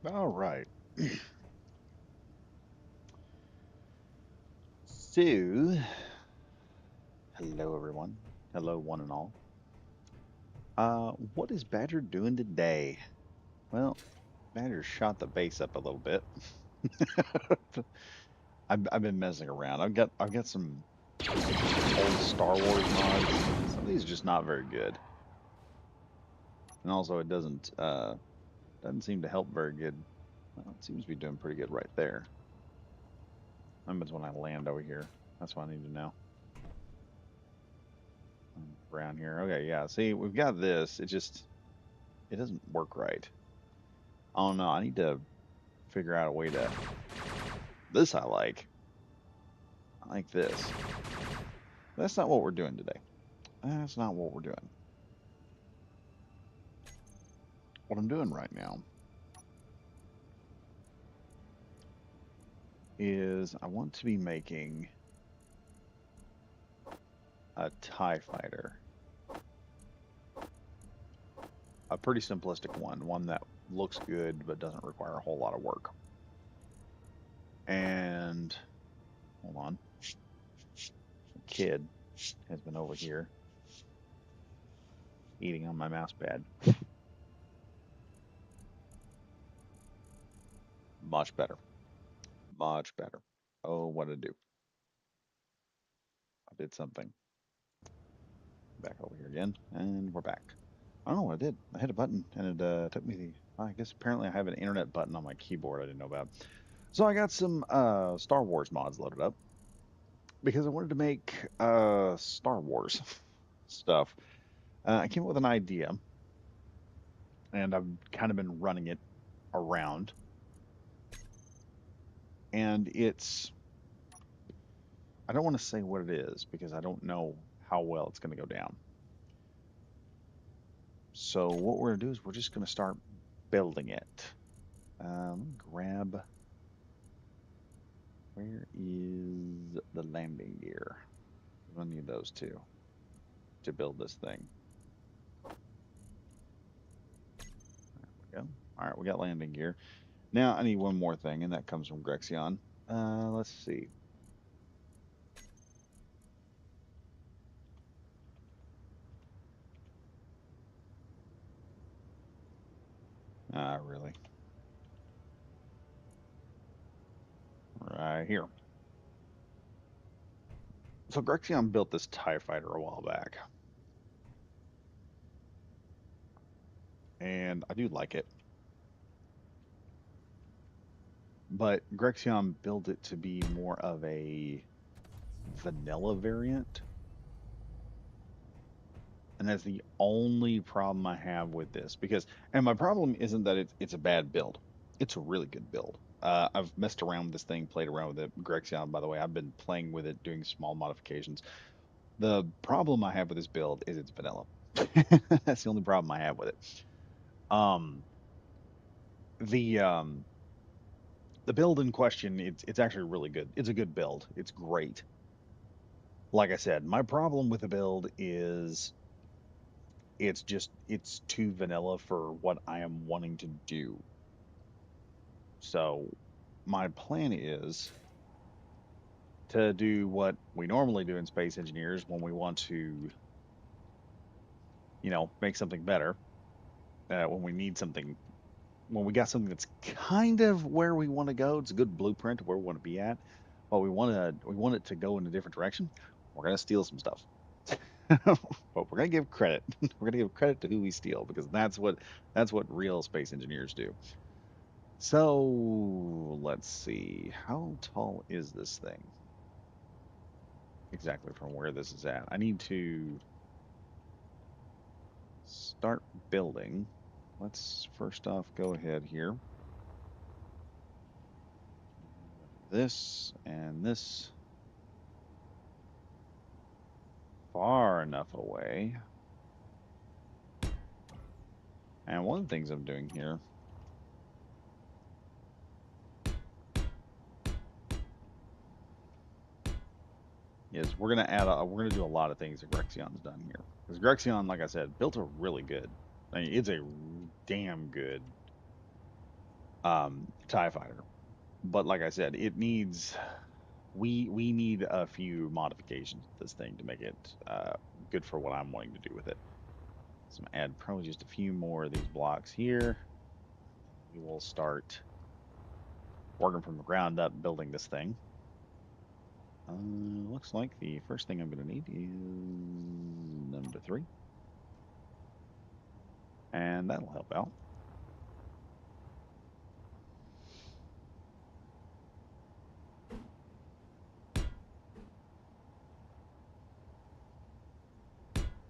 All right. So, hello everyone. Hello one and all. What is Badger doing today? Well, Badger shot the base up a little bit. I've been messing around. I've got some old Star Wars mods. Some of these are just not very good, and also it doesn't seem to help very good. Well, it seems to be doing pretty good right there. That's when I land over here. That's what I need to know. Around here. Okay, yeah. See, we've got this. It doesn't work right. I don't know. I need to figure out a way to. This I like. I like this. That's not what we're doing today. That's not what we're doing. What I'm doing right now is I want to be making a TIE fighter. A pretty simplistic one that looks good but doesn't require a whole lot of work. And hold on, a kid has been over here eating on my mouse pad. Much better. Much better. Oh, what to do? I did something. Back over here again, and we're back. I don't know what I did. I hit a button, and it took me. I guess apparently I have an internet button on my keyboard I didn't know about. So I got some Star Wars mods loaded up because I wanted to make Star Wars stuff. I came up with an idea, and I've kind of been running it around, and it's. I don't want to say what it is because I don't know how well it's going to go down. So what we're going to do is we're just going to start building it. Let me grab. Where is the landing gear? We'll need those two to build this thing. There we go. All right, we got landing gear. Now I need one more thing, and that comes from Grexion. Let's see. Really? Right here. So Grexion built this TIE fighter a while back, and I do like it. But Grexion built it to be more of a vanilla variant, and that's the only problem I have with this. And my problem isn't that it's a bad build. It's a really good build. I've messed around with this thing, played around with it. Grexion, by the way, I've been playing with it, doing small modifications. The problem I have with this build is it's vanilla. That's the only problem I have with it. Um, the um, the build in question, it's actually really good. It's a good build. It's great. Like I said, my problem with the build is it's too vanilla for what I am wanting to do. So my plan is to do what we normally do in space engineers when we want to, make something better. When we need something, when we got something that's kind of where we want to go, it's a good blueprint of where we want to be at. But we want it to go in a different direction. We're gonna steal some stuff. But we're gonna give credit. We're gonna give credit to who we steal because that's what real space engineers do. So let's see. How tall is this thing exactly from where this is at? I need to start building. Let's first off go ahead here. This and this far enough away. And one of the things I'm doing here is we're gonna do a lot of things that Grexion's done here. Because Grexion, like I said, built a really good. I mean, it's a damn good TIE fighter. But like I said, it needs we need a few modifications to this thing to make it good for what I'm wanting to do with it. So I'm gonna add probably just a few more of these blocks here. We will start working from the ground up building this thing. Looks like the first thing I'm going to need is number 3, and that'll help out.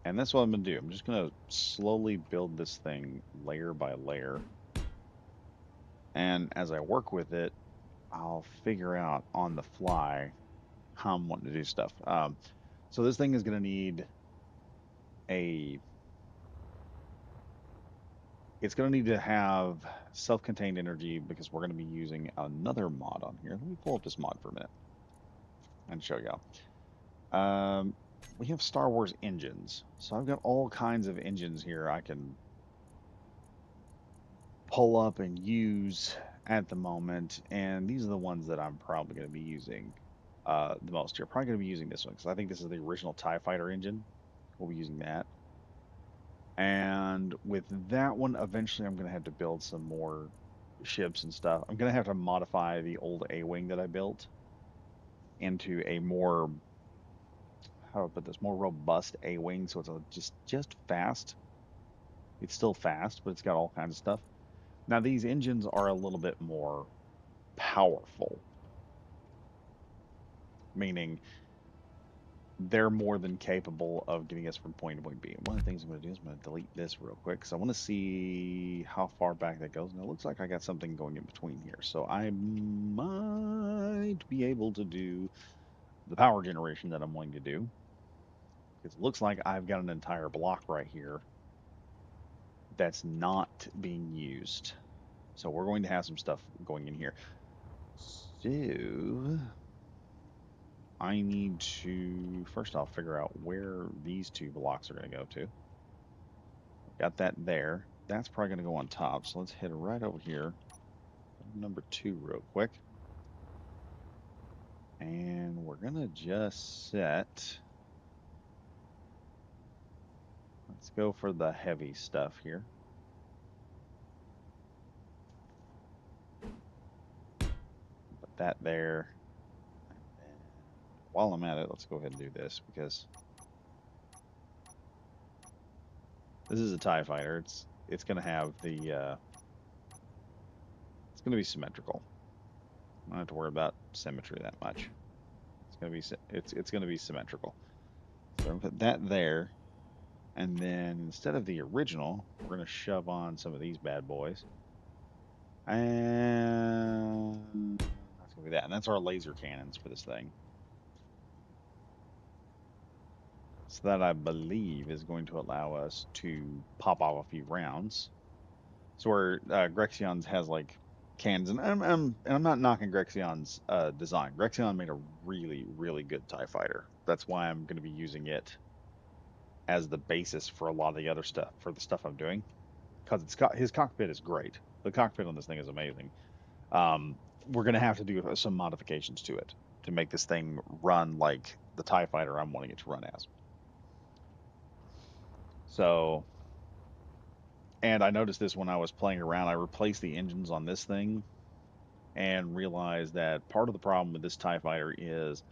And that's what I'm going to do. I'm just going to slowly build this thing layer by layer. And as I work with it, I'll figure out on the fly how I'm wanting to do stuff. So this thing is going to need a it's going to need to have self-contained energy because we're going to be using another mod on here. Let me pull up this mod for a minute and show y'all. We have Star Wars engines. So I've got all kinds of engines here I can pull up and use at the moment. And these are the ones that I'm probably going to be using the most here. Probably going to be using this one because I think this is the original TIE Fighter engine. We'll be using that. And with that one, eventually I'm going to have to build some more ships and stuff. I'm going to have to modify the old A-Wing that I built into a more, how do I put this, more robust A-Wing. So it's just fast. It's still fast, but it's got all kinds of stuff. Now these engines are a little bit more powerful, meaning they're more than capable of getting us from point to point B. And one of the things I'm going to do is I'm going to delete this real quick because I want to see how far back that goes. And it looks like I got something going in between here. So I might be able to do the power generation that I'm wanting to do. Because it looks like I've got an entire block right here that's not being used. So we're going to have some stuff going in here. So I need to first off figure out where these 2 blocks are going to go to. Got that there. That's probably going to go on top. So let's head right over here. Number 2 real quick. And we're going to just set. Let's go for the heavy stuff here. Put that there. And while I'm at it, let's go ahead and do this because this is a TIE fighter. It's going to have the it's going to be symmetrical. I don't have to worry about symmetry that much. It's going to be it's going to be symmetrical. So I'm going to put that there, and then instead of the original, we're going to shove on some of these bad boys, and that's going to be that. And that's our laser cannons for this thing. So that I believe is going to allow us to pop off a few rounds. So where Grexion's has like cannons, and I'm not knocking Grexion's design. Grexion made a really, really good TIE fighter. That's why I'm going to be using it as the basis for a lot of the other stuff, for the stuff I'm doing, because his cockpit is great. The cockpit on this thing is amazing. We're going to have to do some modifications to it to make this thing run like the TIE fighter I'm wanting it to run as. So, and I noticed this when I was playing around. I replaced the engines on this thing and realized that part of the problem with this TIE fighter is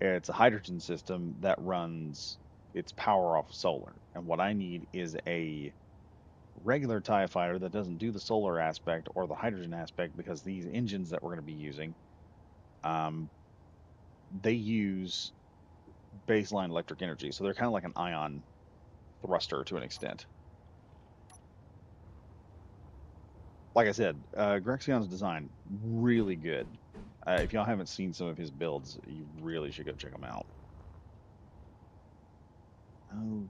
it's a hydrogen system that runs its power off solar. And what I need is a regular TIE fighter that doesn't do the solar aspect or the hydrogen aspect, because these engines that we're going to be using, um, they use baseline electric energy. So they're kind of like an ion thruster to an extent. Like I said, Grexion's design, really good. If y'all haven't seen some of his builds, you really should go check them out.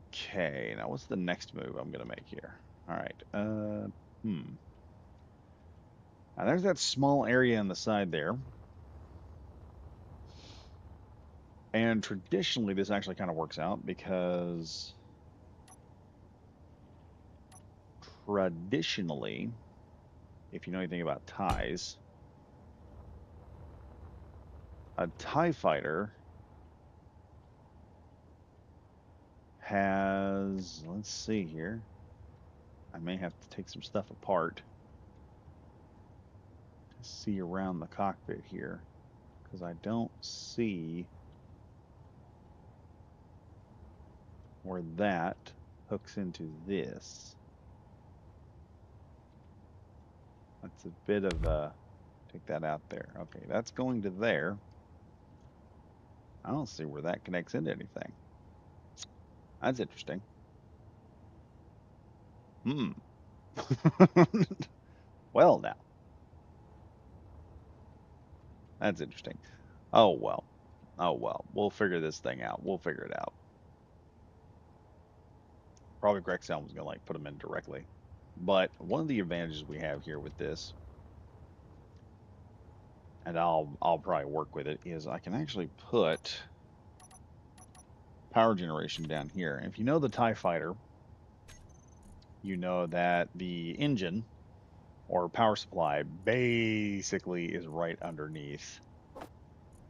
Okay, now what's the next move I'm going to make here? All right. Now there's that small area on the side there. And traditionally, this actually kind of works out because traditionally, if you know anything about ties, a TIE fighter has, let's see here. I may have to take some stuff apart to see around the cockpit here because I don't see where that hooks into this. That's a bit of a, take that out there. Okay, that's going to there. I don't see where that connects into anything. That's interesting. Hmm. Well, now, that's interesting. Oh, well. Oh, well. We'll figure this thing out. We'll figure it out. Probably Grexelm was going to like put them in directly. But one of the advantages we have here with this, and I'll probably work with it, is I can actually put power generation down here. And if you know the TIE fighter, you know that the engine or power supply basically is right underneath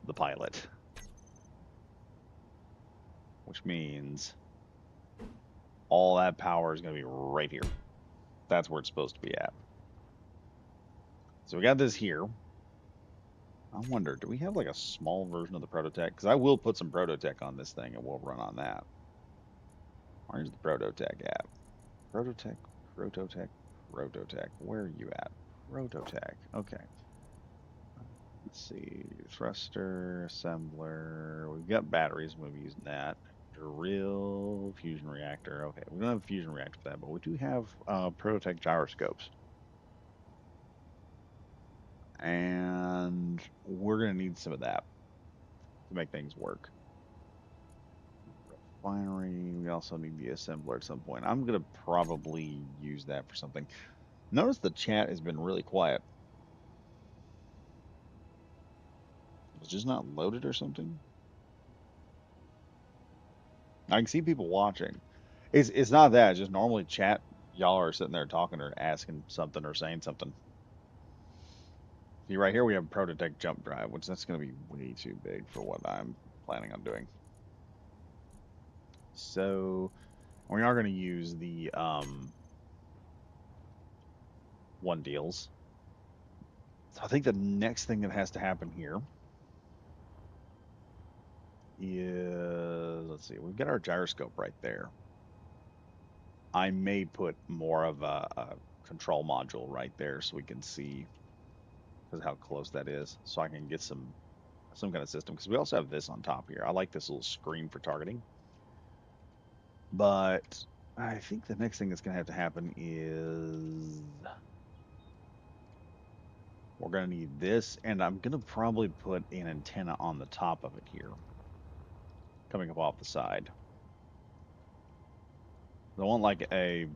the pilot, which means all that power is going to be right here. That's where it's supposed to be at. So we got this here. I wonder, do we have like a small version of the Prototech? Because I will put some Prototech on this thing and we'll run on that. Where's the Prototech at? Prototech, Prototech, Prototech. Where are you at? Prototech. Okay. Let's see. Thruster, assembler. We've got batteries. We'll be using that. Drill, fusion reactor. Okay, we don't have a fusion reactor for that, but we do have Prototech gyroscopes. And we're going to need some of that to make things work. Refinery. We also need the assembler at some point. I'm going to probably use that for something. Notice the chat has been really quiet. It's just not loaded or something. I can see people watching. It's not that. It's just normally chat. Y'all are sitting there talking or asking something or saying something. See, right here we have a Prototech jump drive, which that's going to be way too big for what I'm planning on doing. So we are going to use the one deals. So I think the next thing that has to happen here is, let's see, we've got our gyroscope right there. I may put more of a control module right there so we can see because how close that is, so I can get some kind of system. Because we also have this on top here. I like this little screen for targeting. But I think the next thing that's going to have to happen is we're going to need this, and I'm going to probably put an antenna on the top of it here, coming up off the side. I want like a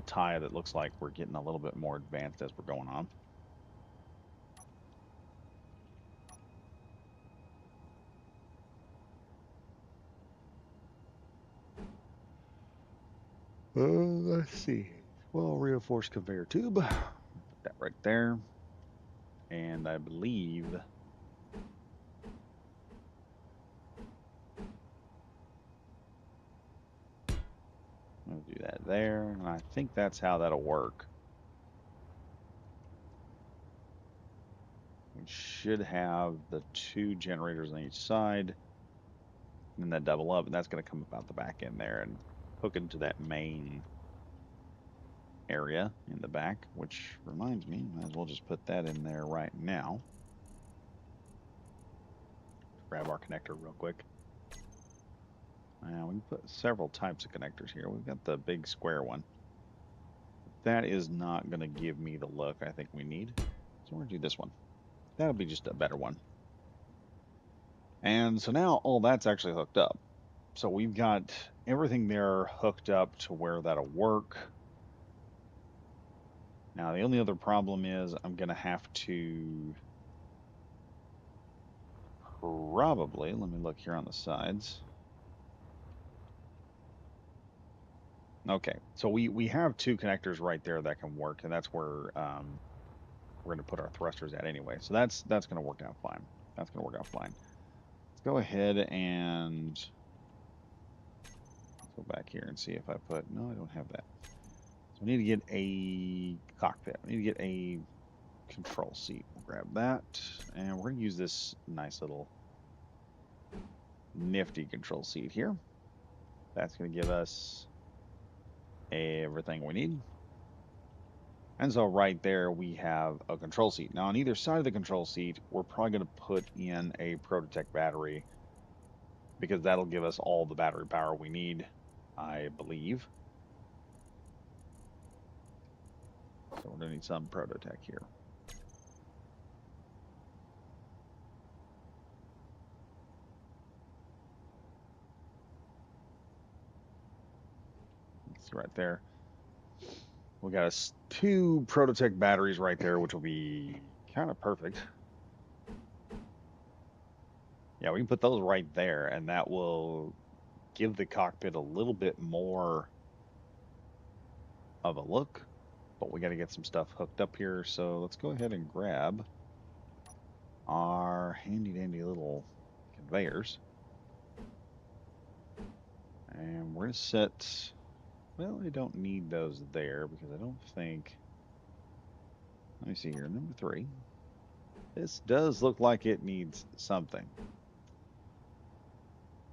tie that looks like we're getting a little bit more advanced as we're going on. Let's see. Well, reinforced conveyor tube. Put that right there. And I believe I'll do that there. And I think that's how that'll work. We should have the two generators on each side. And then that double up, and that's going to come up out the back end there and hook into that main area in the back, which reminds me, might as well just put that in there right now. Grab our connector real quick. Now we can put several types of connectors here. We've got the big square one. That is not going to give me the look I think we need. So we're going to do this one. That'll be just a better one. And so now all that's actually hooked up. So we've got everything there hooked up to where that'll work. Now the only other problem is I'm going to have to probably, let me look here on the sides. Okay, so we have two connectors right there that can work, and that's where we're going to put our thrusters at anyway. So that's going to work out fine. That's going to work out fine. Let's go ahead and let's go back here and see if I put, no, I don't have that. So we need to get a cockpit. We need to get a control seat. We'll grab that. And we're going to use this nice little nifty control seat here. That's going to give us everything we need. And so right there we have a control seat. Now on either side of the control seat, we're probably going to put in a Prototech battery because that'll give us all the battery power we need, I believe. So we're going to need some Prototech here. See right there. We got us two Prototech batteries right there, which will be kind of perfect. Yeah, we can put those right there, and that will give the cockpit a little bit more of a look. But we got to get some stuff hooked up here, so let's go ahead and grab our handy dandy little conveyors. And we're going to set, well, I don't need those there because I don't think, let me see here, number 3. This does look like it needs something.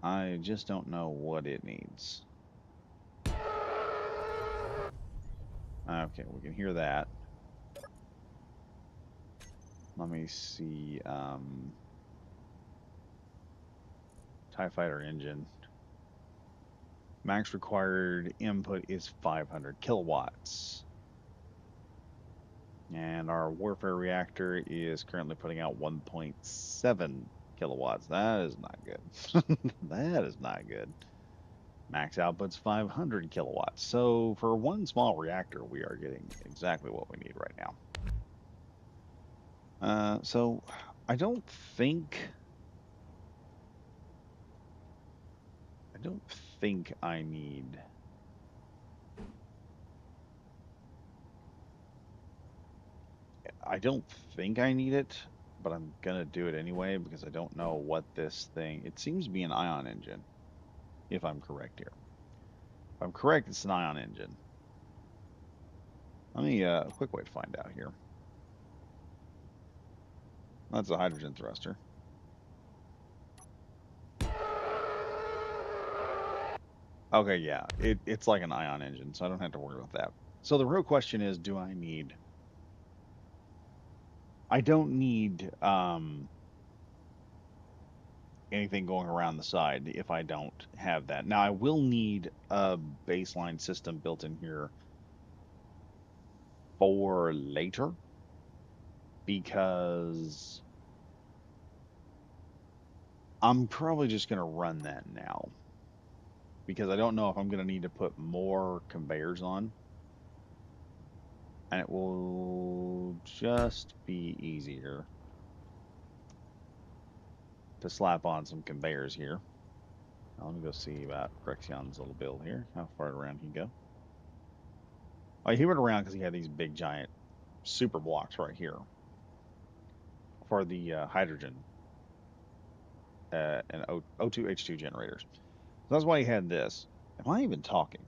I just don't know what it needs. Okay, we can hear that. Let me see. TIE Fighter engine. Max required input is 500 kilowatts. And our warfare reactor is currently putting out 1.7 kilowatts. That is not good. That is not good. Max output's 500 kilowatts. So for one small reactor, we are getting exactly what we need right now. So I don't think I need. I don't think I need it, but I'm gonna do it anyway because I don't know what this thing. It seems to be an ion engine, if I'm correct here. If I'm correct, it's an ion engine. Let me a quick way to find out here. That's a hydrogen thruster. Okay, yeah, it's like an ion engine, so I don't have to worry about that. So the real question is, do I need? I don't need anything going around the side if I don't have that. Now I will need a baseline system built in here for later because I'm probably just going to run that now because I don't know if I'm going to need to put more conveyors on, and it will just be easier to slap on some conveyors here. Now, let me go see about Grexion's little build here. How far around he go? Oh, he went around because he had these big giant super blocks right here for the hydrogen and O2 H2 generators. So that's why he had this. Am I even talking?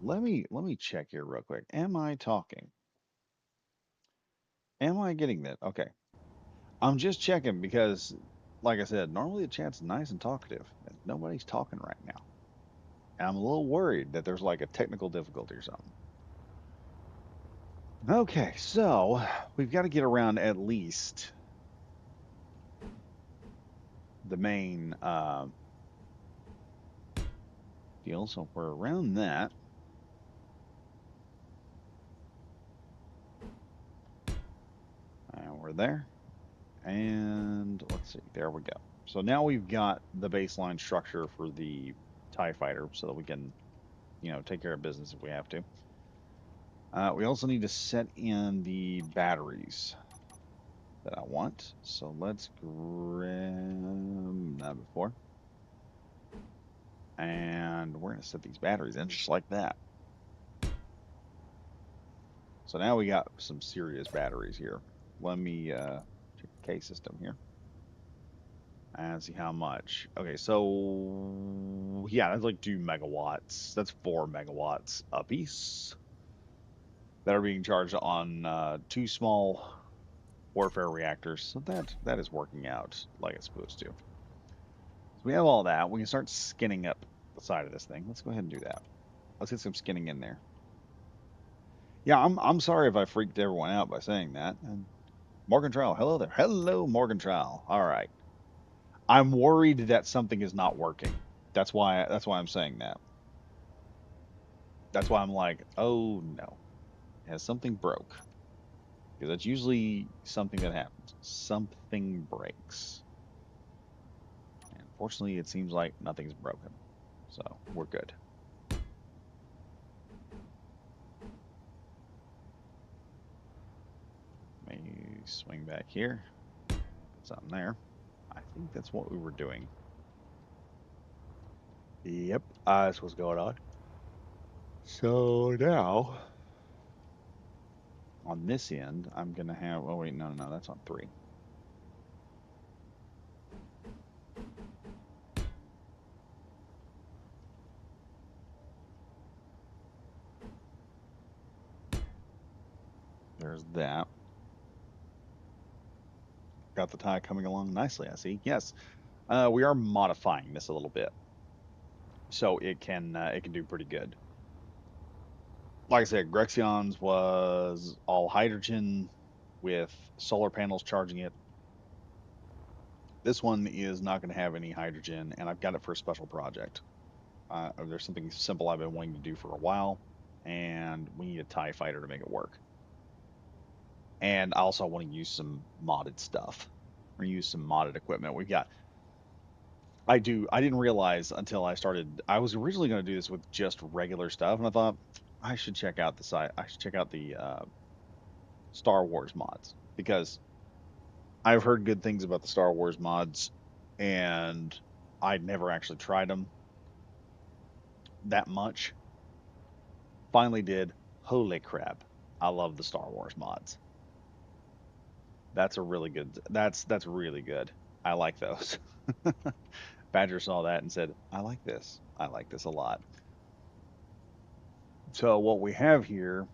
Let me check here real quick. Am I talking? Am I getting that? Okay. I'm just checking because, like I said, normally the chat's nice and talkative, and nobody's talking right now. And I'm a little worried that there's like a technical difficulty or something. Okay, so we've got to get around at least the main deal. So if we're around that, and we're there. And let's see, there we go. So now we've got the baseline structure for the TIE fighter so that we can, take care of business if we have to. We also need to set in the batteries that I want. So let's grab that before. And we're going to set these batteries in just like that. So now we got some serious batteries here. let me check the K system here and see how much. Okay, so yeah, that's like 2 megawatts. That's 4 megawatts a piece that are being charged on two small warfare reactors. So that is working out like it's supposed to. So we have all that. We can start skinning up the side of this thing. Let's go ahead and do that. Let's get some skinning in there. Yeah, I'm sorry if I freaked everyone out by saying that. And Morgan Trial, hello there. Hello, Morgan Trial. All right. I'm worried that something is not working. That's why I'm saying that. That's why I'm like, oh no, has something broke? Because that's usually something that happens. Something breaks. And fortunately, it seems like nothing's broken, so we're good. Let me swing back here. Put something there. I think that's what we were doing. Yep, that's what's going on. So now, on this end, I'm gonna have. Oh wait, no, that's on 3. There's that. Got the tie coming along nicely. I see. Yes, we are modifying this a little bit, so it can do pretty good. Like I said, Grexion's was all hydrogen with solar panels charging it. This one is not going to have any hydrogen, and I've got it for a special project. There's something simple I've been wanting to do for a while, and we need a TIE fighter to make it work. And I also want to use some modded stuff or use some modded equipment. I do. I didn't realize until I started. I was originally going to do this with just regular stuff, and I thought I should check out the site. I should check out the Star Wars mods because I've heard good things about the Star Wars mods, and I'd never actually tried them that much. Finally did. Holy crap! I love the Star Wars mods. That's a really good. That's really good. I like those. Badger saw that and said, "I like this. I like this a lot." So what we have here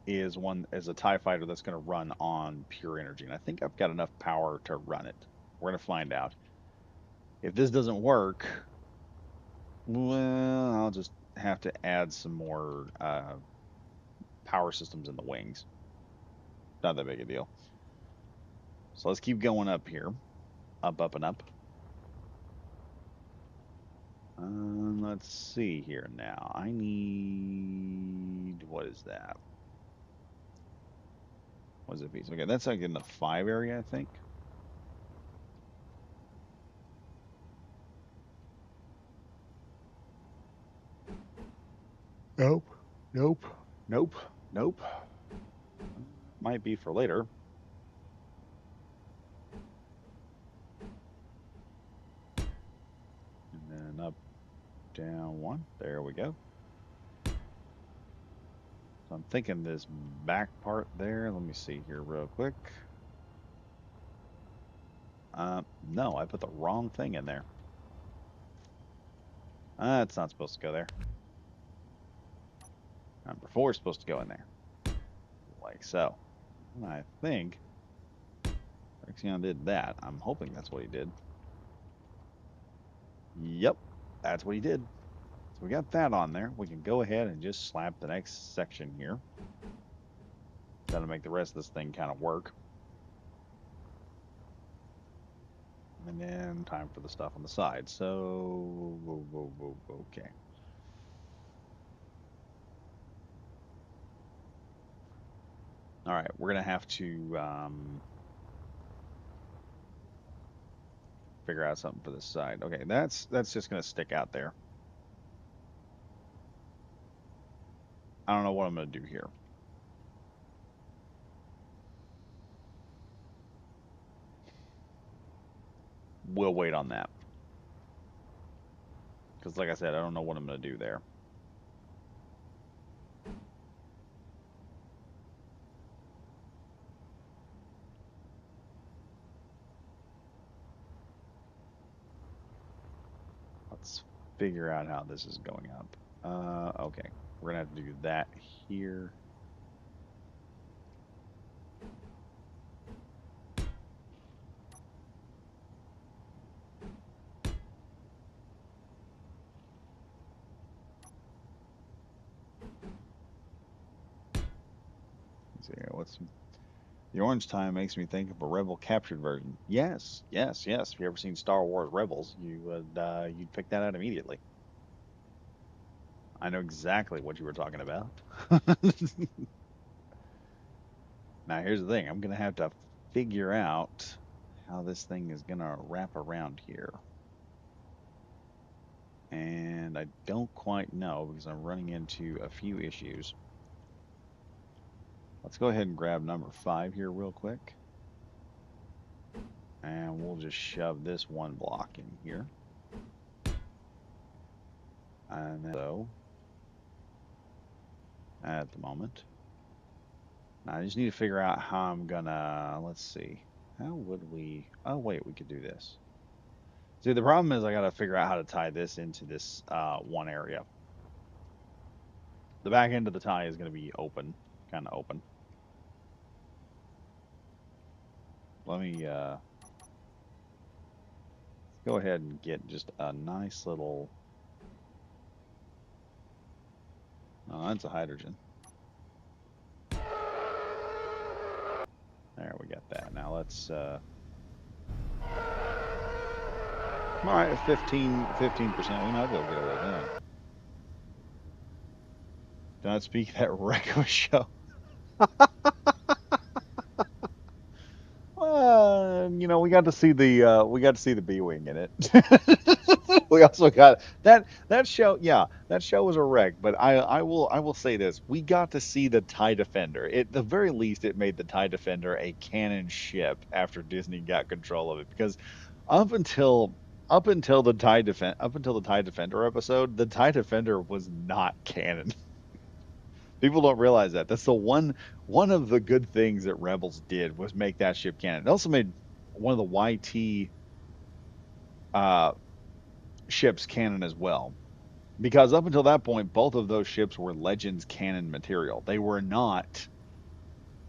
is a TIE fighter that's going to run on pure energy, and I think I've got enough power to run it. We're going to find out. If this doesn't work, well, I'll just have to add some more power systems in the wings. Not that big a deal. So let's keep going up here, up, and up. Let's see here now. I need what is that? What is it piece? Okay, that's like in the 5 area, I think. Nope. Nope. Nope. Nope. Might be for later. And then up, down 1. There we go. So I'm thinking this back part there. Let me see here real quick. No, I put the wrong thing in there. It's not supposed to go there. Number 4 is supposed to go in there. Like so. And I think Rexion did that. I'm hoping that's what he did. Yep, that's what he did. So we got that on there. We can go ahead and just slap the next section here. That'll make the rest of this thing kind of work. And then time for the stuff on the side. So, okay. All right, we're gonna have to figure out something for this side. Okay, that's just gonna stick out there. I don't know what I'm gonna do here. We'll wait on that because, like I said, I don't know what I'm gonna do there. figure out how this is going up. Okay. We're gonna have to do that here. Let's see, what's the orange time makes me think of a Rebel captured version. Yes, yes, yes. If you ever seen Star Wars Rebels, you'd pick that out immediately. I know exactly what you were talking about. Now here's the thing. I'm gonna have to figure out how this thing is gonna wrap around here. And I don't quite know because I'm running into a few issues. Let's go ahead and grab number 5 here real quick. And we'll just shove this one block in here. And then so at the moment. Now I just need to figure out how I'm gonna, let's see. How would we, oh wait, we could do this. See, the problem is I gotta figure out how to tie this into this one area. The back end of the tie is gonna be open, kind of open. Let me go ahead and get just a nice little, oh, that's a hydrogen. There, we got that. Now let's, all right, 15%. We might be able to get away with that. Do not speak that wreck of a show. We got to see the B wing in it. We also got that show. Yeah, that show was a wreck. But I will say this: we got to see the TIE Defender. At the very least, it made the TIE Defender a canon ship after Disney got control of it. Because up until up until the TIE Defender episode, the TIE Defender was not canon. People don't realize that. That's the one of the good things that Rebels did was make that ship canon. It also made one of the YT uh, ships canon as well. Because up until that point, both of those ships were Legends canon material. They were not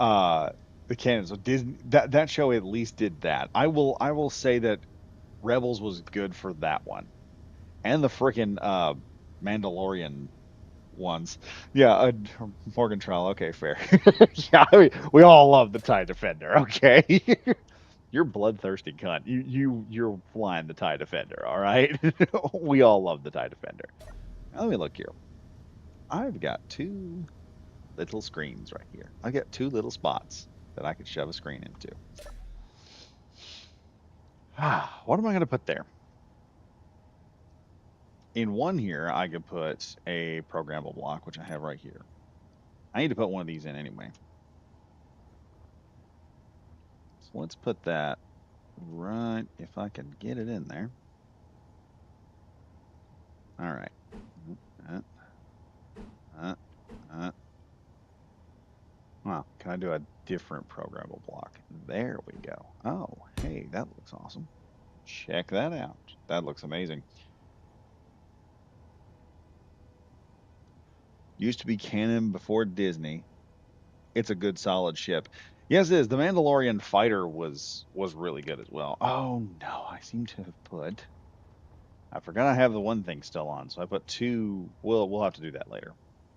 uh, the canon. So Disney that show at least did that. I will say that Rebels was good for that one and the freaking Mandalorian ones. Yeah, Morgan Trial. Okay, fair. Yeah, I mean, we all love the TIE Defender. Okay, you're bloodthirsty cunt. You're flying the TIE Defender. All right, we all love the TIE Defender. Now, let me look here. I've got two little screens right here. I got two little spots that I could shove a screen into. What am I going to put there? In one here, I could put a programmable block, which I have right here. I need to put one of these in anyway. So let's put that right, if I can get it in there. All right. Uh, uh, uh. Well, can I do a different programmable block? There we go. Oh, hey, that looks awesome. Check that out. That looks amazing. Used to be canon before Disney. It's a good solid ship. Yes, it is. The Mandalorian fighter was really good as well. Oh no, I seem to have put. I forgot I have the one thing still on, so I put two. We'll have to do that later.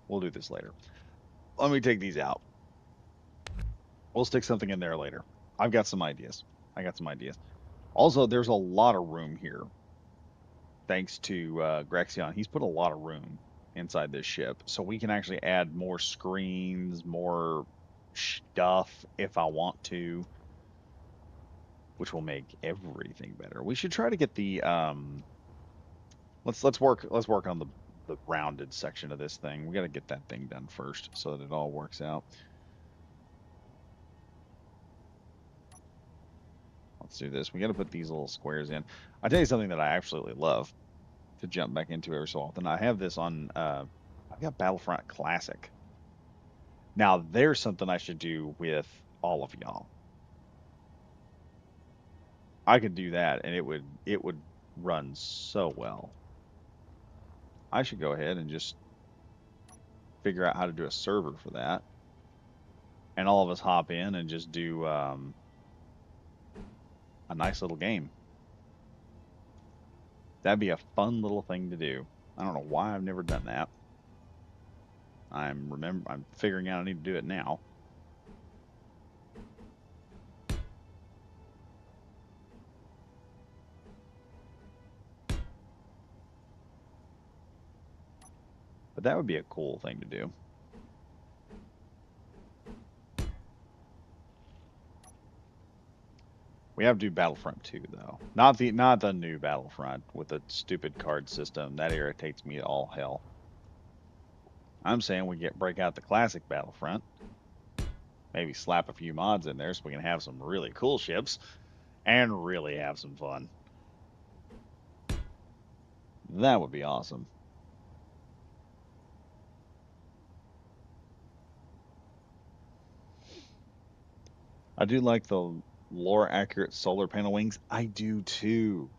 We'll do this later. Let me take these out. We'll stick something in there later. I've got some ideas. I got some ideas. Also, there's a lot of room here, thanks to Grexion. He's put a lot of room inside this ship, so we can actually add more screens, more stuff if I want to, which will make everything better. We should try to get the let's work on the rounded section of this thing. We got to get that thing done first so that it all works out. Let's do this. We got to put these little squares in. I tell you something that I absolutely love to jump back into every so often. I have this on. I've got Battlefront Classic. Now there's something I should do with all of y'all. I could do that, and it would run so well. I should go ahead and just figure out how to do a server for that, and all of us hop in and just do a nice little game. That'd be a fun little thing to do. I don't know why I've never done that. I'm figuring out I need to do it now. But that would be a cool thing to do. We have to do Battlefront 2 though. Not the new Battlefront with the stupid card system. That irritates me all hell. I'm saying we break out the classic Battlefront. Maybe slap a few mods in there so we can have some really cool ships and really have some fun. That would be awesome. I do like the lore accurate solar panel wings. I do too.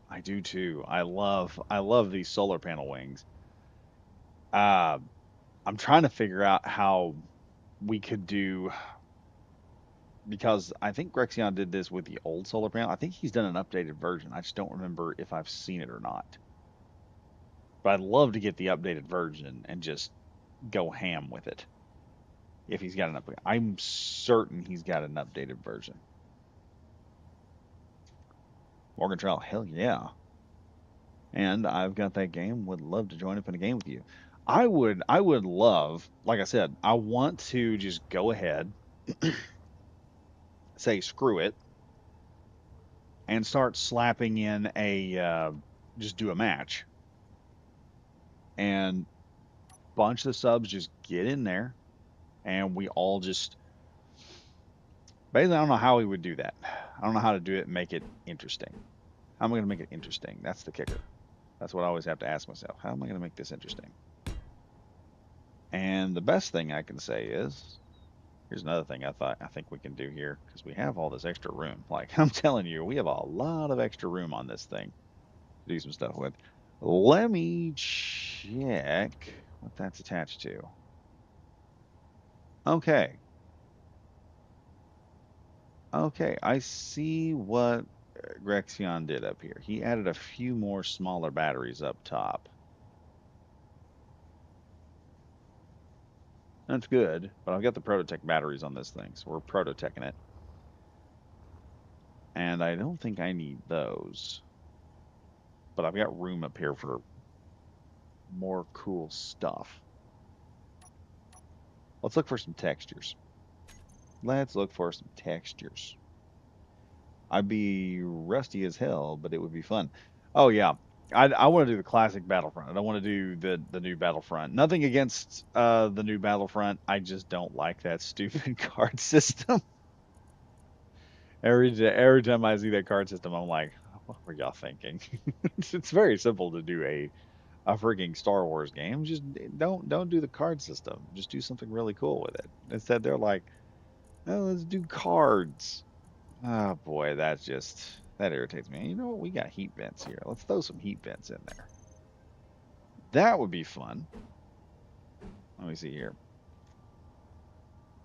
I do too. I love these solar panel wings. Uh, I'm trying to figure out how we could do, because I think Grexion did this with the old solar panel. I think he's done an updated version. I just don't remember if I've seen it or not. But I'd love to get the updated version and just go ham with it. If he's got an update, I'm certain he's got an updated version. Morgan Trail, hell yeah. And I've got that game. Would love to join up in a game with you. I would love, like I said, I want to just go ahead, say screw it, and start slapping in just do a match, and bunch of the subs just get in there, and we all just basically, I don't know how we would do that. I don't know how to do it and make it interesting. How am I going to make it interesting? That's the kicker. That's what I always have to ask myself. How am I going to make this interesting? And the best thing I can say is, here's another thing I think we can do here, because we have all this extra room. Like I'm telling you, we have a lot of extra room on this thing to do some stuff with. Let me check what that's attached to. Okay. Okay, I see what Grexion did up here. He added a few more smaller batteries up top. That's good, but I've got the Prototech batteries on this thing, so we're Prototeching it. And I don't think I need those. But I've got room up here for more cool stuff. Let's look for some textures. Let's look for some textures. I'd be rusty as hell, but it would be fun. Oh yeah, I want to do the classic Battlefront. I don't want to do the new Battlefront. Nothing against the new Battlefront. I just don't like that stupid card system. Every time I see that card system, I'm like, what were y'all thinking? It's very simple to do a freaking Star Wars game. Just don't do the card system. Just do something really cool with it. Instead, they're like, oh, let's do cards. Oh boy, that irritates me. You know what? We got heat vents here. Let's throw some heat vents in there. That would be fun. Let me see here.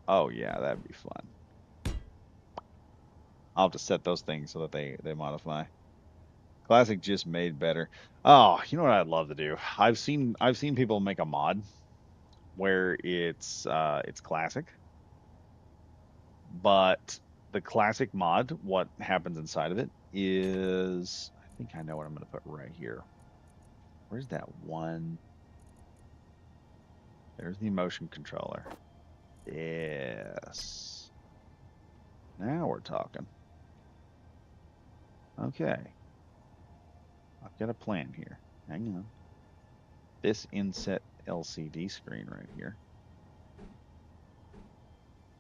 Oh yeah, that'd be fun. I'll have to set those things so that they modify. Classic just made better. Oh, you know what I'd love to do? I've seen people make a mod where it's classic, but the classic mod, what happens inside of it is, I think I know what I'm going to put right here. Where's that one? There's the motion controller. Yes. Now we're talking. Okay. I've got a plan here. Hang on. This inset LCD screen right here.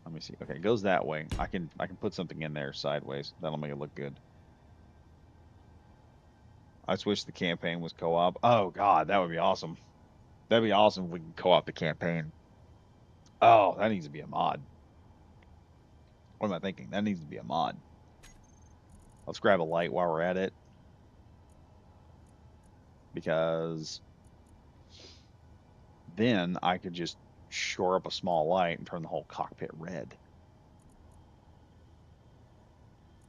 Let me see. Okay, it goes that way. I can put something in there sideways. That'll make it look good. I just wish the campaign was co-op. Oh God, that would be awesome. That'd be awesome if we could co-op the campaign. Oh, that needs to be a mod. What am I thinking? That needs to be a mod. Let's grab a light while we're at it, because Then I could just shore up a small light and turn the whole cockpit red.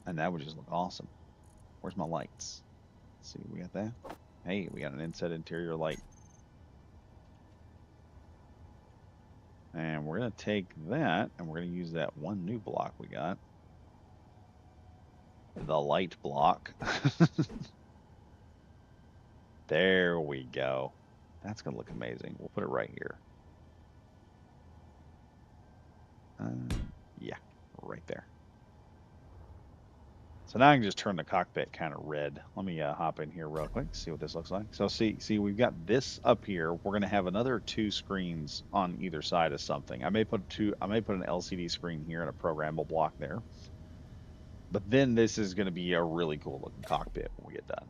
And that would just look awesome. Where's my lights? Let's see, we got that. Hey, we got an inset interior light. And we're going to take that and we're going to use that one new block we got. The light block. There we go. That's going to look amazing. We'll put it right here. Yeah, right there. So now I can just turn the cockpit kind of red. Let me hop in here real quick, see what this looks like. So see, we've got this up here. We're going to have another two screens on either side of something. I may put an LCD screen here and a programmable block there. But then this is going to be a really cool looking cockpit when we get done.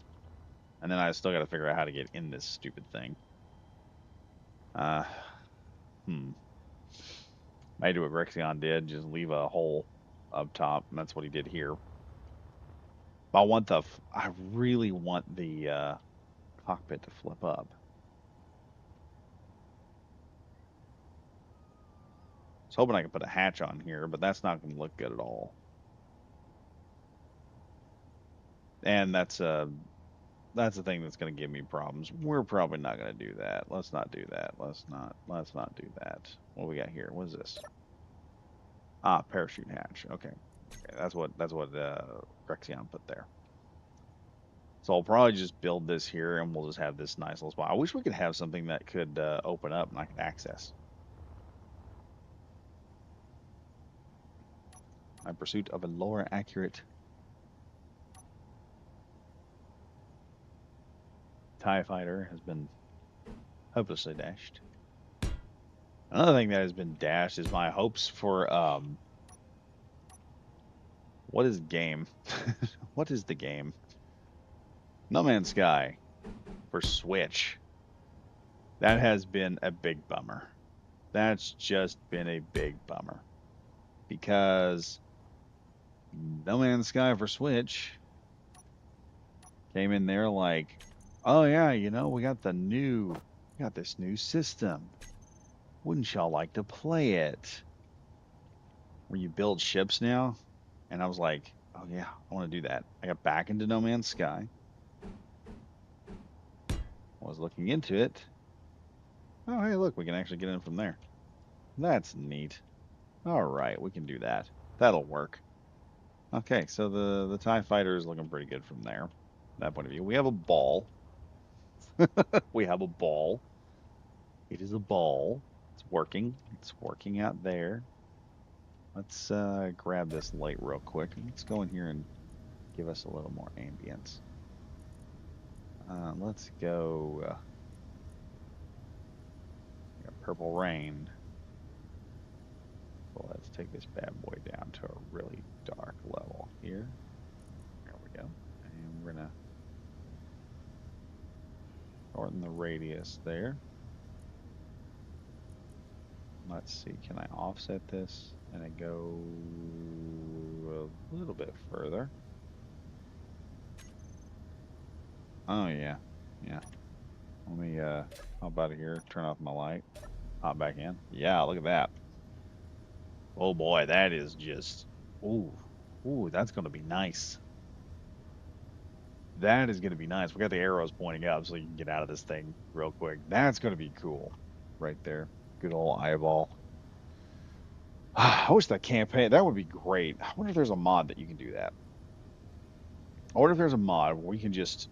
And then I still got to figure out how to get in this stupid thing. Uh, hmm. Might do what Grexion did, just leave a hole up top, and that's what he did here. I really want the cockpit to flip up. I was hoping I could put a hatch on here, but that's not going to look good at all. And that's the thing that's going to give me problems. We're probably not going to do that. Let's not do that. Let's not do that. What do we got here? What is this? Ah, parachute hatch. Okay. Okay, that's what Grexion put there. So I'll probably just build this here, and we'll just have this nice little spot. I wish we could have something that could open up and I could access. My pursuit of a lower accurate TIE fighter has been hopelessly dashed. Another thing that has been dashed is my hopes for what is game? What is the game? No Man's Sky for Switch. That has been a big bummer. That's just been a big bummer because No Man's Sky for Switch came in there like, oh yeah, we got this new system. Wouldn't y'all like to play it? Where you build ships now? And I was like, oh yeah, I want to do that. I got back into No Man's Sky. I was looking into it. Oh hey, look, we can actually get in from there. That's neat. All right, we can do that. That'll work. Okay, so the TIE fighter is looking pretty good from there. That point of view. We have a ball. We have a ball. It is a ball. It's working. It's working out there. Let's grab this light real quick. Let's go in here and give us a little more ambience. Let's go purple rain. So let's take this bad boy down to a really dark level here. There we go. And we're gonna shorten the radius there. Let's see, can I offset this and it go a little bit further? Oh yeah, yeah. Let me hop out of here, turn off my light, hop back in. Yeah, look at that. Oh boy, that is just ooh, ooh, that's gonna be nice. That is gonna be nice. We got the arrows pointing up so you can get out of this thing real quick. That's gonna be cool, right there. Good old eyeball. I wish that campaign that would be great. I wonder if there's a mod that you can do that. I wonder if there's a mod where we can just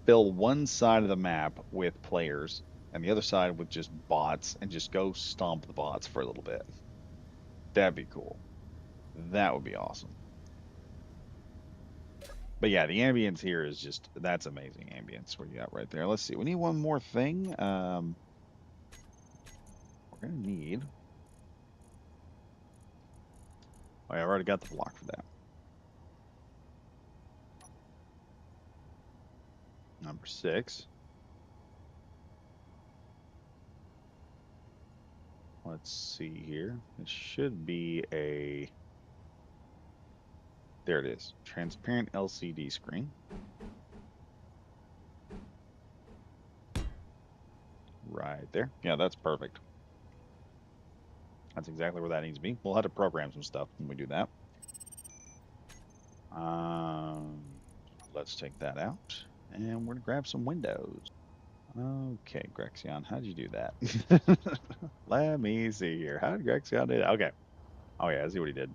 fill one side of the map with players and the other side with just bots and just go stomp the bots for a little bit. That'd be cool. That would be awesome. But yeah, the ambience here is just that's amazing ambience. What you got right there? Let's see. We need one more thing. We're gonna need. Oh, yeah, I've already got the block for that. Number 6. Let's see here. It should be a. There it is. Transparent LCD screen. right there. Yeah, that's perfect. That's exactly where that needs to be. We'll have to program some stuff when we do that. Um, let's take that out, and we're gonna grab some windows. Okay, Grexion, how'd you do that? Let me see here. How did Grexion do that? Okay. Oh yeah, I see what he did.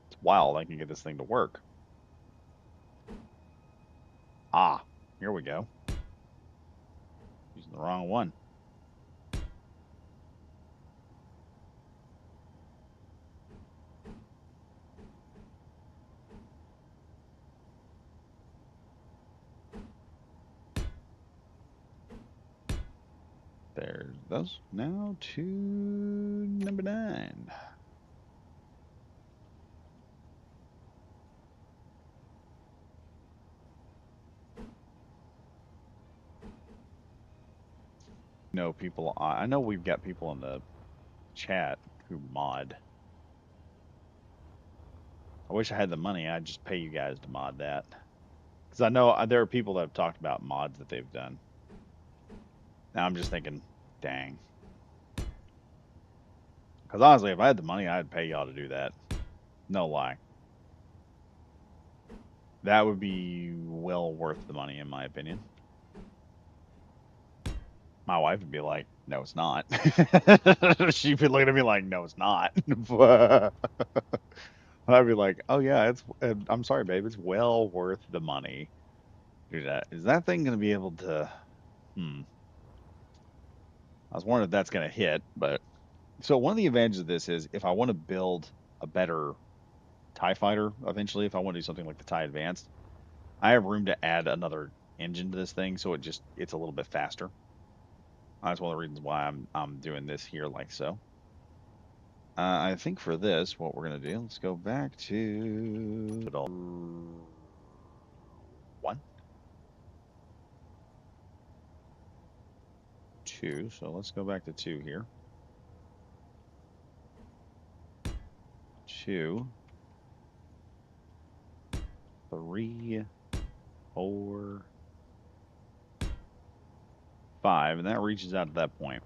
It's wild I can get this thing to work. Ah, here we go. Using the wrong one. There's those. Now to number 9. No people. I know we've got people in the chat who mod. I wish I had the money. I'd just pay you guys to mod that. Because I know there are people that have talked about mods that they've done. Now I'm just thinking, dang. Because honestly, if I had the money, I'd pay y'all to do that. No lie. That would be well worth the money, in my opinion. My wife would be like, no, it's not. She'd be looking at me like, no, it's not. And I'd be like, oh, yeah, I'm sorry, babe. It's well worth the money. Do that. Is that thing going to be able to? Hmm. I was wondering if that's going to hit, but so one of the advantages of this is if I want to build a better TIE fighter eventually, if I want to do something like the TIE Advanced, I have room to add another engine to this thing, so it's a little bit faster. That's one of the reasons why I'm doing this here like so. I think for this, what we're gonna do, let's go back to 1, 2. So let's go back to 2 here. 2, 3, 4, 5, and that reaches out to that point.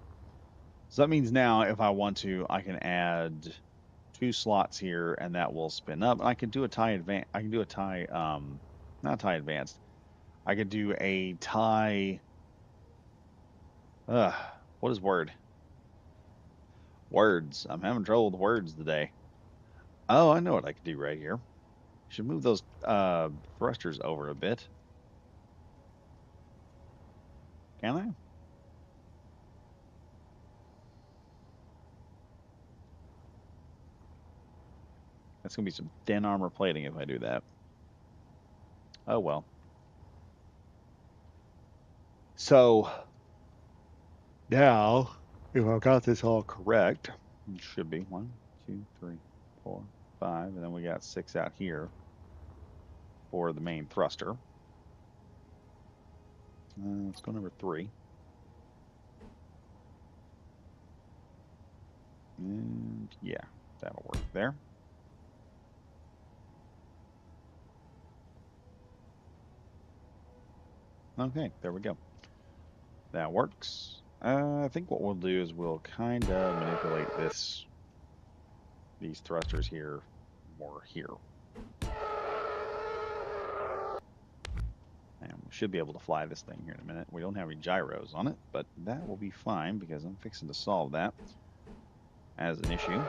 So that means now if I want to, I can add 2 slots here, and that will spin up. And I can do a tie advance. I can do a tie, not tie advanced. I could do a tie. What is word? Words. I'm having trouble with words today. Oh, I know what I could do right here. Should move those thrusters over a bit. Can I? That's gonna be some thin armor plating if I do that. Oh well. So now, if I've got this all correct, it should be 1, 2, 3, 4, 5, and then we got 6 out here for the main thruster. Let's go number 3. And yeah, that'll work there. Okay, there we go. That works. I think what we'll do is we'll kind of manipulate these thrusters here more here. And we should be able to fly this thing here in a minute. We don't have any gyros on it, but that will be fine because I'm fixing to solve that as an issue.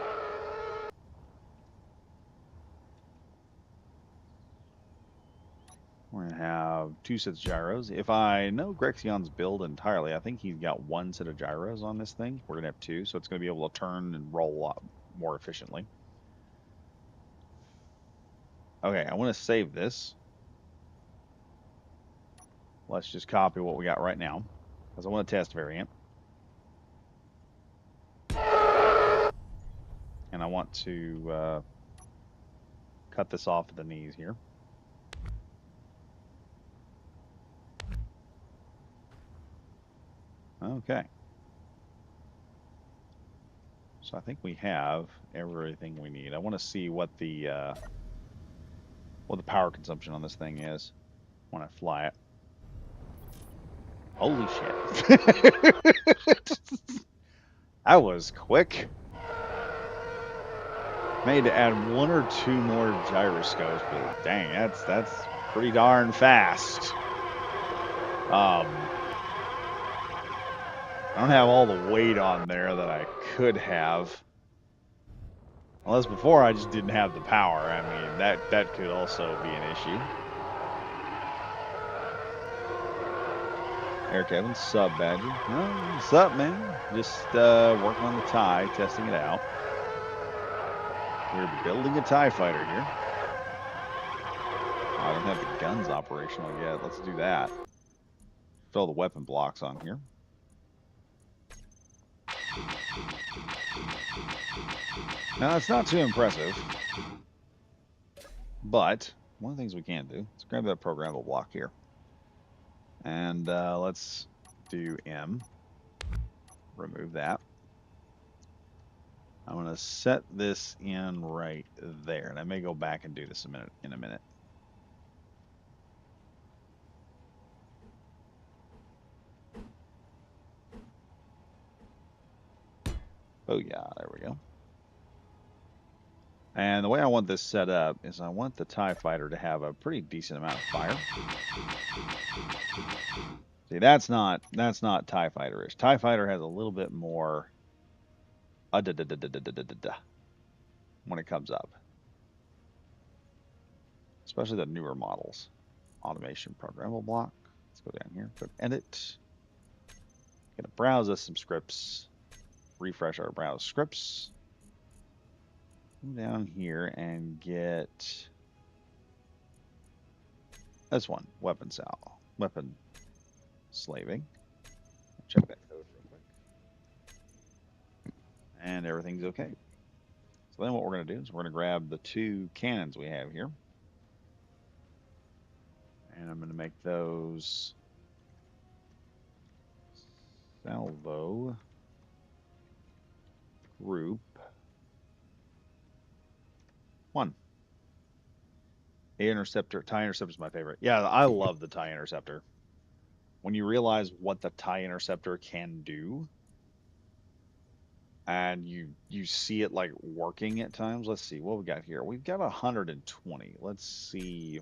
We're going to have 2 sets of gyros. If I know Grexion's build entirely, I think he's got 1 set of gyros on this thing. We're going to have 2, so it's going to be able to turn and roll a lot more efficiently. Okay, I want to save this. Let's just copy what we got right now, because I want to test variant. And I want to cut this off at the knees here. Okay. So I think we have everything we need. I want to see what the power consumption on this thing is when I fly it. Holy shit. That was quick. May had to add one or two more gyroscopes, but dang, that's pretty darn fast. I don't have all the weight on there that I could have. Unless before I just didn't have the power. I mean, that could also be an issue. Eric Evans, sub Badger. Oh, what's up, man? Just working on the TIE, testing it out. We're building a TIE fighter here. I don't have the guns operational yet. Let's do that. Throw the weapon blocks on here. Now, it's not too impressive, but one of the things we can do is grab that programmable block here. And let's do M. Remove that. I'm going to set this in right there, and I may go back and do this in a minute. Oh yeah, there we go. And the way I want this set up is I want the TIE fighter to have a pretty decent amount of fire. See, that's not TIE fighter-ish. TIE fighter has a little bit more when it comes up, especially the newer models. Automation programmable block. Let's go down here, click edit. Gonna browse us some scripts. Refresh our browse scripts. Come down here and get this one, weapon slaving. Check that code real quick. And everything's okay. So then what we're going to do is we're going to grab the two cannons we have here. And I'm going to make those salvo group 1. TIE Interceptor is my favorite. Yeah, I love the TIE Interceptor. When you realize what the TIE Interceptor can do, and you see it like working at times. Let's see what we got here. We've got 120. Let's see.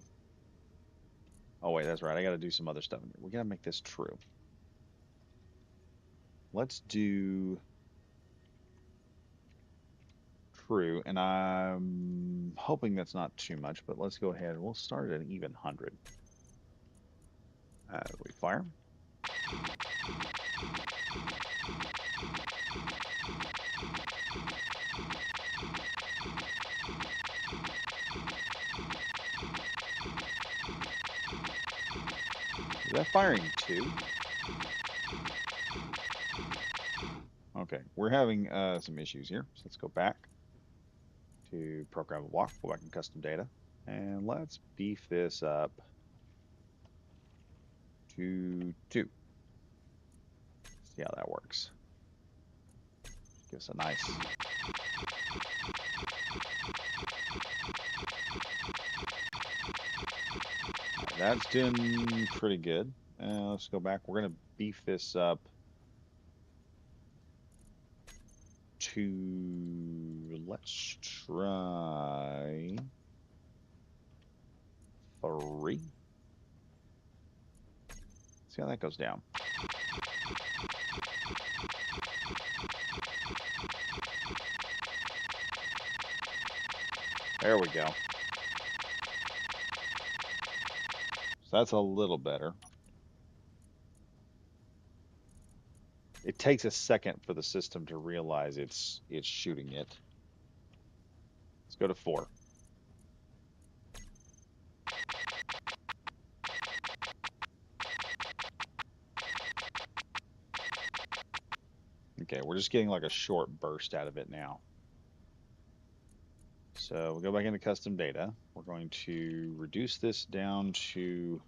Oh wait, that's right. I got to do some other stuff in here. We got to make this true. Let's do true, and I'm hoping that's not too much, but let's go ahead and we'll start at an even 100. We fire. Is that firing 2? Okay, we're having some issues here. So let's go back to programmable block, go back in custom data, and let's beef this up to 2. See how that works. Give us a nice. That's doing pretty good. Let's go back. We're going to beef this up to, let's try 3. See how that goes down. There we go. So that's a little better. It takes a second for the system to realize it's shooting it. Let's go to 4. Okay, we're just getting like a short burst out of it now. So we go back into custom data. We're going to reduce this down to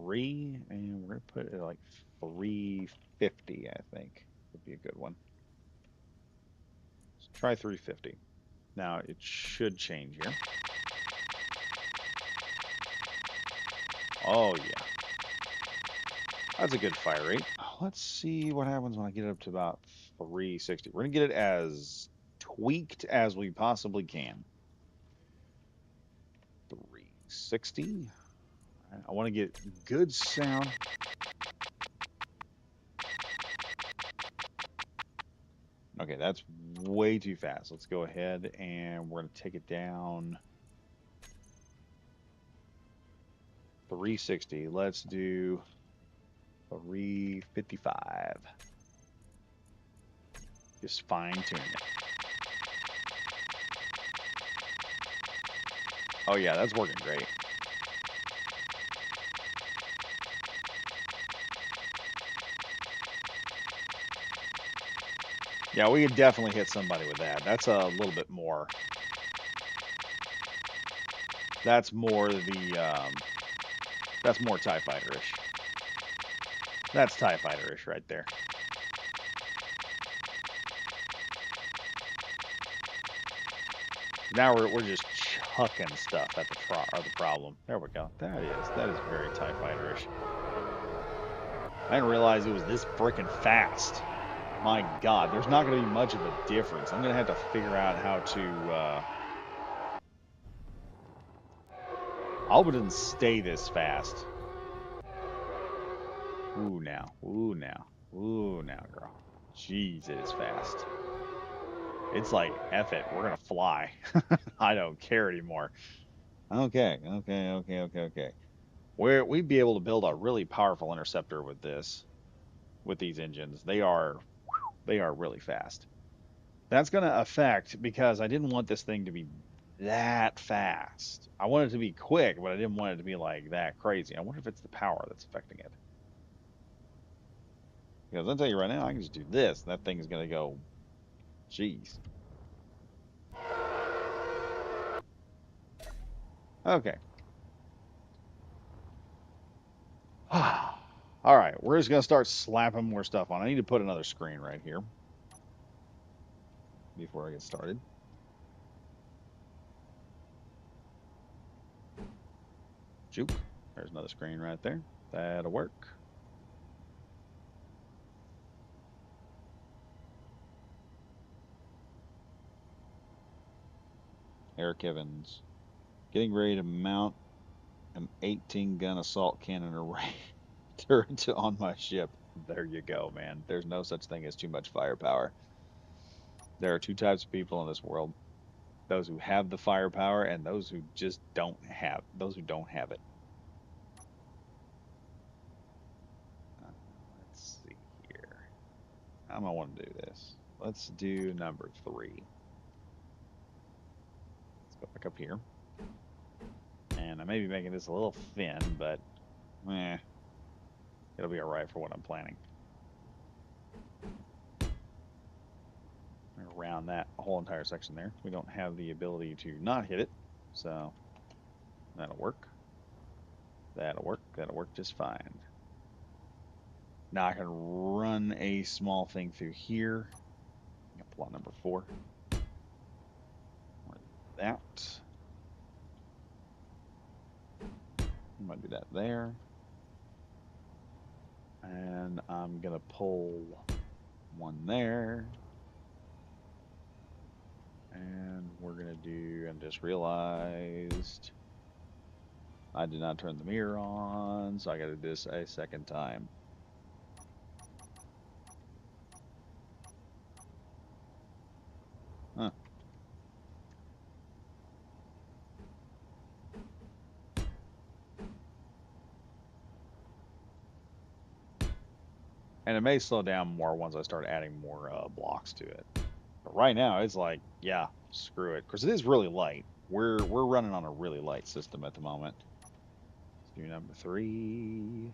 3, and we're gonna put it at like 350, I think would be a good one. Let's try 350. Now it should change here. Oh yeah, that's a good fire rate. Let's see what happens when I get it up to about 360. We're gonna get it as tweaked as we possibly can. 360. I want to get good sound. Okay, that's way too fast. Let's go ahead and we're going to take it down 360. Let's do 355. Just fine tune it. Oh yeah, that's working great. Yeah, we could definitely hit somebody with that. That's a little bit more. That's more that's more TIE Fighter-ish. That's TIE Fighter-ish right there. Now we're just chucking stuff at the problem. There we go. That is very TIE Fighter-ish. I didn't realize it was this freaking fast. My God, there's not going to be much of a difference. I'm going to have to figure out how to. I hope it doesn't stay this fast. Ooh now, ooh now, ooh now, girl. Jeez, it is fast. It's like, F it, we're gonna fly. I don't care anymore. Okay, okay, okay, okay, okay. We'd be able to build a really powerful interceptor with with these engines. They are really fast. That's going to affect because I didn't want this thing to be that fast. I want it to be quick, but I didn't want it to be like that crazy. I wonder if it's the power that's affecting it. Because I'll tell you right now, I can just do this. That thing is going to go, jeez. Okay. All right, we're just going to start slapping more stuff on. I need to put another screen right here before I get started. Juke. There's another screen right there. That'll work. Eric Evans. Getting ready to mount an 18-gun assault cannon array turret on my ship. There you go, man. There's no such thing as too much firepower. There are two types of people in this world: those who have the firepower and those who just don't have it. Let's see here. How do I want to do this? Let's do number 3. Let's go back up here. And I may be making this a little thin, but it'll be alright for what I'm planning. Around that whole entire section there. We don't have the ability to not hit it, so that'll work. That'll work. That'll work just fine. Now I can run a small thing through here. Plot number 4. That. I'm going to do that there. And I'm going to pull one there. And we're going to do, and just realized I did not turn the mirror on, so I got to do this a second time. Huh. And it may slow down more once I start adding more blocks to it. But right now, it's like, yeah, screw it, because it is really light. We're running on a really light system at the moment. Let's do number 3.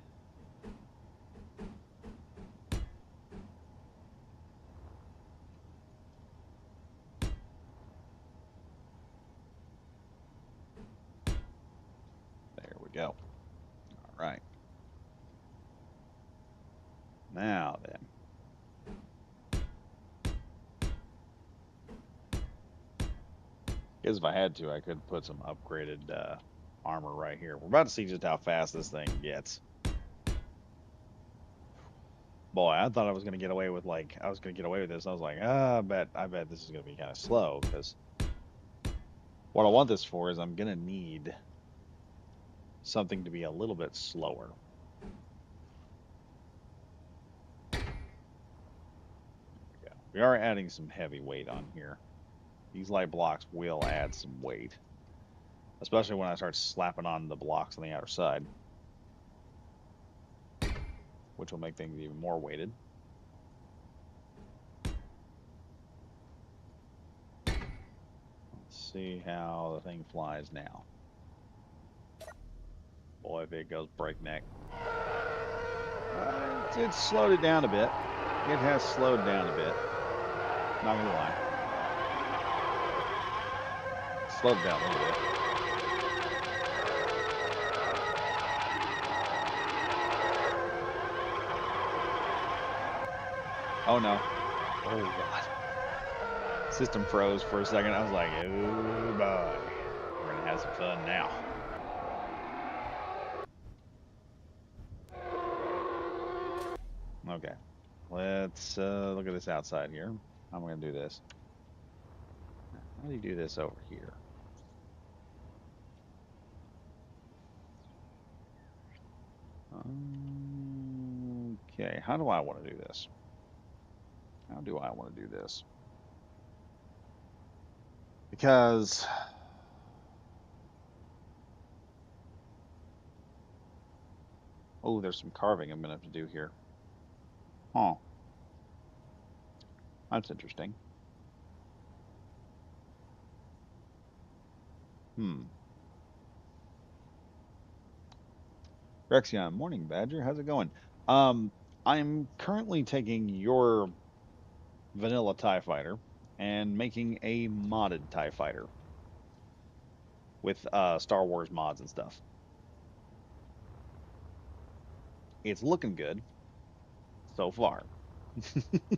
There we go. All right. Now then. Guess if I had to, I could put some upgraded armor right here. We're about to see just how fast this thing gets. Boy, I thought I was gonna get away with I was gonna get away with this. I was like, I bet this is gonna be kind of slow because what I want this for is I'm gonna need something to be a little bit slower. Yeah, we are adding some heavy weight on here. These light blocks will add some weight, especially when I start slapping on the blocks on the outer side, which will make things even more weighted. Let's see how the thing flies now. Boy, if it goes breakneck. It's slowed it down a bit. It has slowed down a bit. Not gonna lie. Slowed it down a little bit. Oh no. Oh god. System froze for a second. I was like, oh boy. We're gonna have some fun now. Okay. Let's look at this outside here. How am I gonna do this? How do you do this over here? Okay, how do I want to do this? How do I want to do this? Because, oh, there's some carving I'm gonna have to do here. Huh, that's interesting. Hmm. Rexion, morning, Badger. How's it going? Um, I'm currently taking your vanilla TIE fighter and making a modded TIE fighter with Star Wars mods and stuff. It's looking good so far.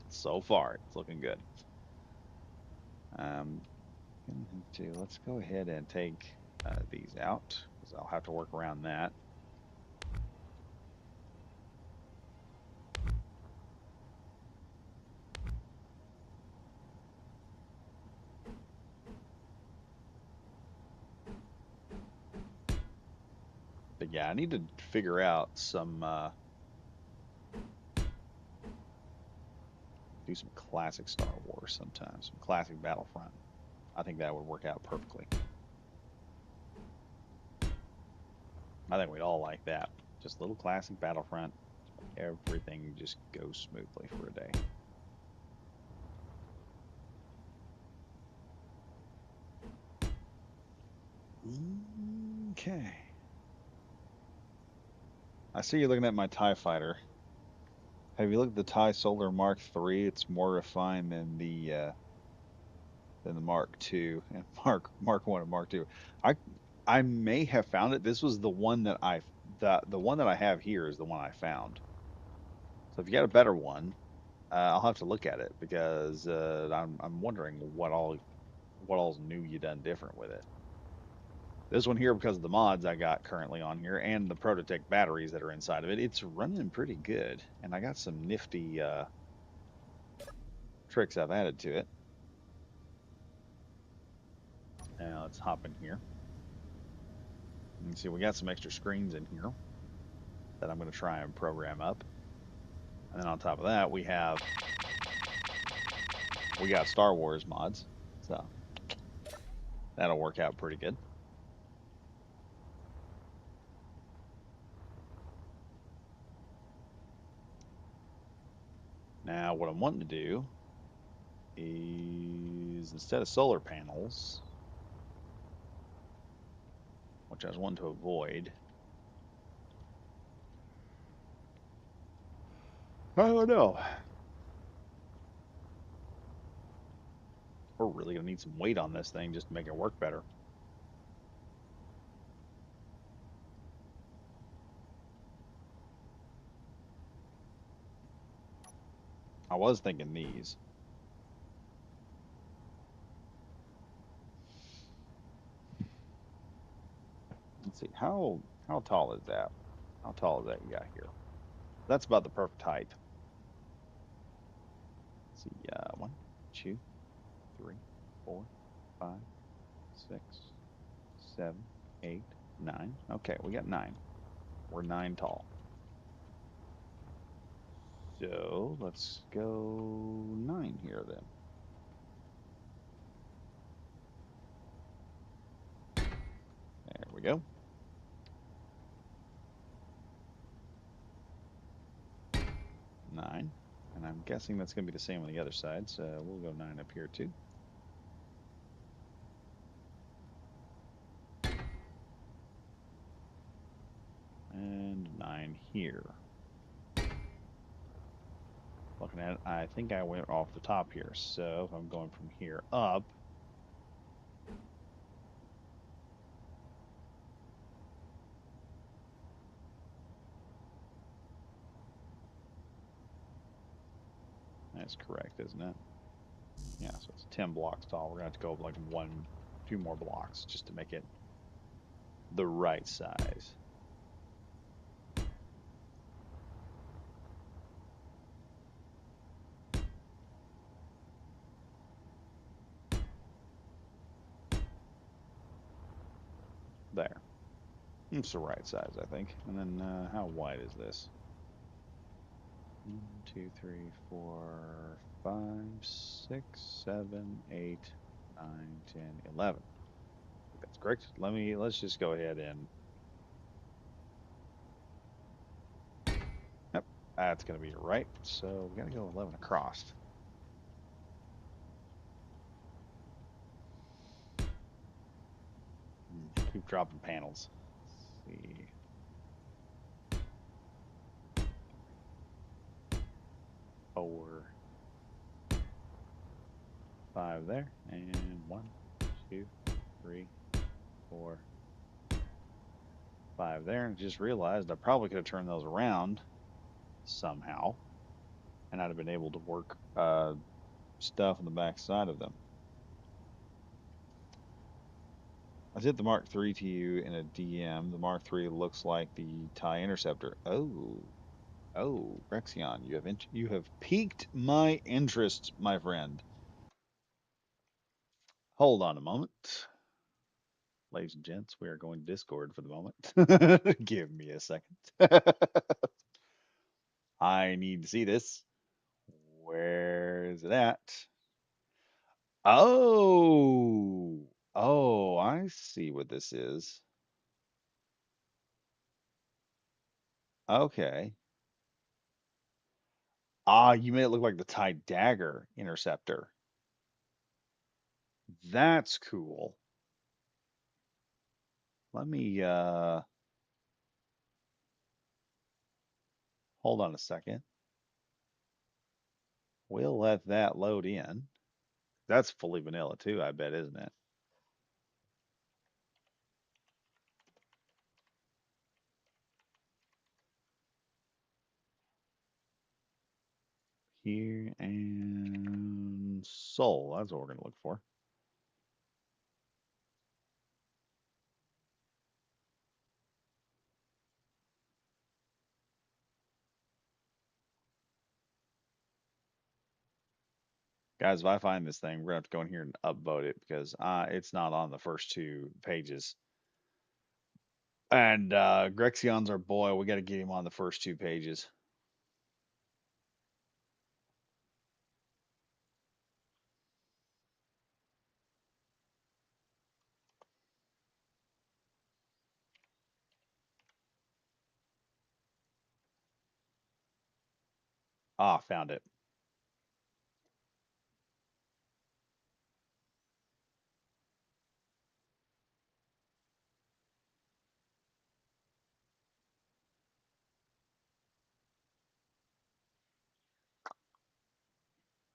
So far, it's looking good. Um, let's go ahead and take these out because I'll have to work around that. But yeah, I need to figure out do some classic Star Wars sometimes, some classic Battlefront. I think that would work out perfectly. I think we'd all like that. Just a little classic Battlefront. Everything just goes smoothly for a day. Okay. I see you're looking at my TIE fighter. Have you looked at the TIE Solar Mark III? It's more refined than the Mark II and Mark One and Mark II. I I may have found it. This was the one that the one that I have here is the one I found. So if you got a better one, I'll have to look at it because I'm wondering what all's new you done different with it. This one here, because of the mods I got currently on here and the Prototech batteries that are inside of it, it's running pretty good. And I got some nifty tricks I've added to it. Now let's hop in here. You can see we got some extra screens in here that I'm going to try and program up. And then on top of that, we got Star Wars mods. So that'll work out pretty good. Now what I'm wanting to do is instead of solar panels, which I was wanting to avoid, I don't know. We're really gonna need some weight on this thing just to make it work better. I was thinking these. Let's see. How tall is that? How tall is that you got here? That's about the perfect height. Let's see. One, two, three, four, five, six, seven, eight, nine. Okay, we got nine. We're nine tall. So let's go nine here then. There we go. Nine. And I'm guessing that's going to be the same on the other side. So we'll go nine up here too. And nine here. Looking at it, I think I went off the top here. So if I'm going from here up, that's correct, isn't it? Yeah, so it's 10 blocks tall. We're going to have to go up like one, two more blocks just to make it the right size. There. It's the right size, I think. And then how wide is this? 1, 2, 3, 4, 5, 6, 7, 8, 9, 10, 11. I think that's correct. Let's just go ahead and yep, that's gonna be right. So we gotta go 11 across. Keep dropping panels. Let's see. 4, 5 there, and 1, 2, 3, 4, 5 there. And just realized I probably could have turned those around somehow, and I'd have been able to work stuff on the back side of them. I did the Mark III to you in a DM. The Mark III looks like the TIE Interceptor. Oh, Rexion, you have piqued my interest, my friend. Hold on a moment, ladies and gents. We are going to Discord for the moment. Give me a second. I need to see this. Where is it at? Oh, I see what this is. Okay. Ah, you made it look like the TIE Dagger Interceptor. That's cool. Let me hold on a second. We'll let that load in. That's fully vanilla too, I bet, isn't it? Here and soul. That's what we're gonna look for. Guys, if I find this thing, we're gonna have to go in here and upvote it because it's not on the first two pages. And Grexion's our boy. We got to get him on the first two pages. Ah, found it.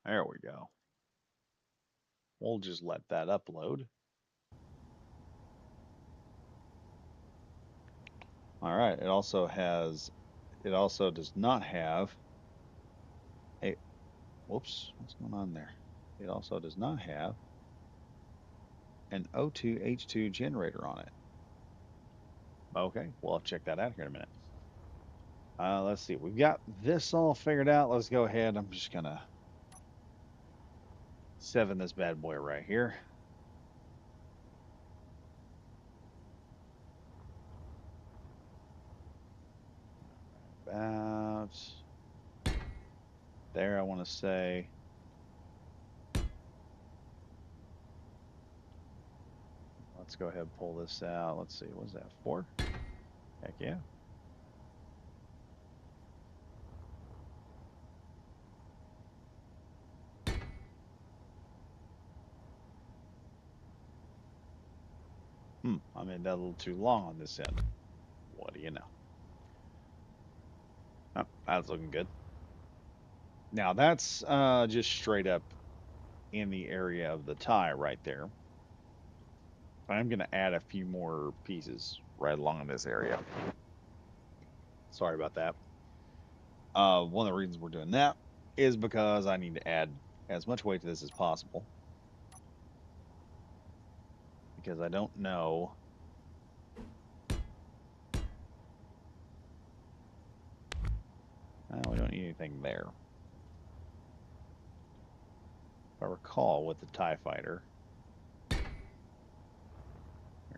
There we go. We'll just let that upload. All right. It also does not have a Whoops, what's going on there? It also does not have an O2H2 generator on it. Okay, well, I'll check that out here in a minute. Let's see. We've got this all figured out. Let's go ahead. I'm just gonna seven this bad boy right here. About there, I want to say. Let's go ahead and pull this out. Let's see. What's that for? Heck yeah. I made that a little too long on this end. What do you know? Oh, that's looking good. Now that's just straight up in the area of the tie right there. I'm going to add a few more pieces right along in this area. Sorry about that. One of the reasons we're doing that is because I need to add as much weight to this as possible because I don't know. We don't need anything there. If I recall, with the TIE fighter, you're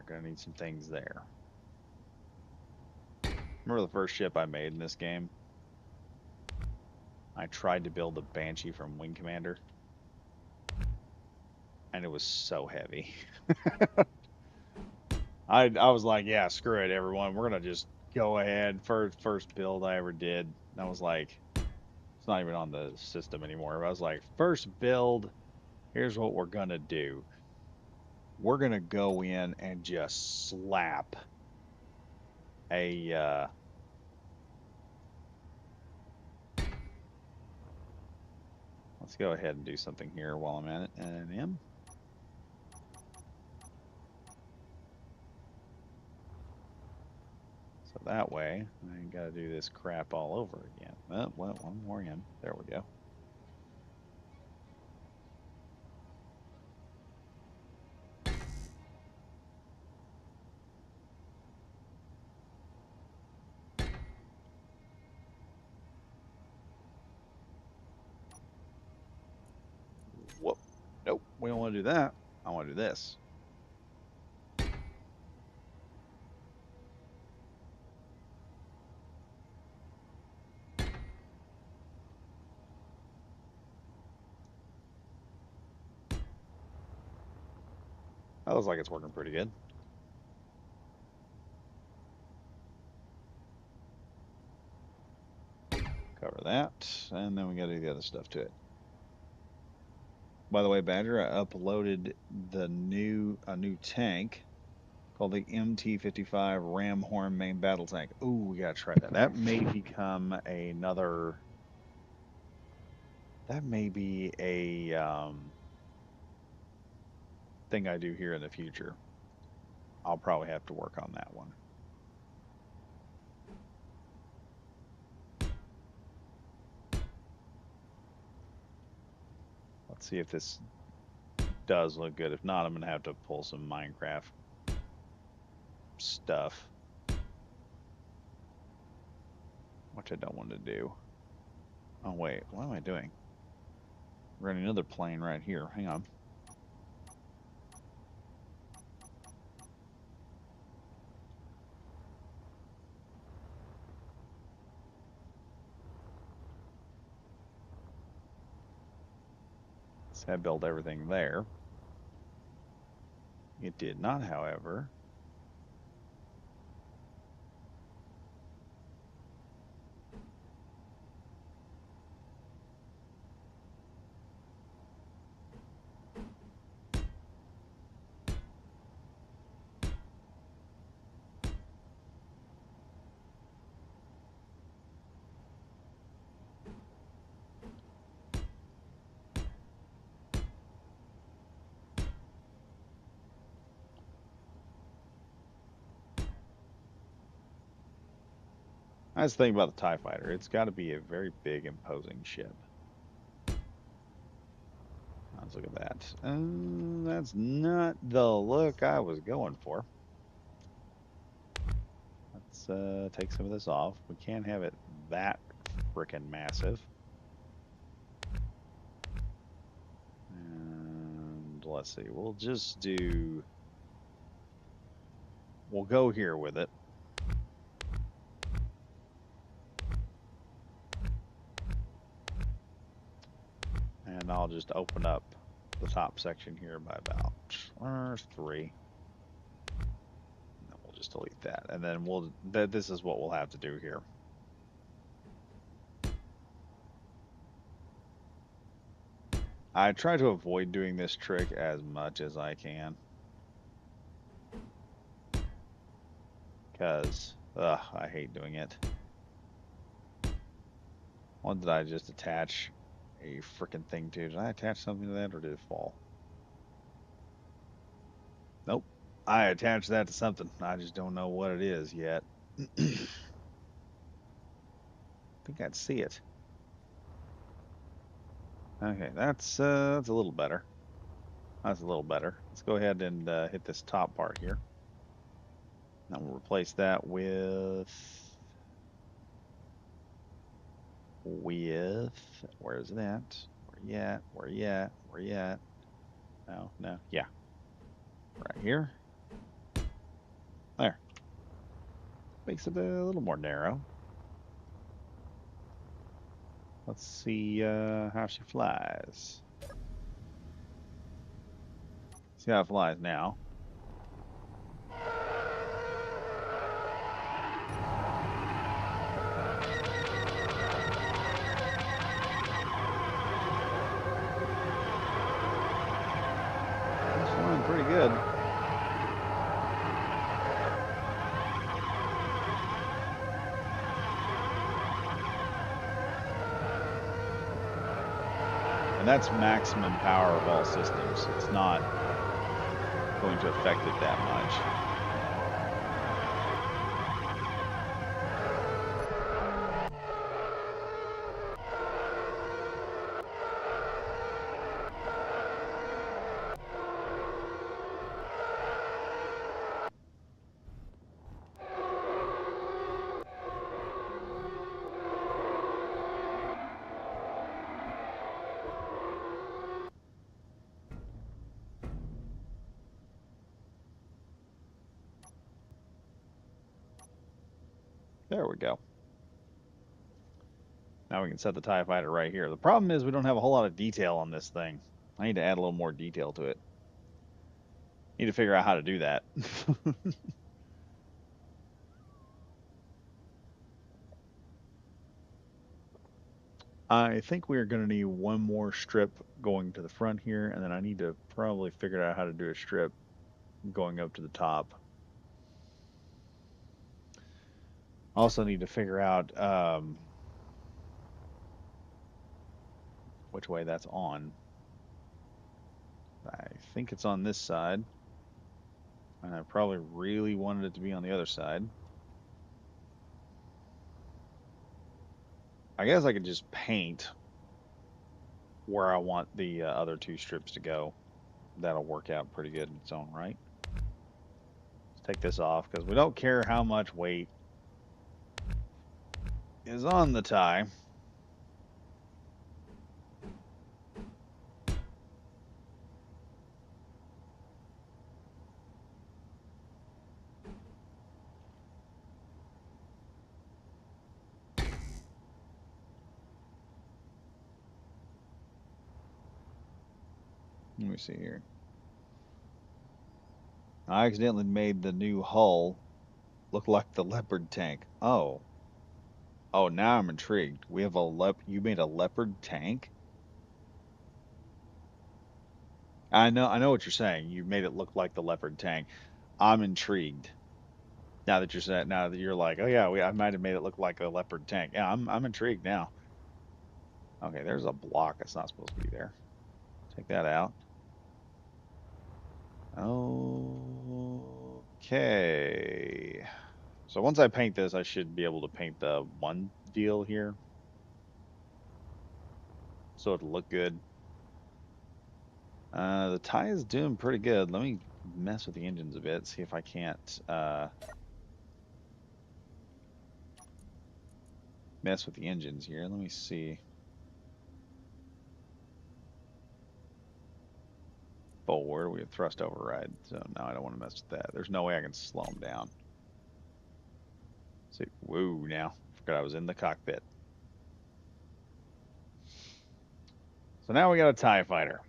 going to need some things there. Remember the first ship I made in this game? I tried to build the Banshee from Wing Commander, and it was so heavy. I was like, yeah, screw it, everyone. We're gonna just go ahead. First build I ever did. And I was like, it's not even on the system anymore. But I was like, first build. Here's what we're gonna do. We're gonna go in and just slap a. Let's go ahead and do something here while I'm at it. And M. So that way, I ain't got to do this crap all over again. Oh, well, one more in. There we go. Whoop. Nope. We don't want to do that. I want to do this. That looks like it's working pretty good. Cover that. And then we got to do the other stuff to it. By the way, Badger, I uploaded a new tank called the MT-55 Ram Horn Main Battle Tank. Ooh, we gotta try that. That may become another. That may be a thing I do here in the future. I'll probably have to work on that one. Let's see if this does look good. If not, I'm gonna have to pull some Minecraft stuff, which I don't want to do. Oh wait, what am I doing? We're running another plane right here. Hang on. So I built everything there. It did not, however. I was thinking about the TIE fighter. It's got to be a very big, imposing ship. let's look at that. That's not the look I was going for. Let's take some of this off. We can't have it that freaking massive. And let's see, we'll go here with it. And I'll just open up the top section here by about three. And then we'll just delete that. And then this is what we'll have to do here. I try to avoid doing this trick as much as I can. Because, I hate doing it. What did I just attach a freaking thing to? Did I attach something to that or did it fall? Nope. I attached that to something. I just don't know what it is yet. I think I'd see it. Okay, that's a little better. That's a little better. Let's go ahead and hit this top part here. Now we'll replace that with where's it at? Where you at? Where you at? Where you at? No, no, yeah, right here. There. Makes it a little more narrow. Let's see how she flies. See how it flies now. It's flying pretty good. And that's maximum power of all systems. It's not going to affect it that much. There we go. Now we can set the TIE fighter right here. The problem is we don't have a whole lot of detail on this thing. I need to add a little more detail to it. Need to figure out how to do that. I think we are going to need one more strip going to the front here, and then I need to probably figure out how to do a strip going up to the top. Also need to figure out which way that's on. I think it's on this side, and I probably really wanted it to be on the other side. I guess I could just paint where I want the other two strips to go. That'll work out pretty good in its own right. Let's take this off because we don't care how much weight is on the tie. Let me see here. I accidentally made the new hull look like the Leopard tank. Oh. Oh, now I'm intrigued. We have you made a Leopard tank? I know what you're saying. You made it look like the Leopard tank. I'm intrigued. Now that you're like, "Oh yeah, I might have made it look like a Leopard tank." Yeah, I'm intrigued now. Okay, there's a block that's not supposed to be there. Take that out. Okay. So once I paint this, I should be able to paint the one deal here. So it'll look good. The tie is doing pretty good. Let me mess with the engines a bit, see if I can't mess with the engines here. Let me see. Forward, we have thrust override. So no, I don't want to mess with that. There's no way I can slow them down. See, woo, now. Forgot I was in the cockpit. So now we got a TIE fighter.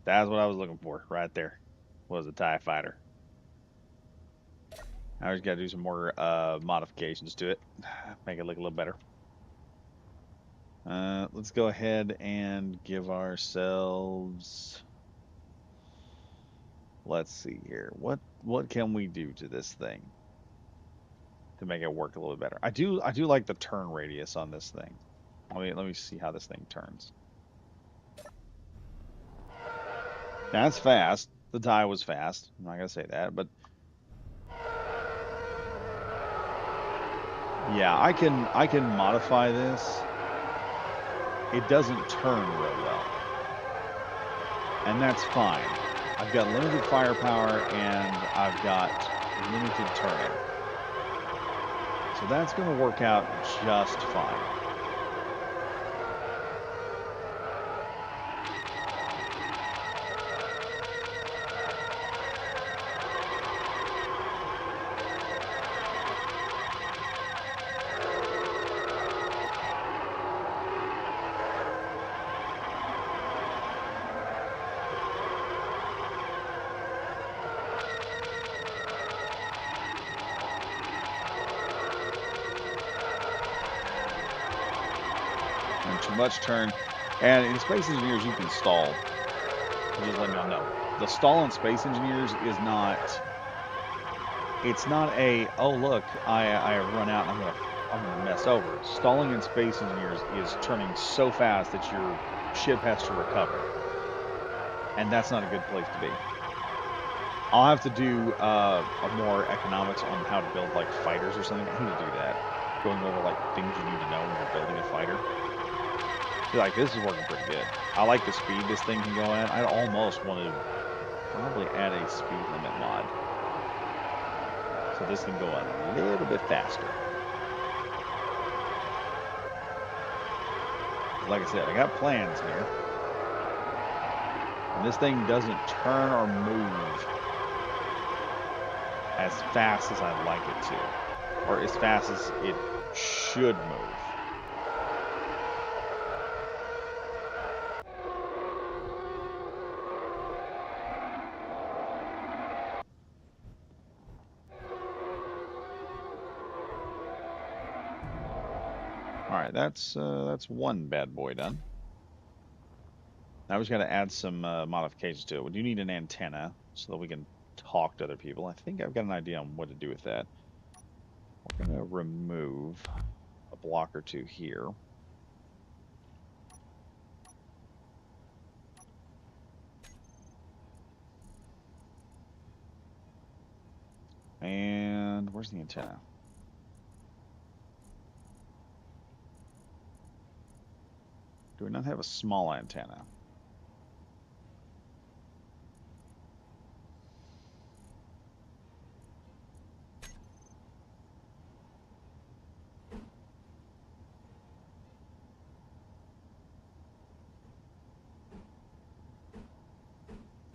That's what I was looking for right there. Was a TIE fighter. I just got to do some more modifications to it. Make it look a little better. Let's go ahead and give ourselves. Let's see here. What can we do to this thing to make it work a little bit better? I do like the turn radius on this thing. Let me see how this thing turns. Now it's fast. The die was fast. I'm not gonna say that, but yeah, I can modify this. It doesn't turn real well, and that's fine. I've got limited firepower and I've got limited turning, so that's gonna work out just fine. And too much turn, and in Space Engineers you can stall. Just letting y'all know, the stall in Space Engineers is not. It's not a, oh look, I have run out and I'm gonna mess over. Stalling in Space Engineers is turning so fast that your ship has to recover, and that's not a good place to be. I'll have to do a more economics on how to build like fighters or something. I need to do that. Going over like things you need to know when you're building a fighter. Feel like this is working pretty good. I like the speed this thing can go at. I almost want to probably add a speed limit mod, so this can go a little bit faster. Like I said, I got plans here. And this thing doesn't turn or move as fast as I'd like it to, or as fast as it should move. All right, that's one bad boy done. Now we just got to add some modifications to it. We do need an antenna so that we can talk to other people. I think I've got an idea on what to do with that. We're going to remove a block or two here. And where's the antenna? Do we not have a small antenna?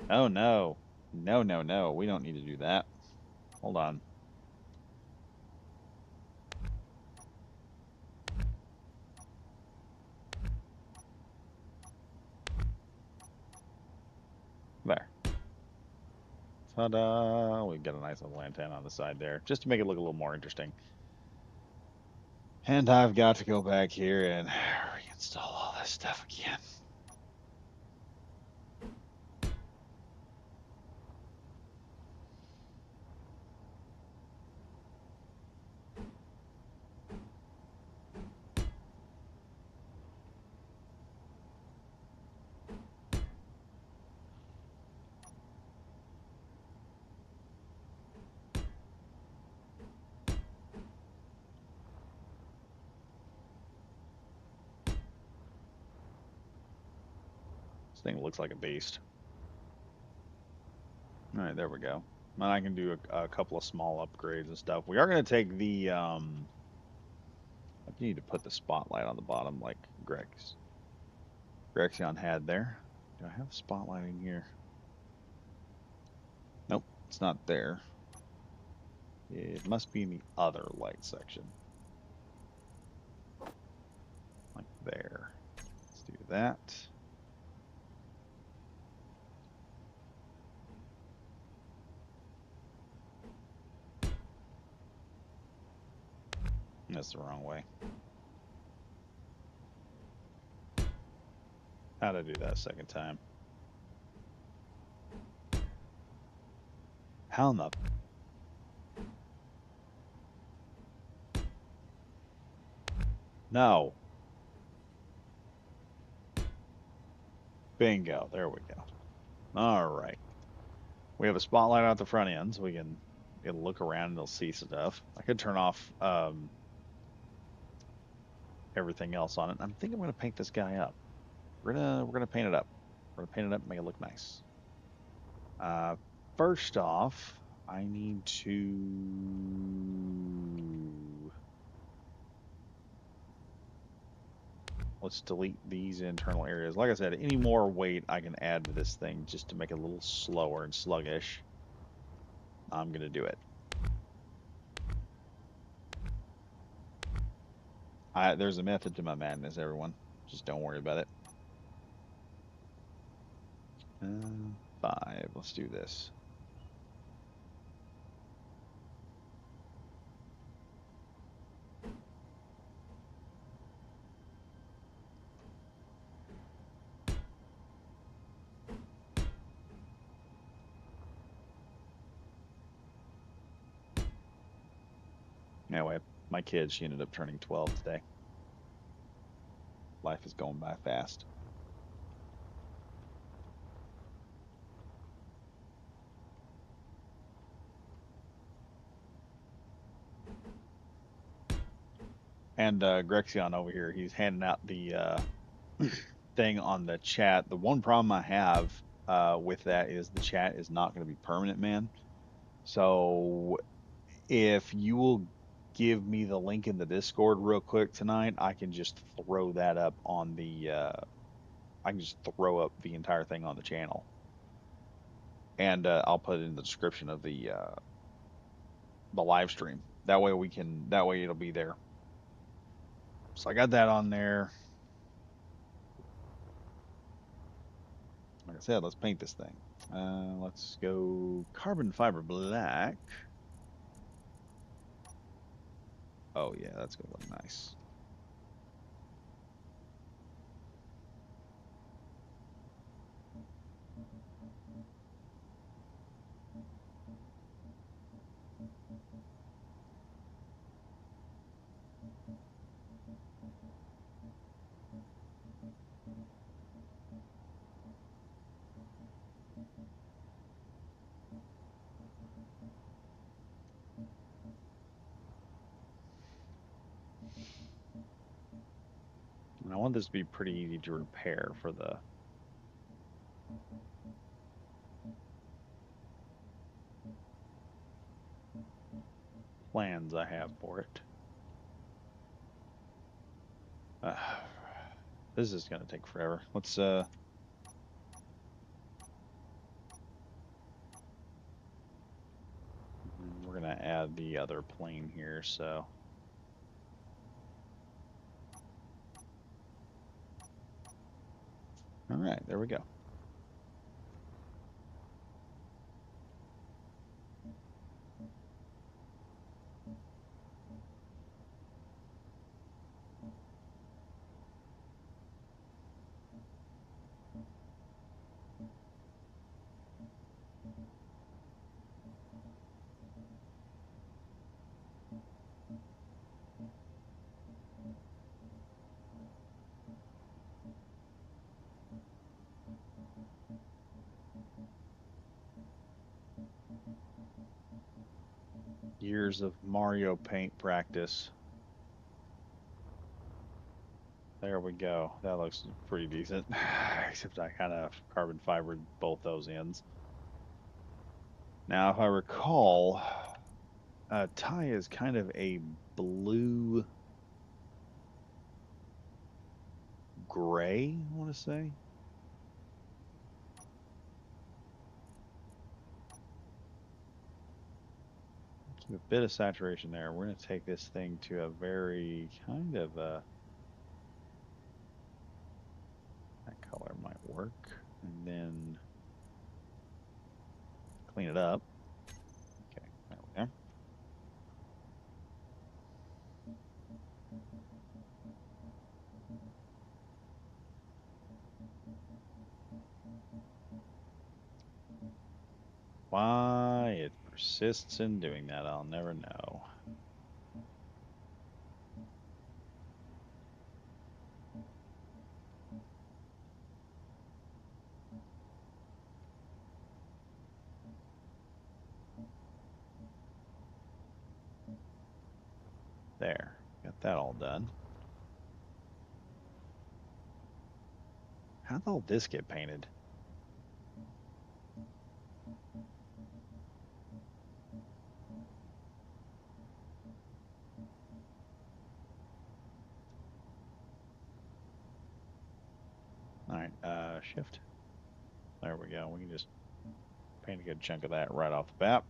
Oh no. No, no, no. We don't need to do that. Hold on. There. Ta-da! We got a nice little antenna on the side there, just to make it look a little more interesting. And I've got to go back here and reinstall all this stuff again. This thing looks like a beast. All right, there we go. And I can do a couple of small upgrades and stuff. We are going to take the I need to put the spotlight on the bottom like Grexion had there. Do I have a spotlight in here? Nope, it's not there. It must be in the other light section. Like there. Let's do that. That's the wrong way. How'd I do that second time? How in the... No. Bingo. There we go. All right. We have a spotlight out the front end, so it'll look around and it'll see stuff. I could turn off everything else on it. I'm thinking I'm gonna paint this guy up. We're gonna paint it up. We're gonna paint it up and make it look nice. Uh, First off, I need to let's delete these internal areas. Like I said, any more weight I can add to this thing just to make it a little slower and sluggish, I'm gonna do it. There's a method to my madness, everyone. Just don't worry about it. 5. Let's do this. Anyway, my kid, she ended up turning 12 today. Life is going by fast. And Grexion over here, he's handing out the thing on the chat. The one problem I have with that is the chat is not going to be permanent, man. So if you will give me the link in the Discord real quick tonight, I can just throw that up on the. I can just throw up the entire thing on the channel, and I'll put it in the description of the live stream. That way we can. That way it'll be there. So I got that on there. Like I said, let's paint this thing. Let's go carbon fiber black. Oh yeah, that's gonna look nice. And I want this to be pretty easy to repair for the plans I have for it. Uh, this is gonna take forever. Let's we're gonna add the other plane here, so all right, there we go. Years of Mario Paint practice. There we go. That looks pretty decent. Except I kind of carbon fibered both those ends. Now, if I recall, Ty is kind of a blue gray, I want to say. Keep a bit of saturation there. We're going to take this thing to a very kind of that color might work. And then clean it up. Okay, there we go. Why it persists in doing that, I'll never know. There, got that all done. How'd all this get painted? All right, shift. There we go. We can just paint a good chunk of that right off the bat.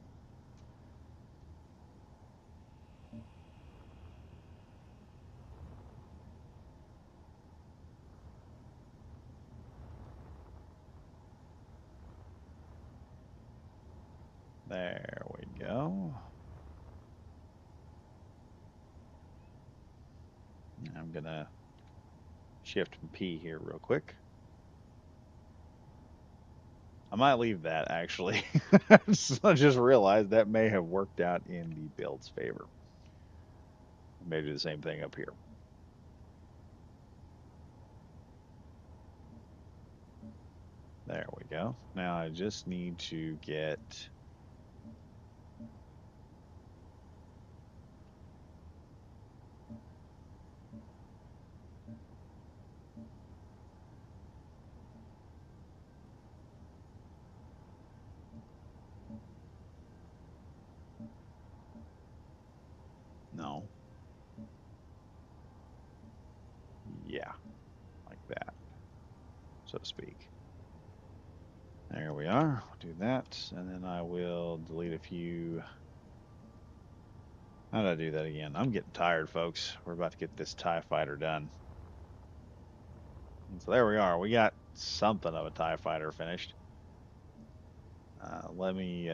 There we go. I'm gonna shift and P here real quick. I might leave that actually. I just realized that may have worked out in the build's favor. Maybe do the same thing up here. There we go. Now I just need to get no. Yeah, like that, so to speak. There we are. We'll do that, and then I will delete a few. How did I do that again? I'm getting tired, folks. We're about to get this TIE fighter done. And so there we are. We got something of a TIE fighter finished. Let me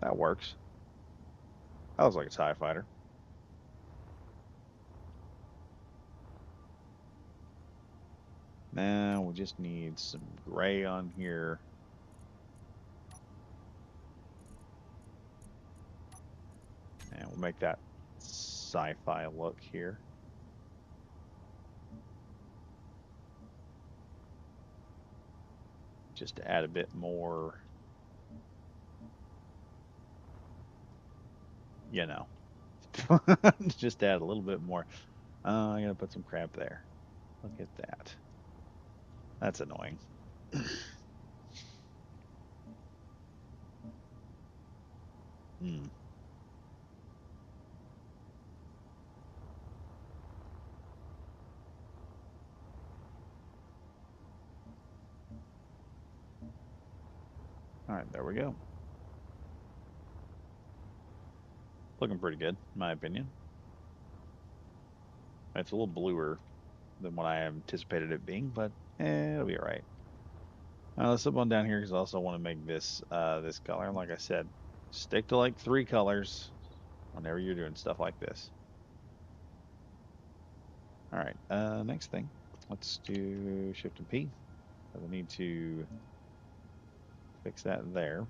that works. That was like a TIE fighter. Now we just need some gray on here. And we'll make that sci-fi look here. Just to add a bit more, you know. Just add a little bit more. I'm gonna put some crap there. Look at that. That's annoying. Hmm. All right, there we go. Looking pretty good, in my opinion. It's a little bluer than what I anticipated it being, but it'll be all right. Let's flip on down here because I also want to make this this color. And like I said, stick to like 3 colors whenever you're doing stuff like this. All right, next thing, let's do Shift and P. I need to fix that there.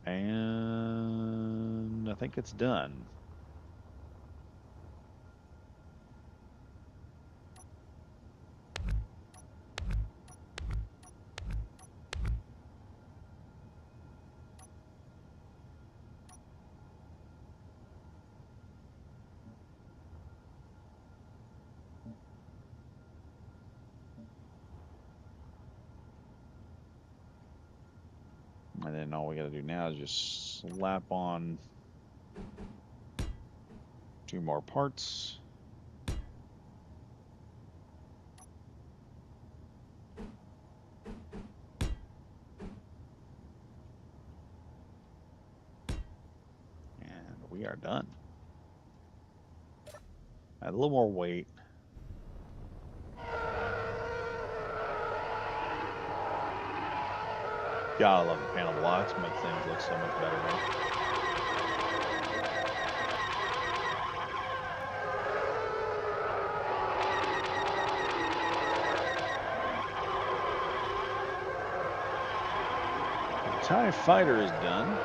And I think it's done. And all we got to do now is just slap on 2 more parts. And we are done. Add a little more weight. God, I love the panel blocks. Makes things look so much better now. The TIE fighter is done.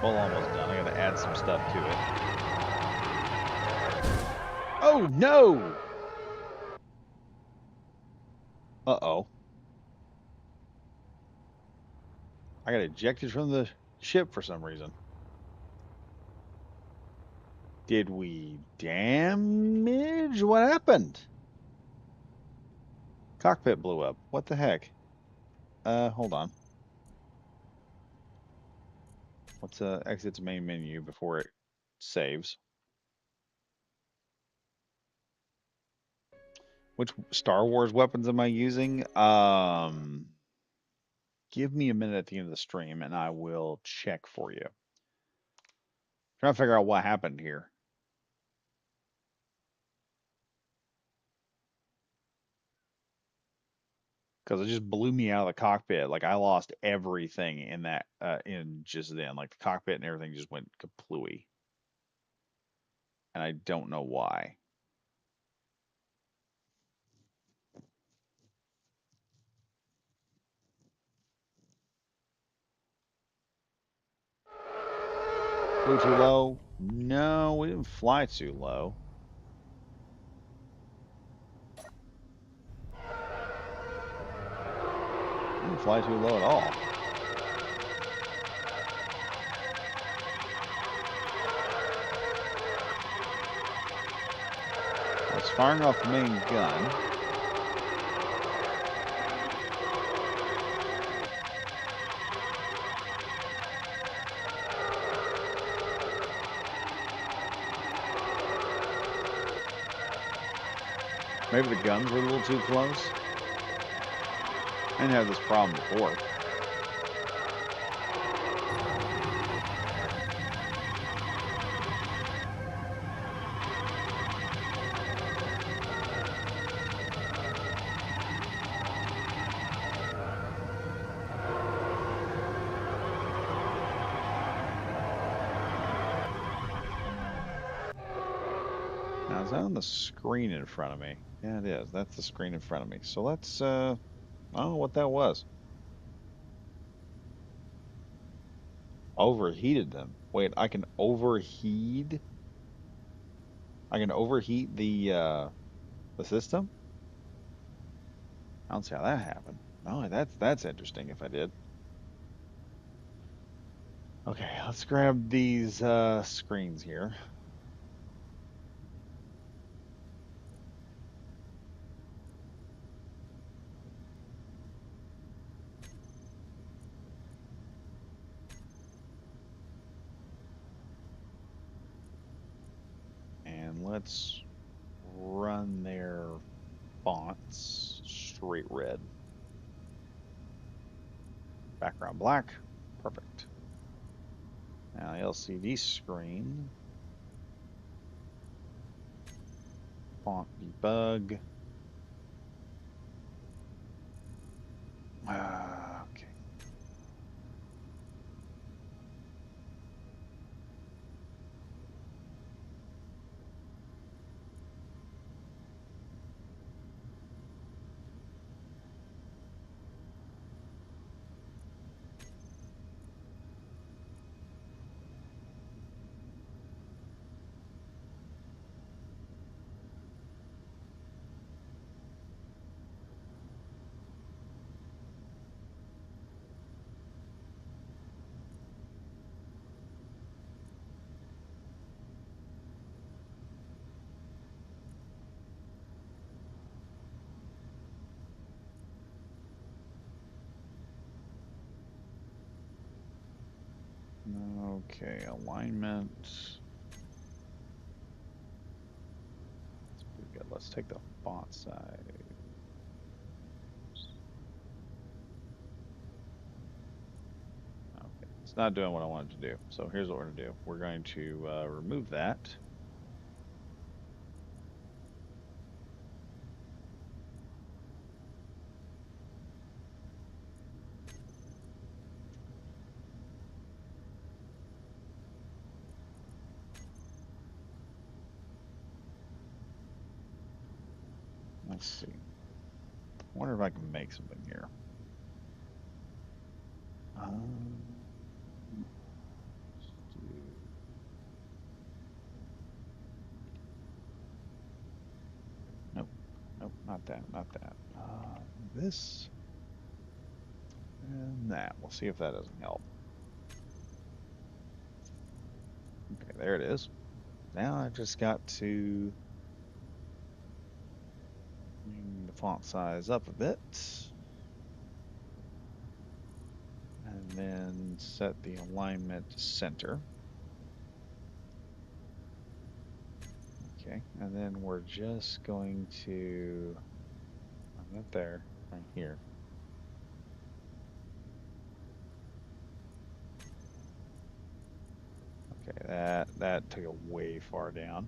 Well, almost done. I gotta add some stuff to it. Oh, no! Uh-oh. I got ejected from the ship for some reason. Did we damage? What happened? Cockpit blew up. What the heck? Hold on. Let's exit to main menu before it saves. Which Star Wars weapons am I using? Give me a minute at the end of the stream and I will check for you. Trying to figure out what happened here. Because it just blew me out of the cockpit. Like I lost everything in that in just then. Like the cockpit and everything just went kaplooey. And I don't know why. Flew too low? No, we didn't fly too low. We didn't fly too low at all. I was firing off the main gun. Maybe the guns were a little too close. I didn't have this problem before. Now, is that on the screen in front of me? Yeah, it is. That's the screen in front of me. So let's, I don't know what that was. Overheated them. Wait, I can overheat? I can overheat the system? I don't see how that happened. Oh, that's interesting if I did. Okay, let's grab these screens here. And let's run their fonts straight red. Background black. Perfect. Now LCD screen. Font debug. Okay. Okay, alignment. That's pretty good. Let's take the font size. Okay, it's not doing what I wanted to do. So here's what we're going to do. We're going to remove that. Let's see. I wonder if I can make something here. Let's do... Nope, nope, not that, not that. This and that. We'll see if that doesn't help. Okay, there it is. Now I just got to bring the font size up a bit. And then set the alignment to center. Okay, and then we're just going to, not there, right here. Okay, that took it way far down.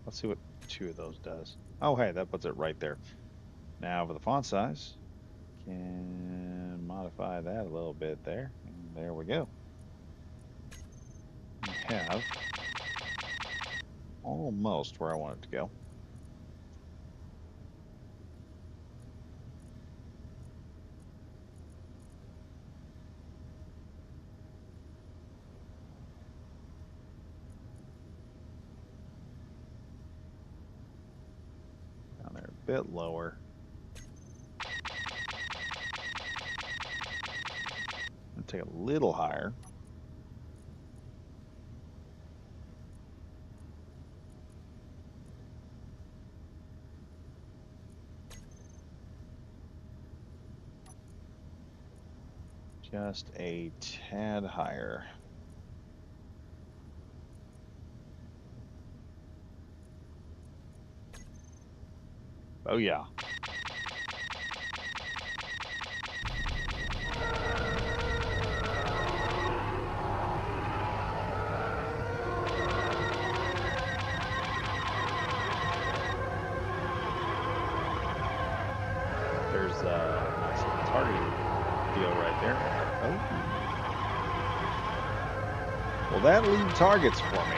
Let's see what two of those does. Oh, hey, that puts it right there. Now for the font size, can modify that a little bit there, and there we go. We have almost where I want it to go. Down there a bit lower. And take a little higher. Just a tad higher. Oh yeah. There's a nice target deal right there. Oh. Well, that lead targets for me.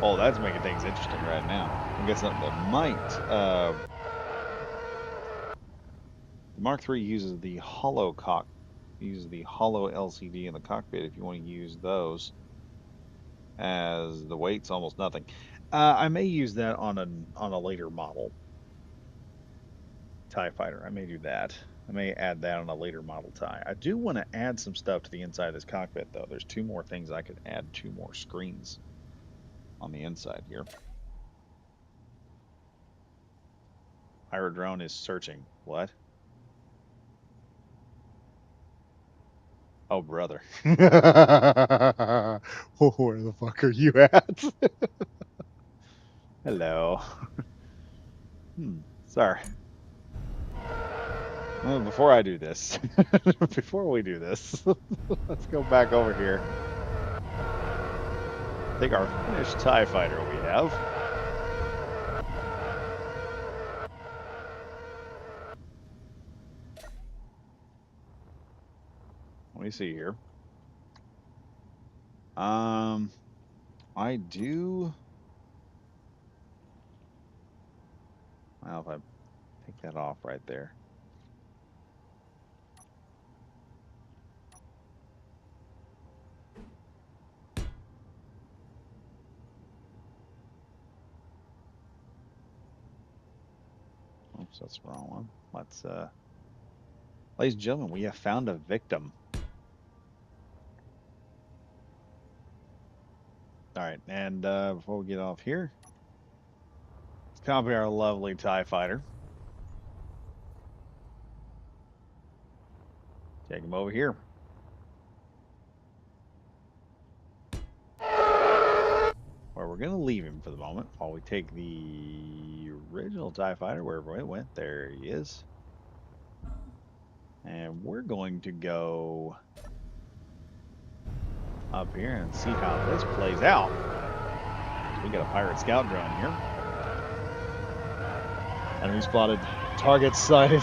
Oh, that's making things interesting right now. I guess something that might. The Mark III uses the uses the hollow LCD in the cockpit. If you want to use those, as the weight's almost nothing. I may use that on a later model TIE fighter. I may do that. I may add that on a later model TIE. I do want to add some stuff to the inside of this cockpit, though. There's two more things I could add, two more screens on the inside here. Aerodrone is searching. What? Oh, brother. Where the fuck are you at? Hello. Sorry. Well, before I do this, before we do this, let's go back over here. Take our finished TIE fighter we have. Let me see here. I do. Well, if I take that off right there. Oops, that's the wrong one. Let's, ladies and gentlemen, we have found a victim. All right, and before we get off here, let's copy our lovely TIE fighter. Take him over here. Where we're going to leave him for the moment while we take the original TIE fighter wherever it went. There he is. And we're going to go up here and see how this plays out. We got a pirate scout drone here. Enemy spotted. Target sighted.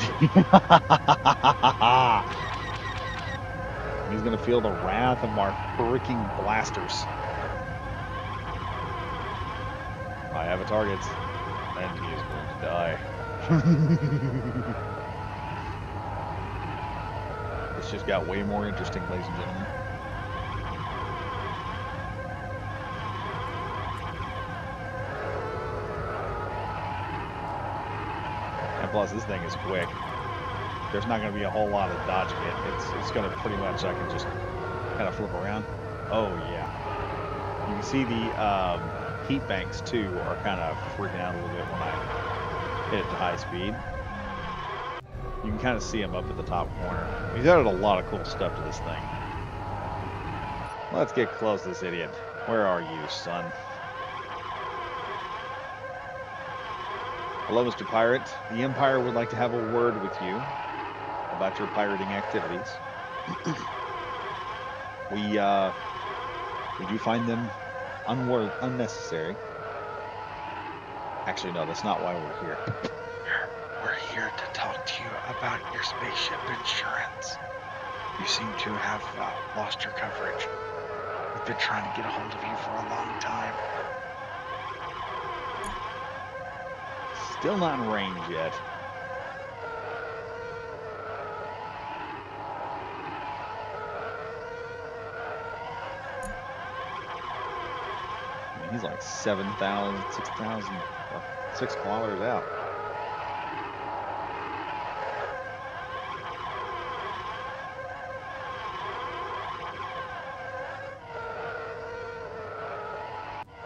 He's going to feel the wrath of our freaking blasters. I have a target, and he is going to die. This just got way more interesting, ladies and gentlemen. And plus, this thing is quick. There's not going to be a whole lot of dodging it. It's going to pretty much, I can just kind of flip around. Oh, yeah. You can see the heat banks, too, are kind of freaking out a little bit when I hit it to high speed. You can kind of see him up at the top corner. He's added a lot of cool stuff to this thing. Let's get close to this idiot. Where are you, son? Hello, Mr. Pirate. The Empire would like to have a word with you about your pirating activities. We do find them unnecessary. Actually, no, that's not why we're here. We're here to talk to you about your spaceship insurance. You seem to have lost your coverage. We've been trying to get a hold of you for a long time. Still not in range yet. I mean, he's like 7,000, 6,000, or 6 kilometers out.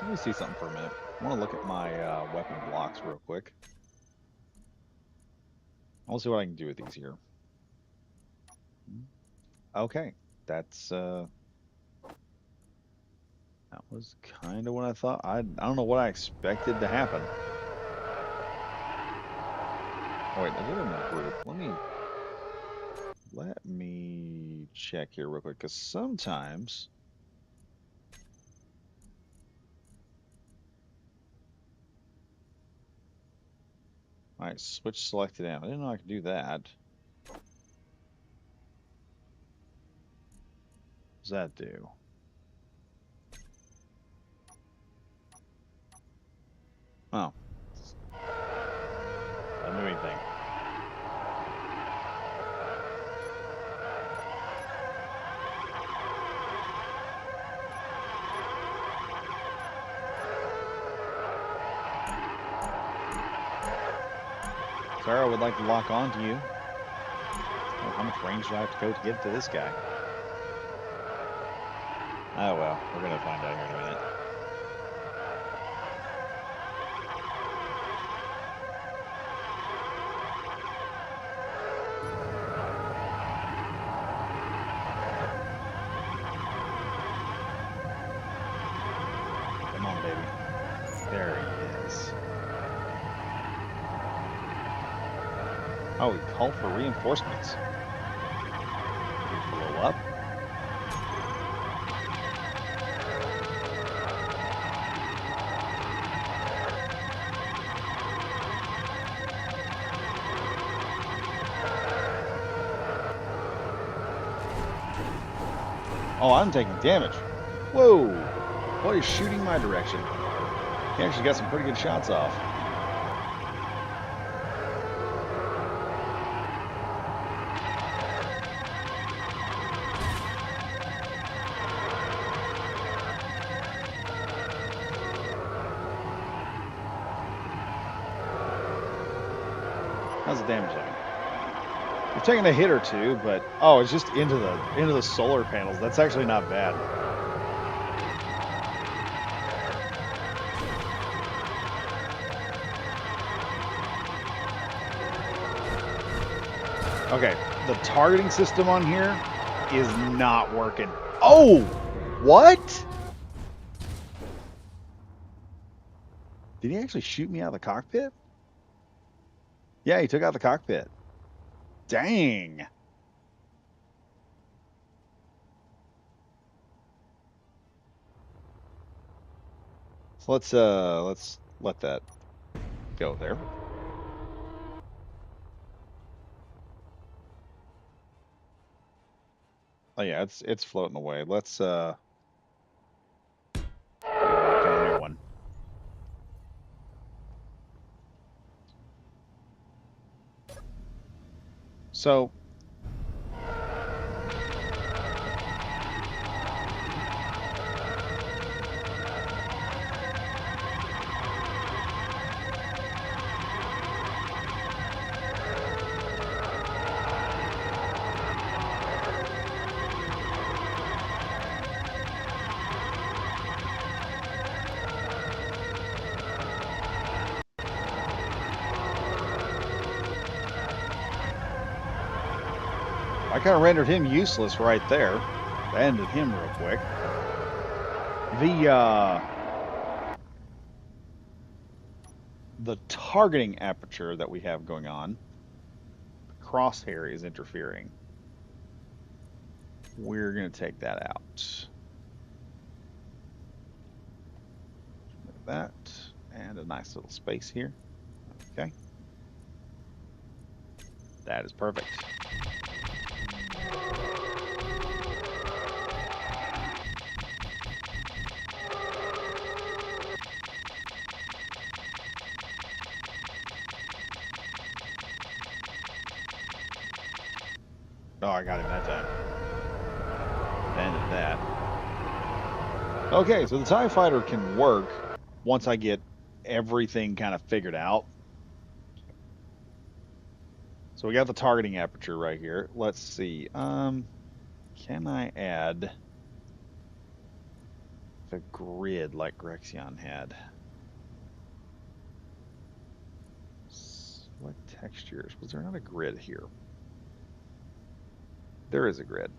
Let me see something for a minute. I want to look at my weapon blocks real quick. I'll see what I can do with these here. Okay, that's that was kind of what I thought. I don't know what I expected to happen. Oh wait, I did it in a group. Let me check here real quick, because sometimes. All right, switch selected in. I didn't know I could do that. What does that do? Oh. Doesn't do anything. Sarah would like to lock on to you. Oh, how much range do I have to go to get to this guy? Oh well, we're gonna find out here in a minute. Come on, baby. There he is. Oh, he called for reinforcements. Blow up. Oh, I'm taking damage. Whoa! What is shooting my direction? He actually got some pretty good shots off. How's the damage looking? We're taking a hit or two, but oh, it's just into the solar panels. That's actually not bad. Okay, the targeting system on here is not working. Oh, what? Did he actually shoot me out of the cockpit? Yeah, he took out the cockpit. Dang. So let's let that go there. Oh yeah, it's floating away. Let's lock in a new one. So I kind of rendered him useless right there. I ended him real quick. The the targeting aperture that we have going on, the crosshair is interfering. We're going to take that out. Move that, and a nice little space here. Okay. That is perfect. Oh, I got him that time. Ended that. Okay, so the TIE fighter can work once I get everything kind of figured out. So we got the targeting aperture right here. Let's see. Can I add the grid like Grexion had? Select textures. Was there not a grid here? There is a grid.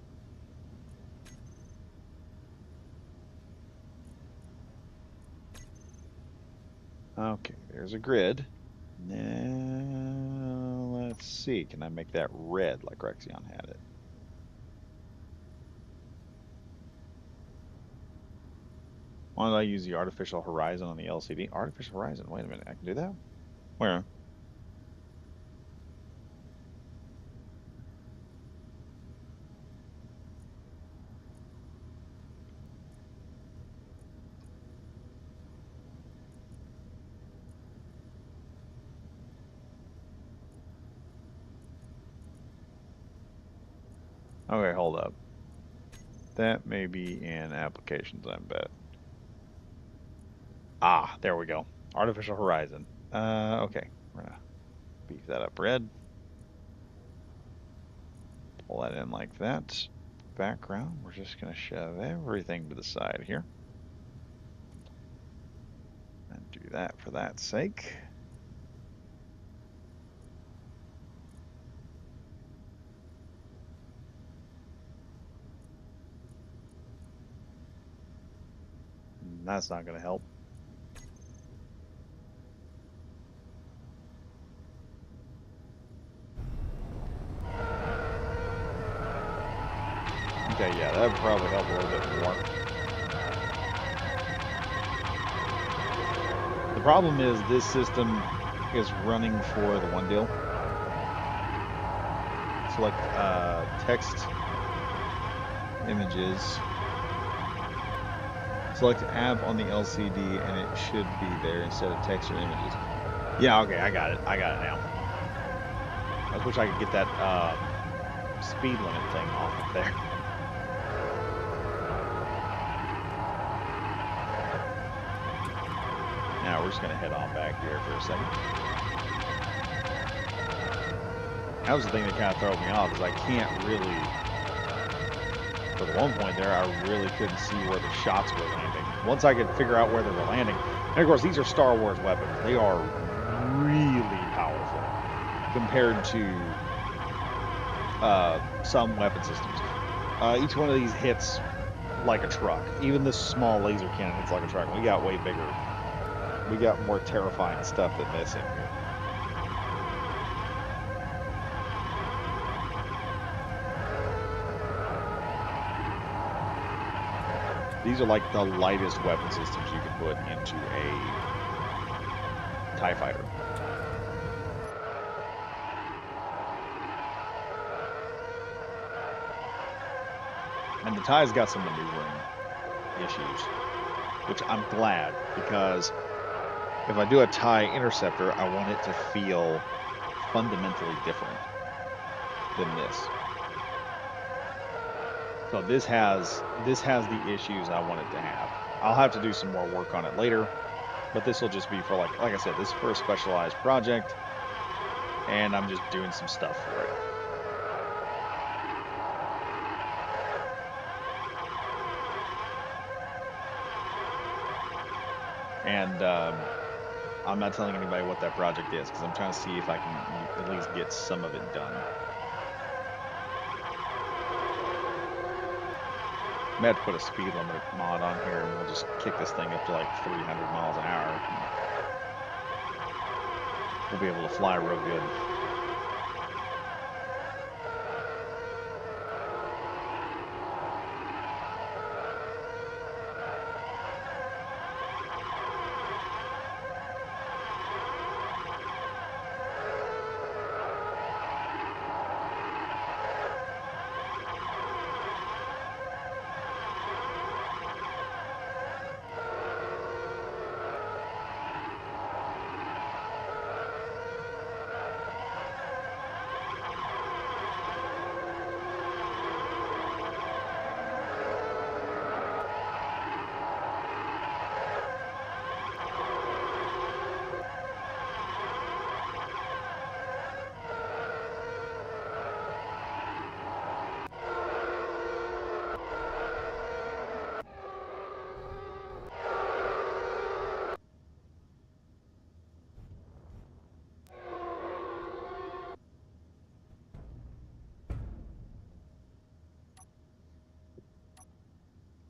Okay, there's a grid. Now, let's see. Can I make that red like Rexion had it? Why don't I use the artificial horizon on the LCD? Artificial horizon. Wait a minute. I can do that? Where? Okay, hold up. That may be in applications, I bet. Ah, there we go. Artificial horizon. Okay. We're gonna beef that up red. Pull that in like that. Background, we're just gonna shove everything to the side here. And do that for that sake. That's not gonna help. Okay, yeah, that would probably help a little bit more. The problem is this system is running for the one deal. Select text images. Select app on the LCD and it should be there instead of text or images. Yeah, okay, I got it. I got it now. I wish I could get that speed limit thing off of there. Now we're just gonna head on back here for a second. That was the thing that kind of threw me off, is I can't really, for the one point there, I really couldn't see where the shots were landing. Once I could figure out where they were landing, and of course these are Star Wars weapons, they are really powerful compared to some weapon systems. Each one of these hits like a truck. Even this small laser cannon hits like a truck. We got way bigger. We got more terrifying stuff than this in here. These are like the lightest weapon systems you can put into a TIE fighter. And the TIE's got some maneuvering issues, which I'm glad because if I do a TIE interceptor, I want it to feel fundamentally different than this. So this has the issues I want it to have. I'll have to do some more work on it later, but this will just be for like I said, this is for a specialized project, and I'm just doing some stuff for it. And I'm not telling anybody what that project is because I'm trying to see if I can at least get some of it done. I may have to put a speed limit mod on here, and we'll just kick this thing up to like 300 miles an hour. We'll be able to fly real good.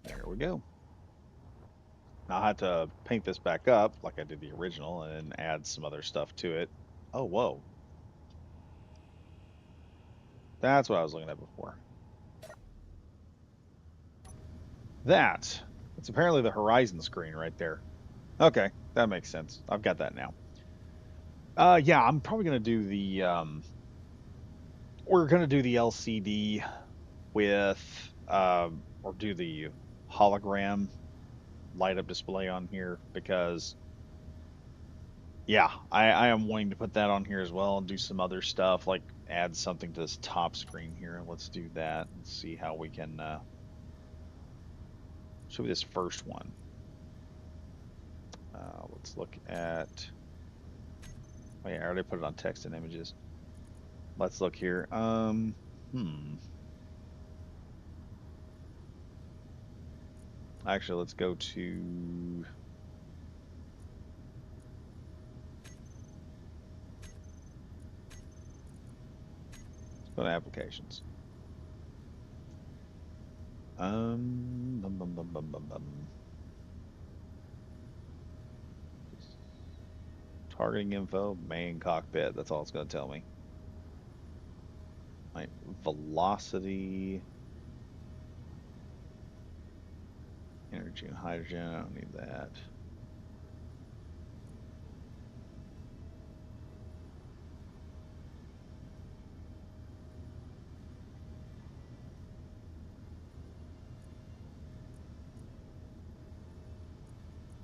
There we go. Now I have to paint this back up like I did the original and add some other stuff to it. Oh, whoa. That's what I was looking at before. That. It's apparently the horizon screen right there. Okay, that makes sense. I've got that now. Yeah, I'm probably gonna do the we're gonna do the LCD with or do the hologram light up display on here because yeah, I am wanting to put that on here as well and do some other stuff like add something to this top screen here. Let's do that and see how we can show this first one. Let's look at. Oh yeah, I already put it on text and images. Let's look here. Hmm. Actually, let's go to applications. Bum, bum, bum, bum, bum, bum. Targeting info, main cockpit. That's all it's going to tell me. Right, velocity, energy and hydrogen. I don't need that.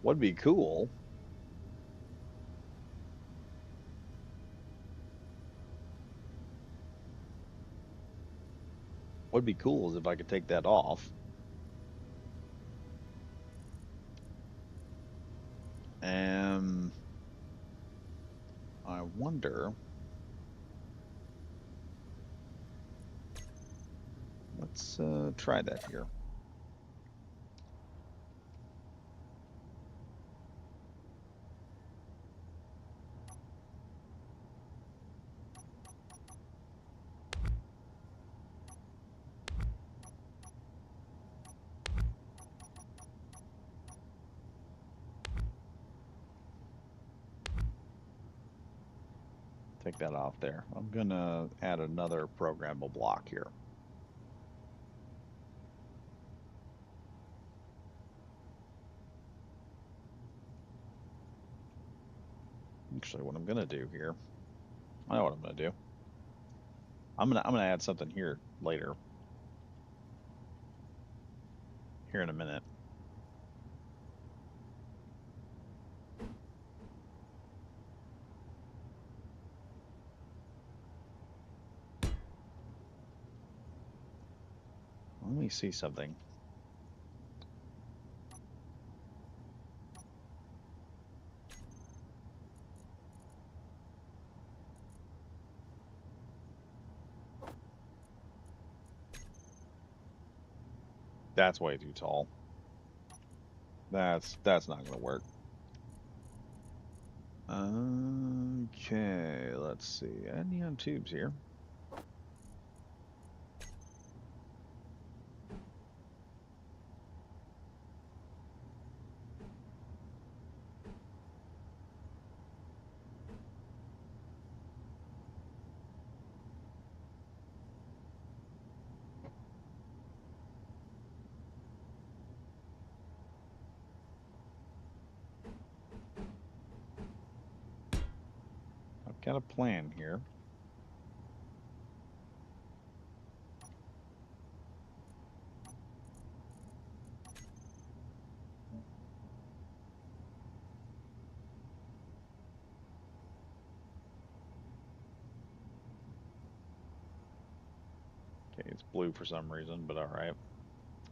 What'd be cool? What'd be cool is if I could take that off. And I wonder. Let's try that here. take that off there. I'm gonna add another programmable block here. Actually, what I'm gonna do here, I know what I'm gonna do. I'm gonna add something here later, here in a minute. Let me see something. That's way too tall. That's not gonna work. Okay, let's see. Add neon tubes here. I've got a plan here. Okay, it's blue for some reason, but all right.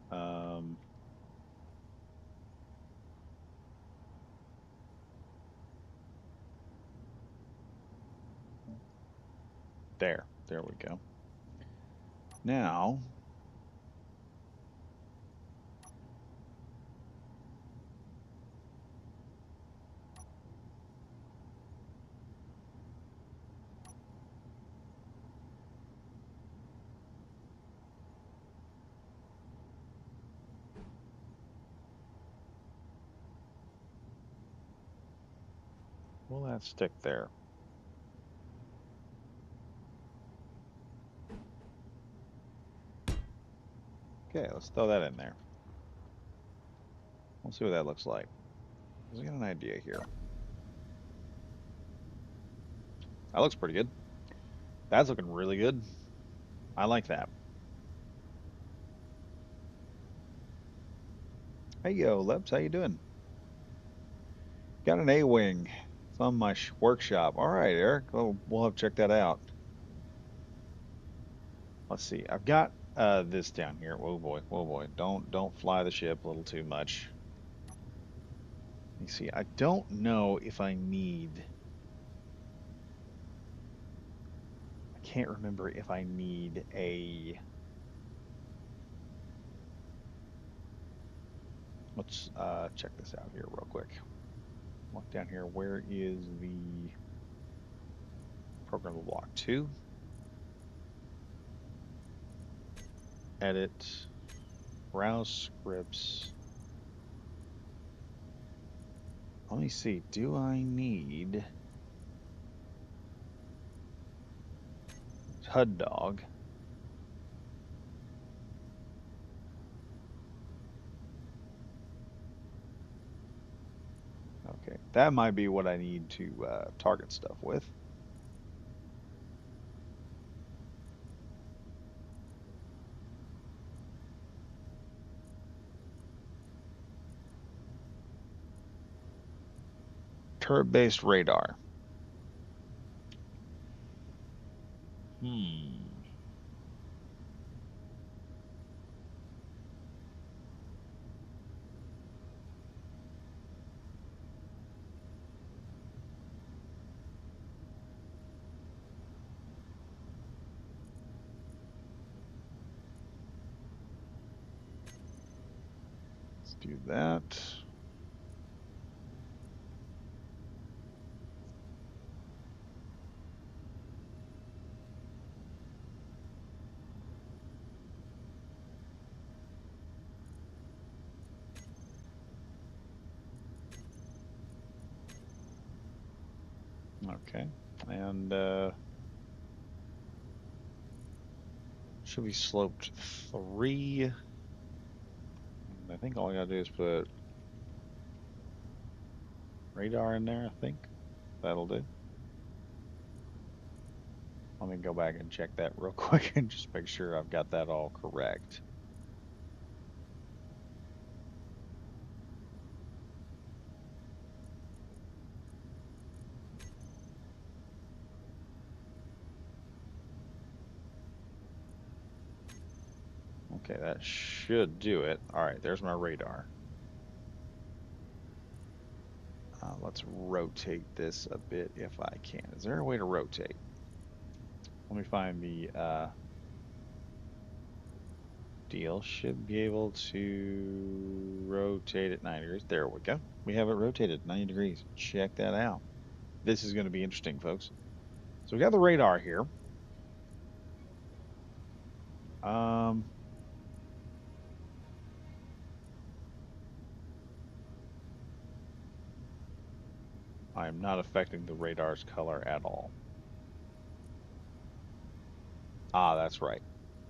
Um, there we go. Now, will that stick there? Okay, let's throw that in there. We'll see what that looks like. Let's get an idea here. That looks pretty good. That's looking really good. I like that. Hey yo, Leps, how you doing? Got an A-wing. It's on my workshop. All right, Eric. Oh, we'll have to check that out. Let's see. I've got this down here. Whoa boy, whoa boy. Don't fly the ship a little too much. You see, I don't know if I need. I can't remember if I need a. Let's check this out here real quick. Look down here. Where is the programmable block? Two. Edit. Browse scripts. Let me see. Do I need HUD dog? Okay, that might be what I need to target stuff with. Turret-based radar. Hmm. Let's do that. Okay. And should be sloped 3. And I think all I gotta do is put radar in there, I think. That'll do. Let me go back and check that real quick and just make sure I've got that all correct. Okay, that should do it. All right, there's my radar. Let's rotate this a bit if I can. Is there a way to rotate? Let me find the deal. Should be able to rotate it 90 degrees. There we go. We have it rotated 90 degrees. Check that out. This is going to be interesting, folks. So we got the radar here. Um, I am not affecting the radar's color at all. Ah, that's right.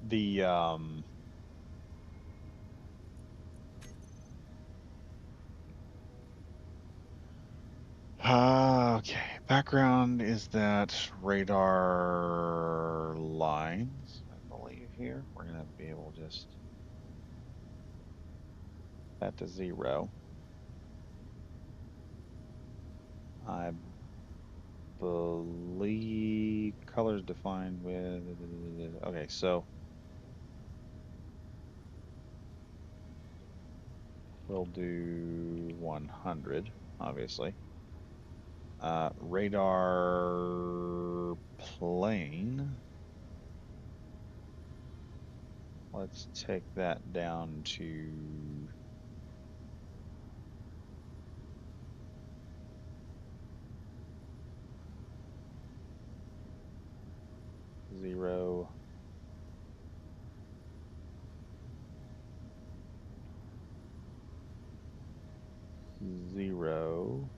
The okay. Background is that radar lines, I believe here. We're gonna be able to just set to 0. I believe colors defined with okay, so we'll do 100, obviously. Radar plane. Let's take that down to 0, 0,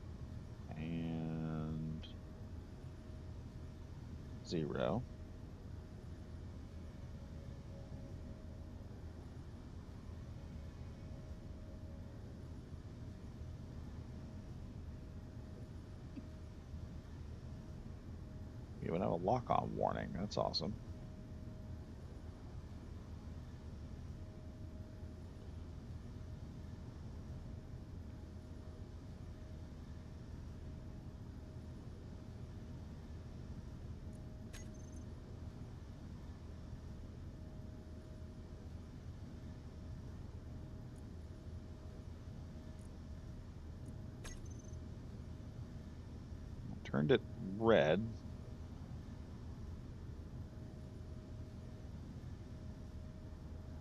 and 0. You even have a lock-on warning. That's awesome. Turned it red.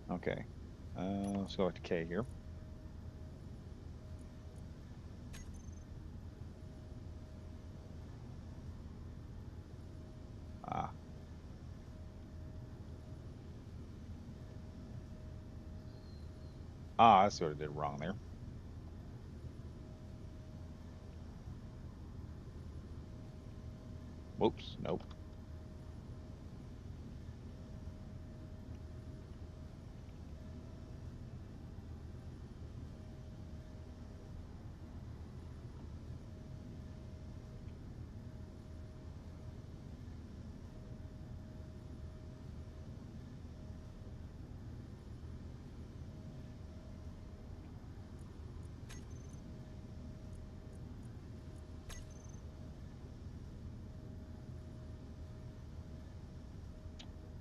Okay. Let's go back to K here. Ah, I see what I did wrong there. Whoops, nope.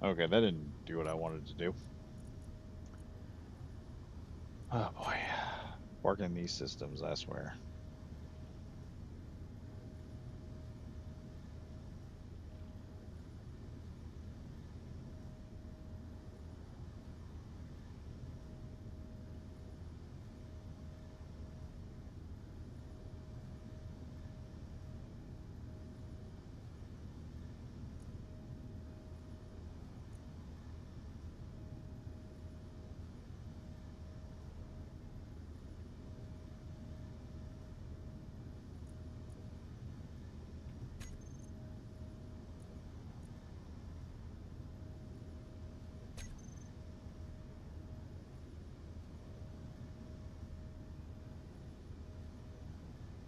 Okay, that didn't do what I wanted to do. Oh boy. Working these systems, I swear.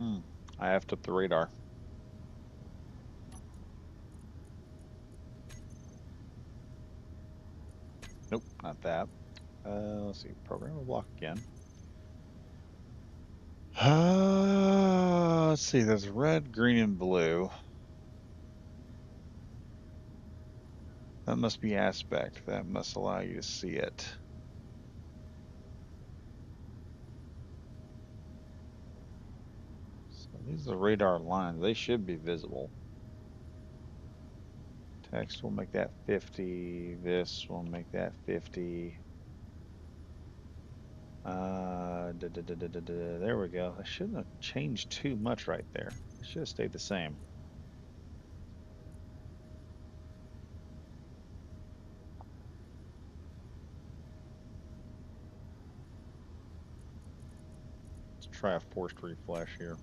Hmm. I effed up the radar. Nope, not that. Let's see. Program a block again. Let's see. There's red, green, and blue. That must be aspect. That must allow you to see it. So these are the radar lines. They should be visible. Text will make that 50. This will make that 50. There we go. I shouldn't have changed too much right there. It should have stayed the same. Let's try a forced refresh here.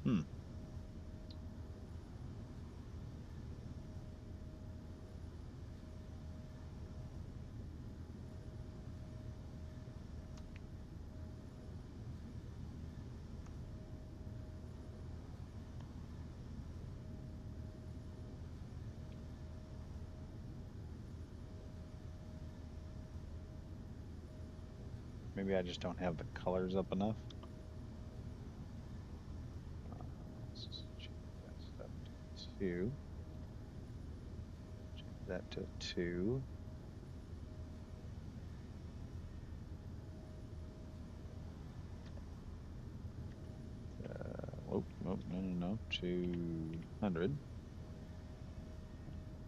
Hmm. Maybe I just don't have the colors up enough. Let's just change that stuff to 2. Change that to 2. Oh, no, no, no, no. 200.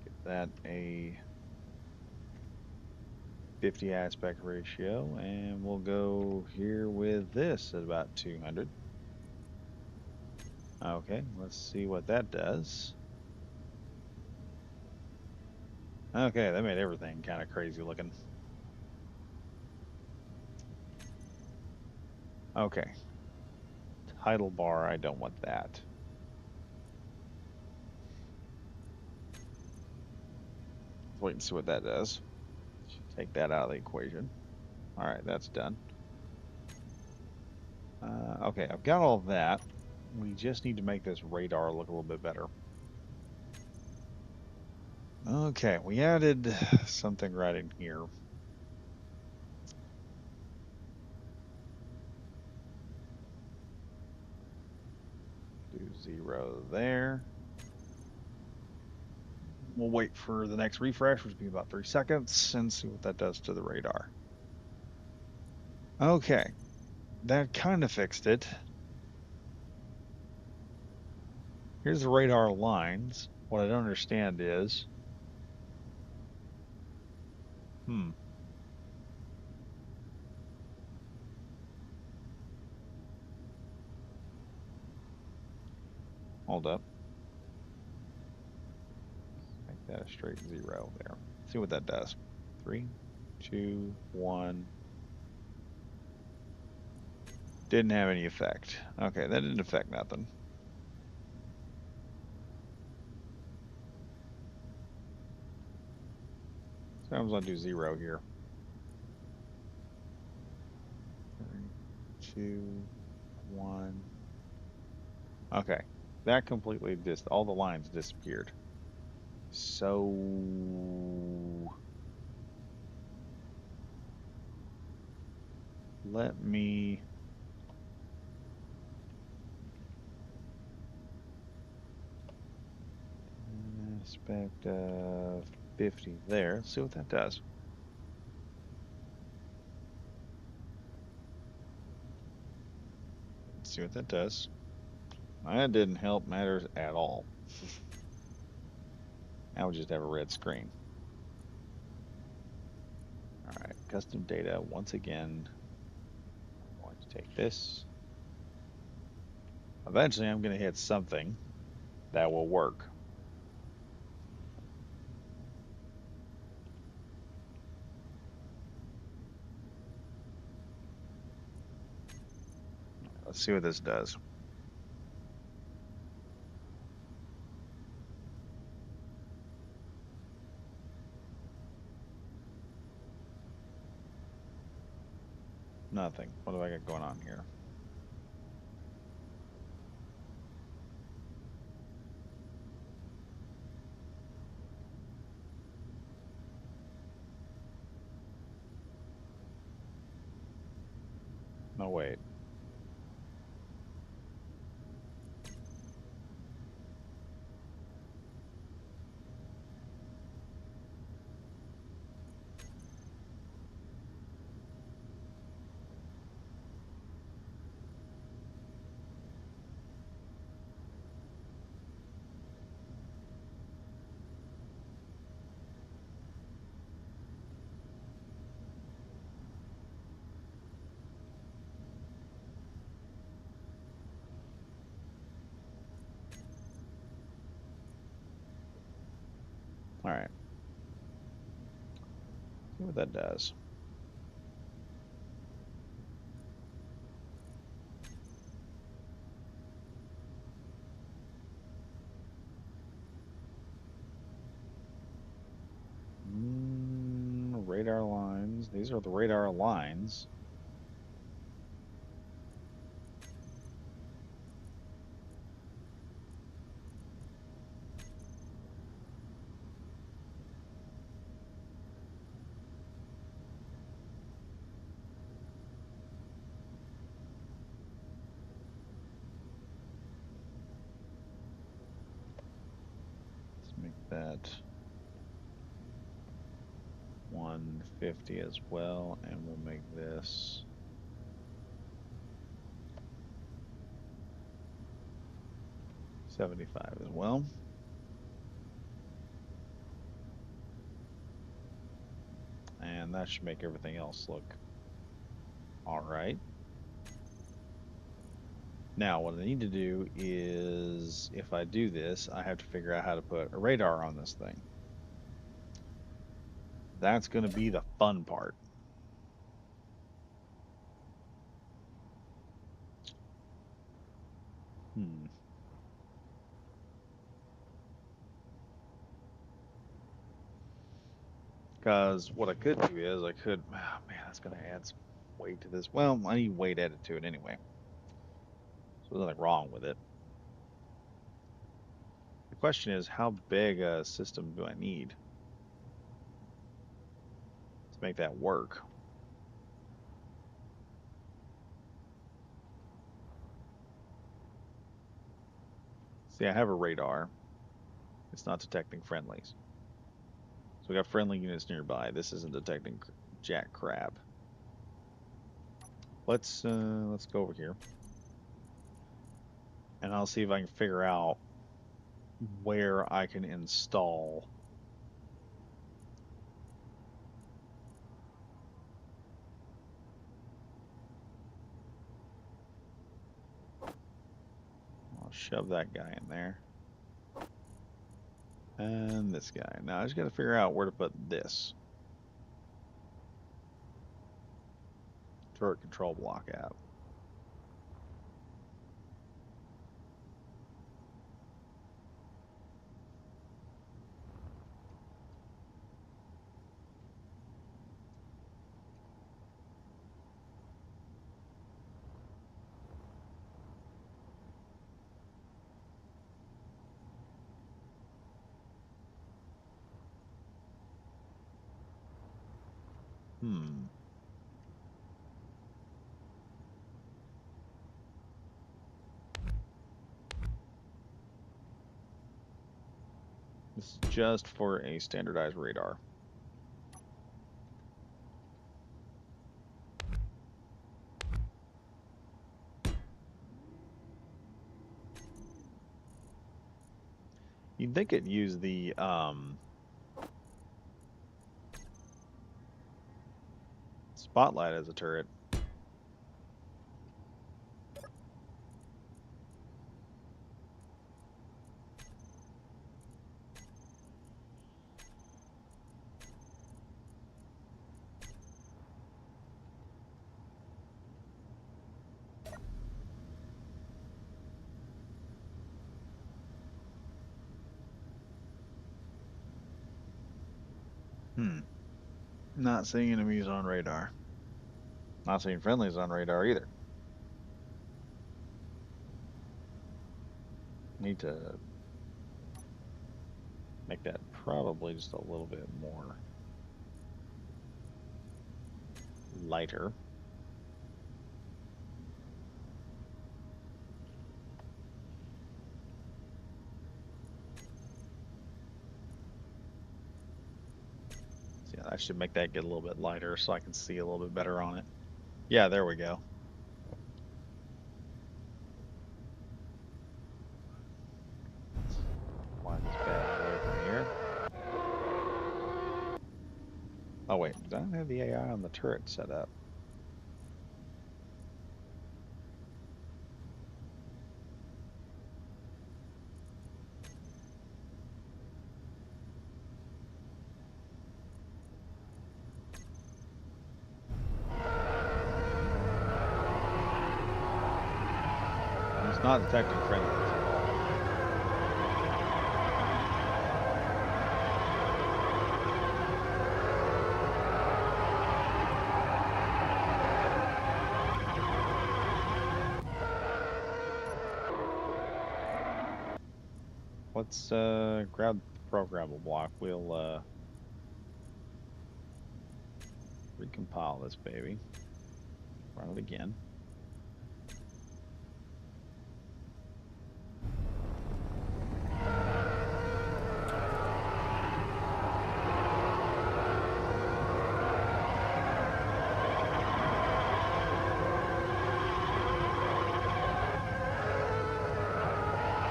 Give that a 50 aspect ratio, and we'll go here with this at about 200. Okay, let's see what that does. Okay, that made everything kind of crazy looking. Okay, title bar, I don't want that. Let's wait and see what that does. Take that out of the equation. All right, that's done. Okay, I've got all that. We just need to make this radar look a little bit better. Okay, we added something right in here. Do 0 there. We'll wait for the next refresh, which will be about 3 seconds, and see what that does to the radar. Okay, that kind of fixed it. Here's the radar lines. What I don't understand is, hmm, hold up. Make that a straight 0 there. See what that does. 3, 2, 1. Didn't have any effect. Okay, that didn't affect nothing. So I'm going to do 0 here. 3, 2, 1. Okay, that completely just all the lines disappeared. So let me aspect 50 there. Let's see what that does. Let's see what that does. That didn't help matters at all. Now we just have a red screen. All right, custom data. Once again, I'm going to take this. Eventually, I'm going to hit something that will work. Let's see what this does. Nothing. What do I got going on here? No, wait. All right. See what that does. Radar lines. These are the radar lines. Let's make that 150 as well, and we'll make this 75 as well. And that should make everything else look all right. Now, what I need to do is, if I do this, I have to figure out how to put a radar on this thing. That's going to be the fun part. Hmm. Because what I could do is oh man, that's going to add some weight to this. Well, I need weight added to it anyway. So there's nothing wrong with it. The question is, how big a system do I need to make that work? See, I have a radar. It's not detecting friendlies. So we got friendly units nearby. This isn't detecting jack crap. Let's go over here, and I'll see if I can figure out where I can install. I'll shove that guy in there. And this guy. Now I just got to figure out where to put this turret control block at. Hmm. This is just for a standardized radar. You'd think it'd use the spotlight as a turret. Hmm. Not seeing enemies on radar. Not seeing friendlies on radar either. Need to make that probably just a little bit more lighter. So yeah, I should make that get a little bit lighter so I can see a little bit better on it. Yeah, there we go. Slide this bad boy up in here. Oh wait, did I not have the AI on the turret set up? It's not detecting friendlies at all. Let's grab the programmable block. We'll recompile this baby. Run it again.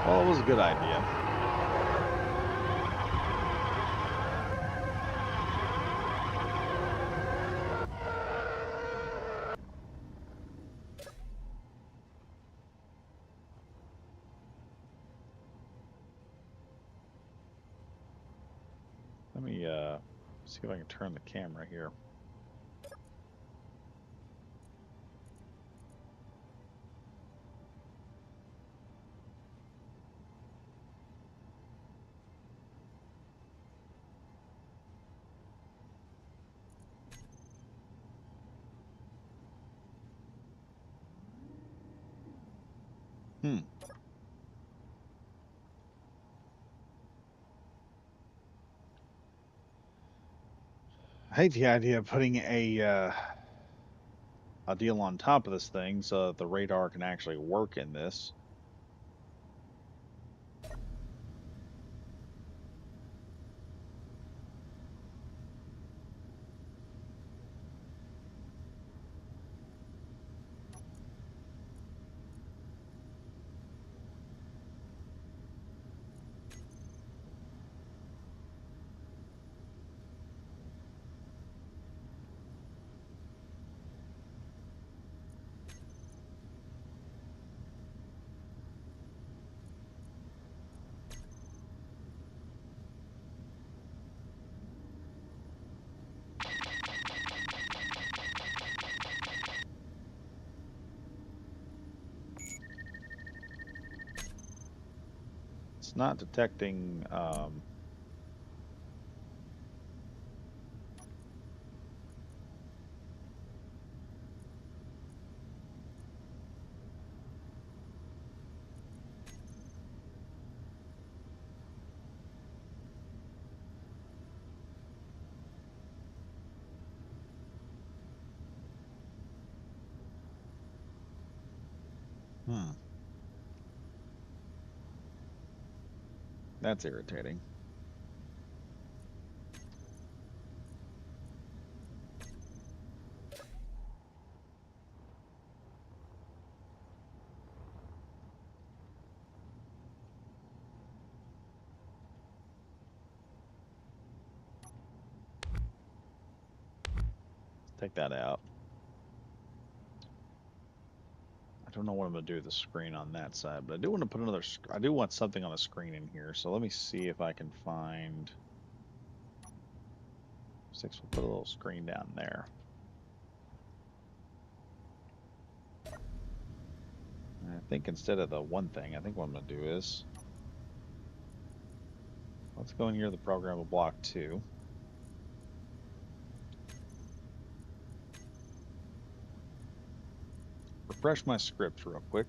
Well, it was a good idea. Let me see if I can turn the camera here. Hmm. I hate the idea of putting a deal on top of this thing so that the radar can actually work in this. It's not detecting. Hmm. That's irritating. Take that out. I don't know what I'm gonna do with the screen on that side, but I do want to put another. I do want something on the screen in here. So let me see if I can find. Six. We'll put a little screen down there. I think instead of the one thing, I think what I'm gonna do is let's go in here to the programmable block 2. refresh my scripts real quick.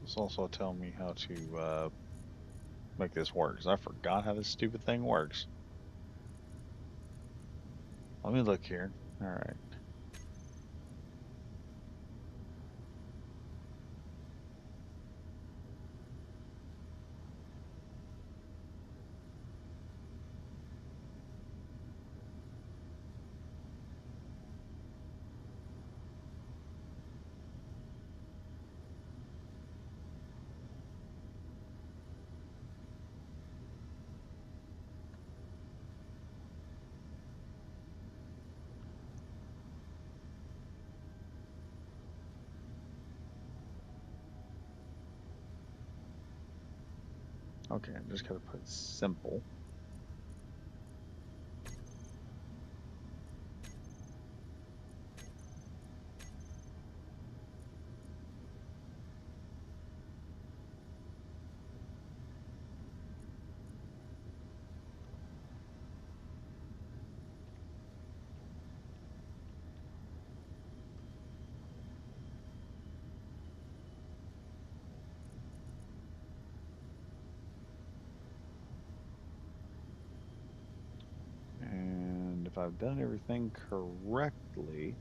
This also tell me how to make this work, because I forgot how this stupid thing works. Let me look here. All right. Okay, I'm just gonna put simple. And if I've done everything correctly,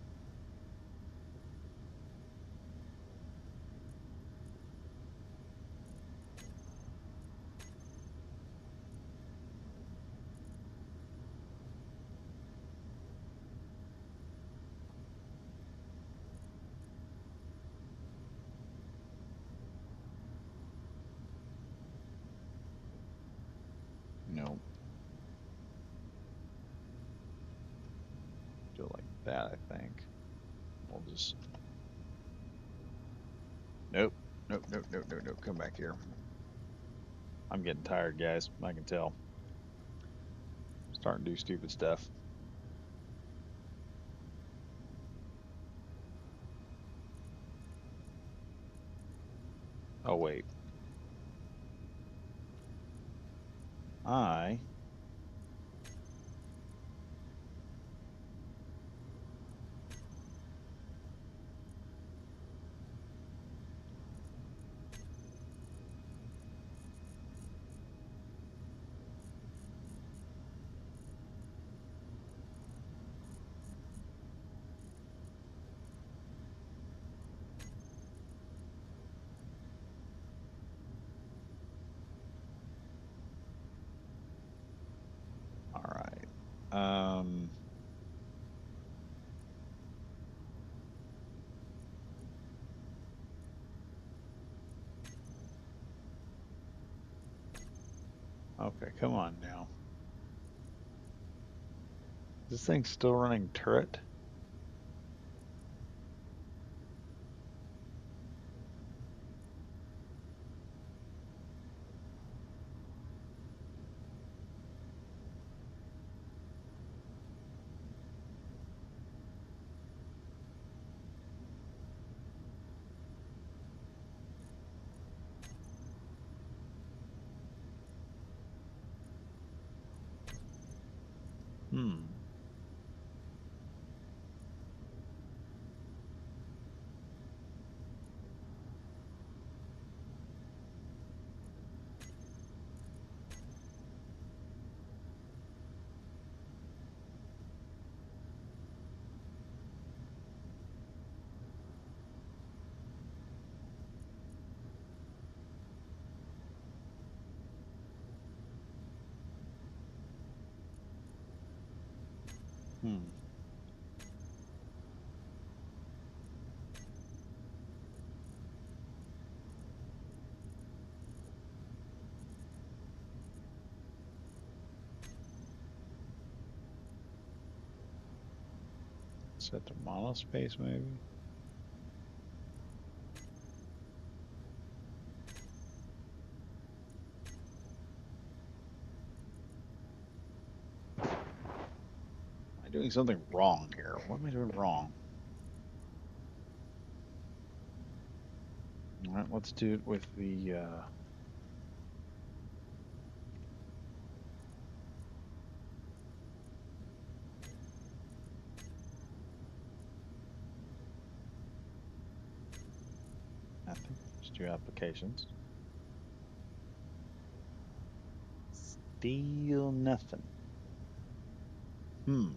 no, do it like that, I think. We'll just, nope, nope, nope, nope, nope, nope, come back here. I'm getting tired, guys. I can tell. Starting to do stupid stuff. Oh, wait. I, all right. Okay, come on now. Is this thing still running turret? Hmm. Hmm. Set to monospace, maybe? Am I doing something wrong here? What am I doing wrong? All right, let's do it with the I think there's two applications. Still nothing. Hmm.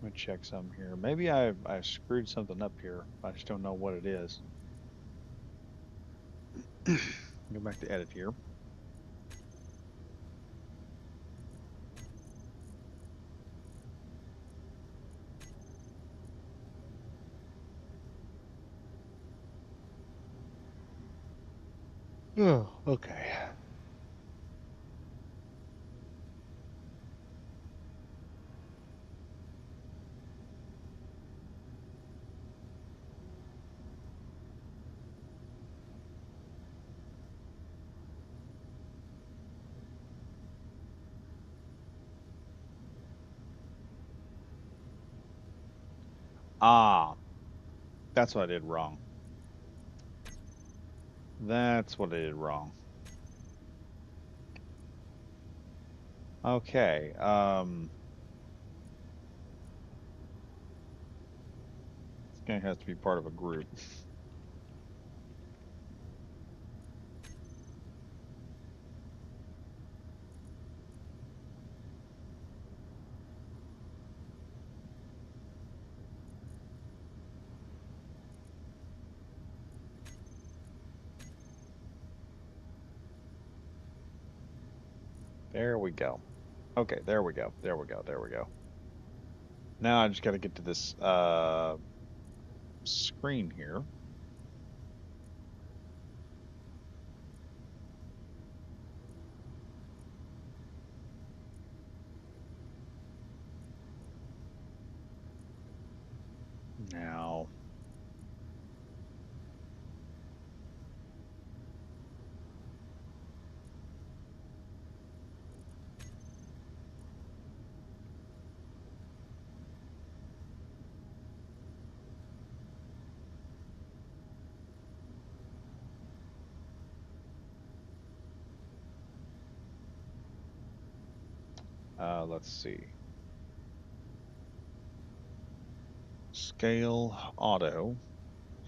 Let me check some here. Maybe I screwed something up here. I just don't know what it is. Go back to edit here. Oh, okay. Ah, that's what I did wrong. That's what I did wrong. Okay. This guy has to be part of a group. There we go. Okay, there we go. There we go. There we go. Now I just got to get to this screen here. Now, let's see. Scale auto.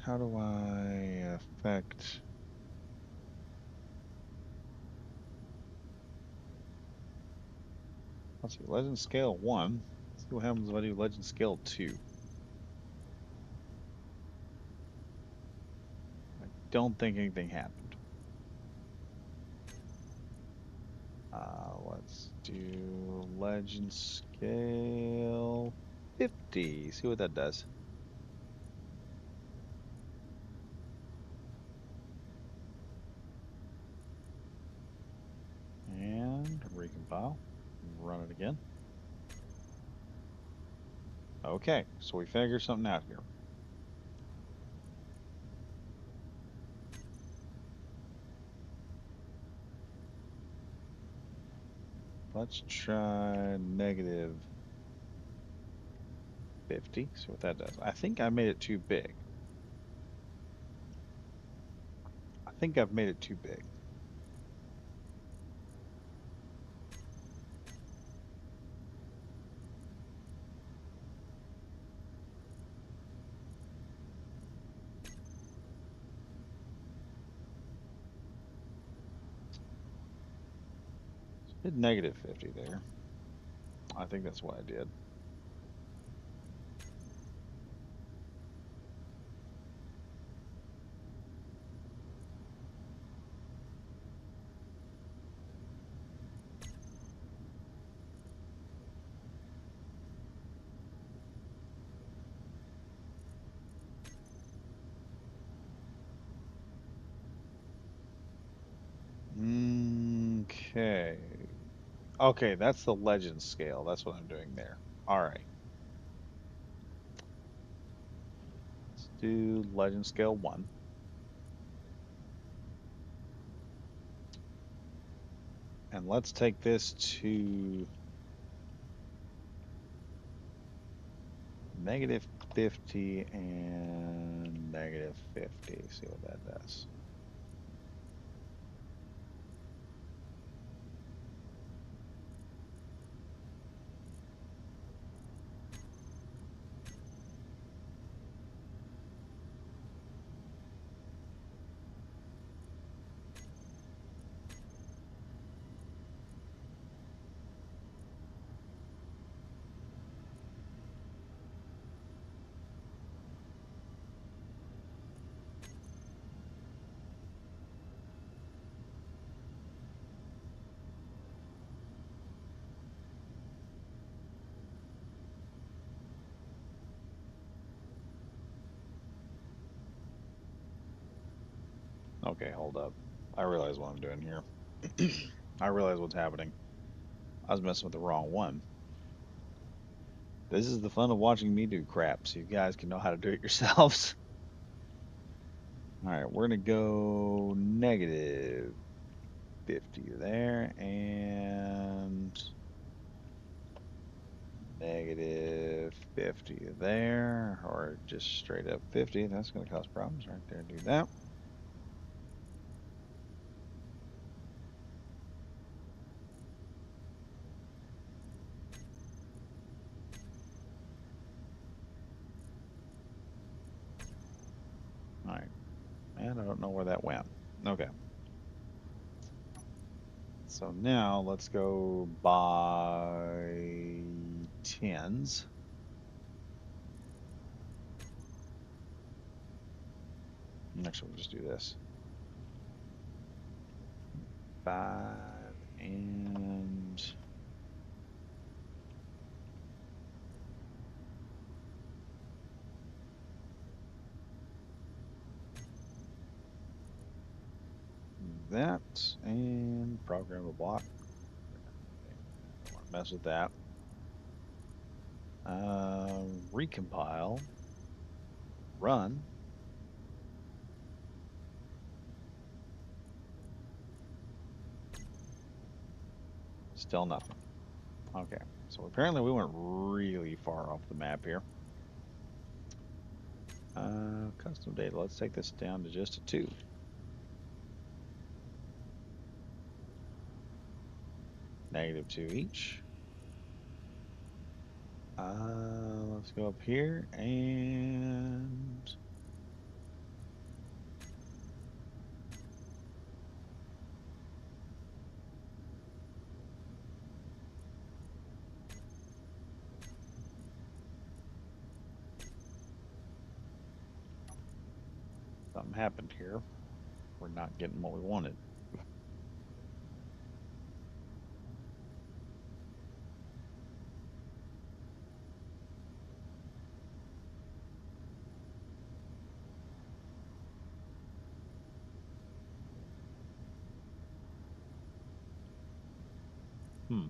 How do I affect? Let's see. Legend scale 1. Let's see what happens if I do legend scale 2. I don't think anything happened. Let's do legend scale 50. See what that does. And recompile. Run it again. Okay, so we figured something out here. Let's try negative 50. See what that does. I think I made it too big. I think I've made it too big. Did negative 50 there. I think that's what I did. Okay. Okay, that's the legend scale. That's what I'm doing there. All right. Let's do legend scale 1. And let's take this to negative 50 and negative 50. See what that does. Okay, hold up. I realize what I'm doing here. I realize what's happening. I was messing with the wrong one. This is the fun of watching me do crap, so you guys can know how to do it yourselves. All right, we're going to go negative 50 there and negative 50 there, or just straight up 50. That's going to cause problems right there. Do that. All right, and I don't know where that went. Okay, so now let's go by tens. Actually, we'll just do this. 5 and that, and program a block. Okay, I don't want to mess with that. Recompile, run, still nothing. Okay, so apparently we went really far off the map here. Custom data, let's take this down to just a 2. Negative 2 each. Let's go up here and something happened here. We're not getting what we wanted. Hmm.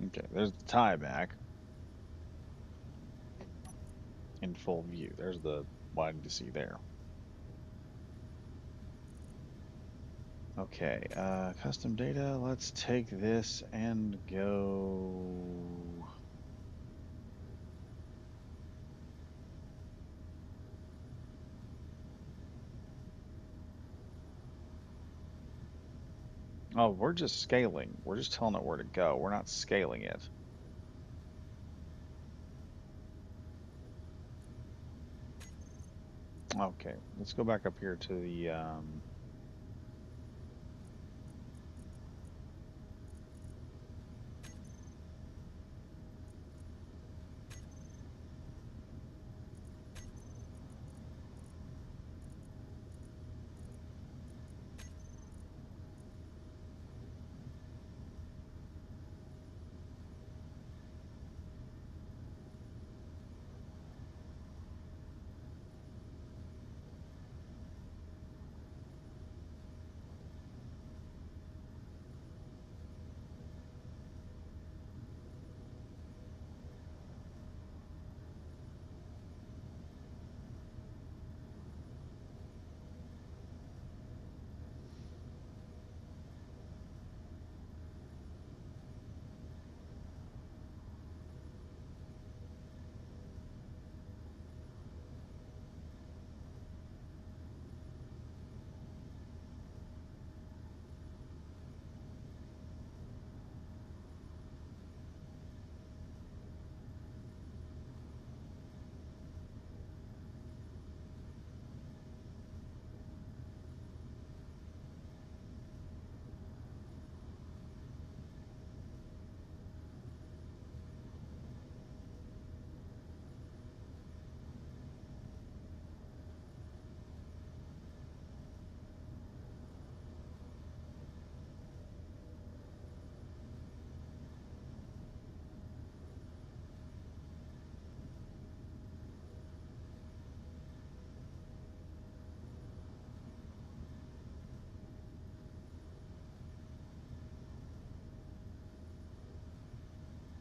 Okay, there's the tie back in full view. There's the what I need to see there. Okay, custom data. Let's take this and go. Oh, we're just scaling. We're just telling it where to go. We're not scaling it. Okay, let's go back up here to the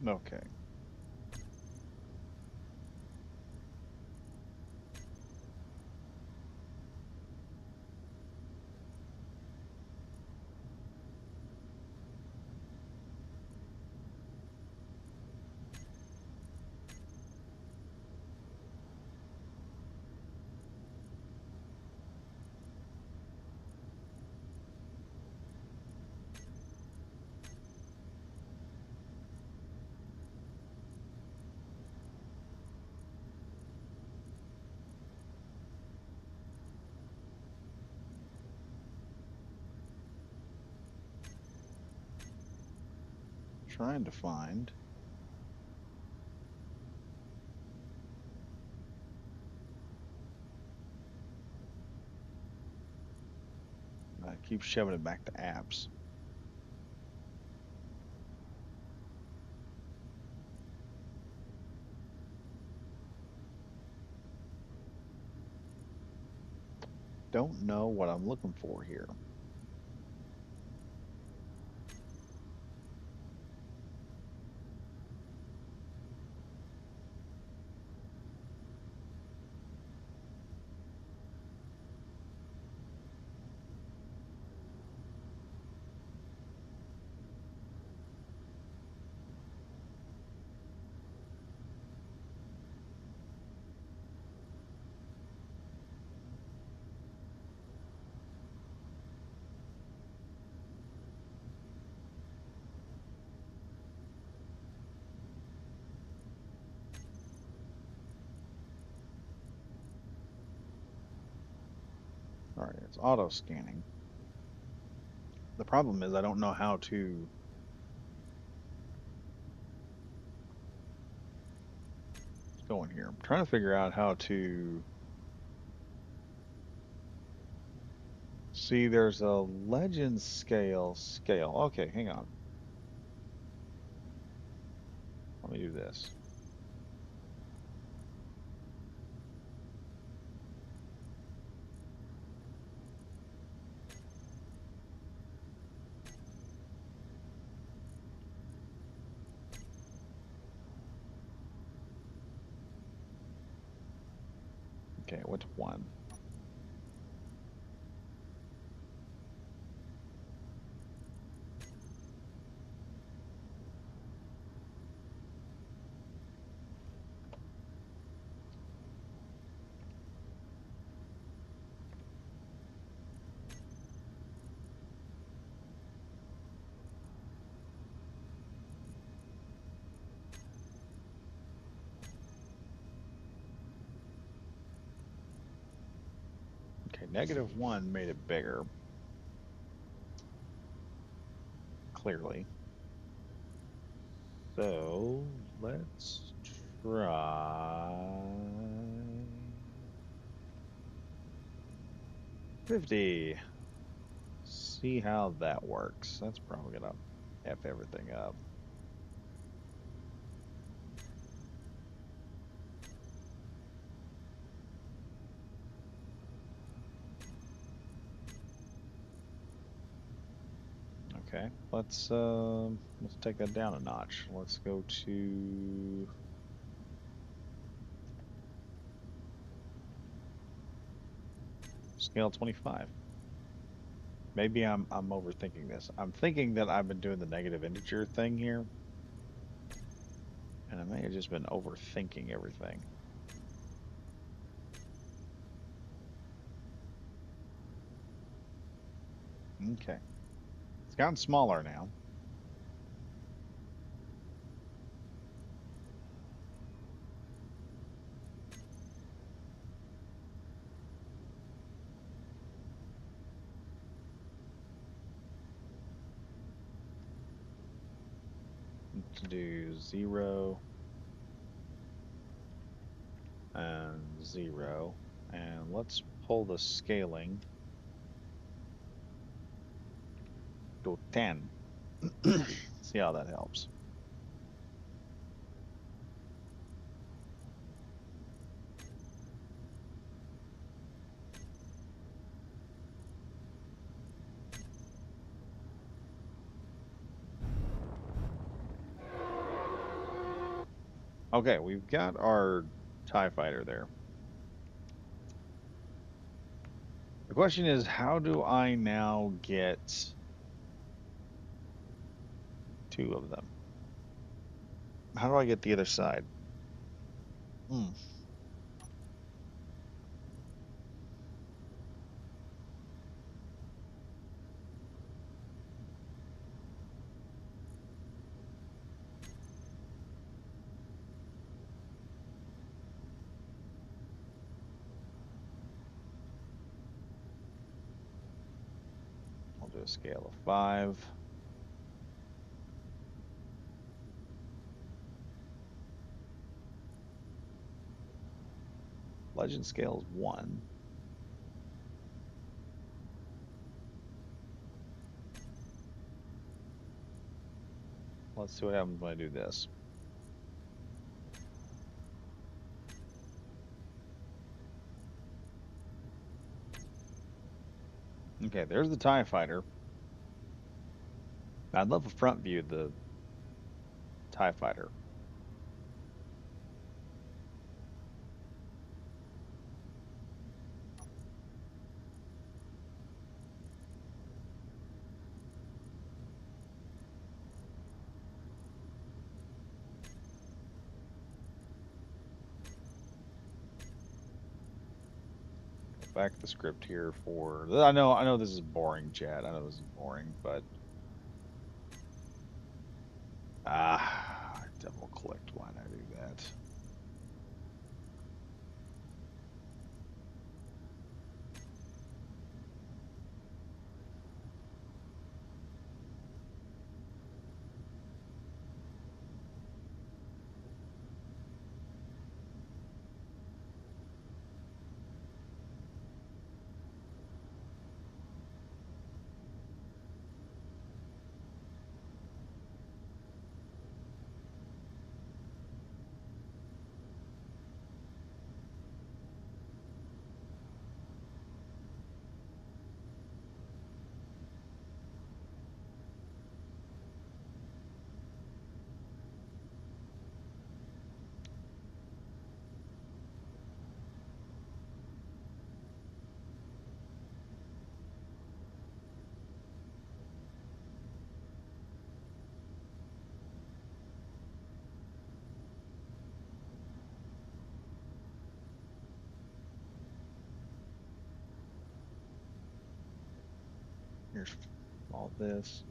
okay. Trying to find. I keep shoving it back to apps. Don't know what I'm looking for here. All right, it's auto scanning. The problem is I don't know how to go in here. I'm trying to figure out how to see there's a legend scale. Okay, hang on. Let me do this. Okay, what's one? -1 made it bigger, clearly. So let's try 50. See how that works. That's probably gonna F everything up. Okay, let's take that down a notch. Let's go to scale 25. Maybe I'm overthinking this. I'm thinking that I've been doing the negative integer thing here, and I may have just been overthinking everything. Okay, it's gotten smaller now. Let's do 0 and 0, and let's pull the scaling to 10. See how that helps. Okay, we've got our TIE fighter there. The question is, how do I now get two of them? How do I get the other side? Hmm. I'll do a scale of 5. Legend scale is 1. Let's see what happens when I do this. Okay, there's the TIE fighter. I'd love a front view of the TIE fighter. Go back to the script here for I know this is boring, chat. I know this is boring, but I double clicked. Why did I do that? Here's all this.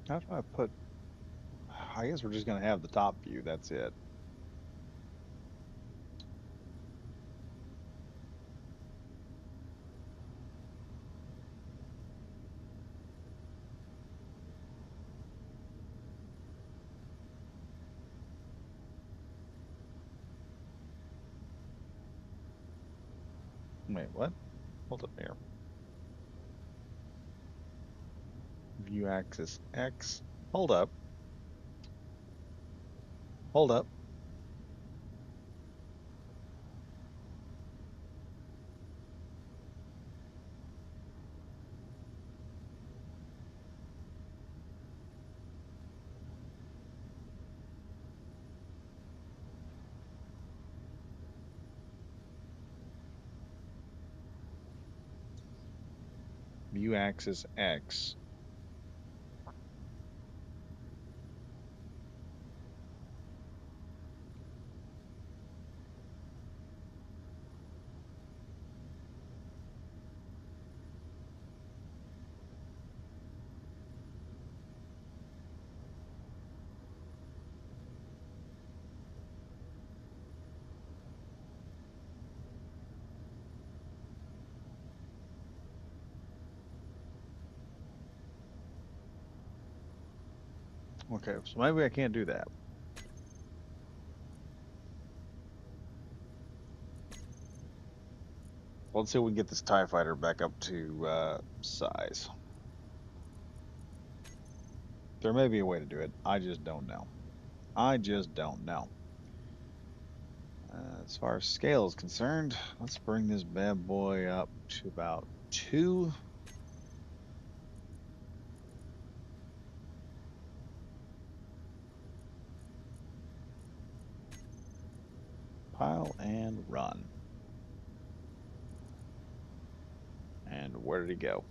How do I put? I guess we're just gonna have the top view. That's it. Wait, what? Hold up here. View axis X. Hold up. Hold up. View axis X. Okay, so maybe I can't do that. Let's see if we can get this TIE fighter back up to size. There may be a way to do it. I just don't know. I just don't know. As far as scale is concerned, let's bring this bad boy up to about 2. Pile and run. And where did he go?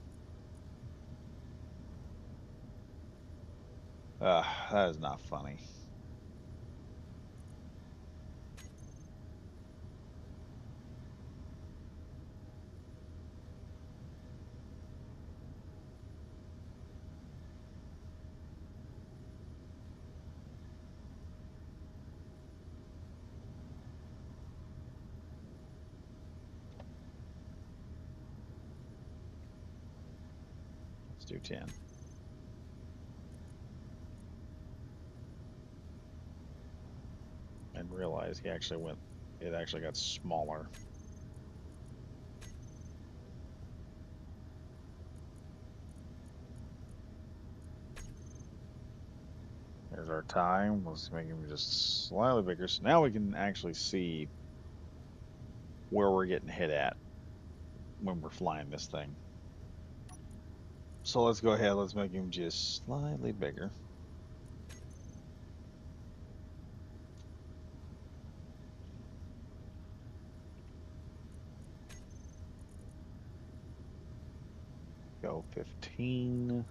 That is not funny. Let's do 10. And realize he actually went, it actually got smaller. There's our time. Let's make him just slightly bigger. So now we can actually see where we're getting hit at when we're flying this thing. So let's go ahead. Let's make him just slightly bigger. Go 15.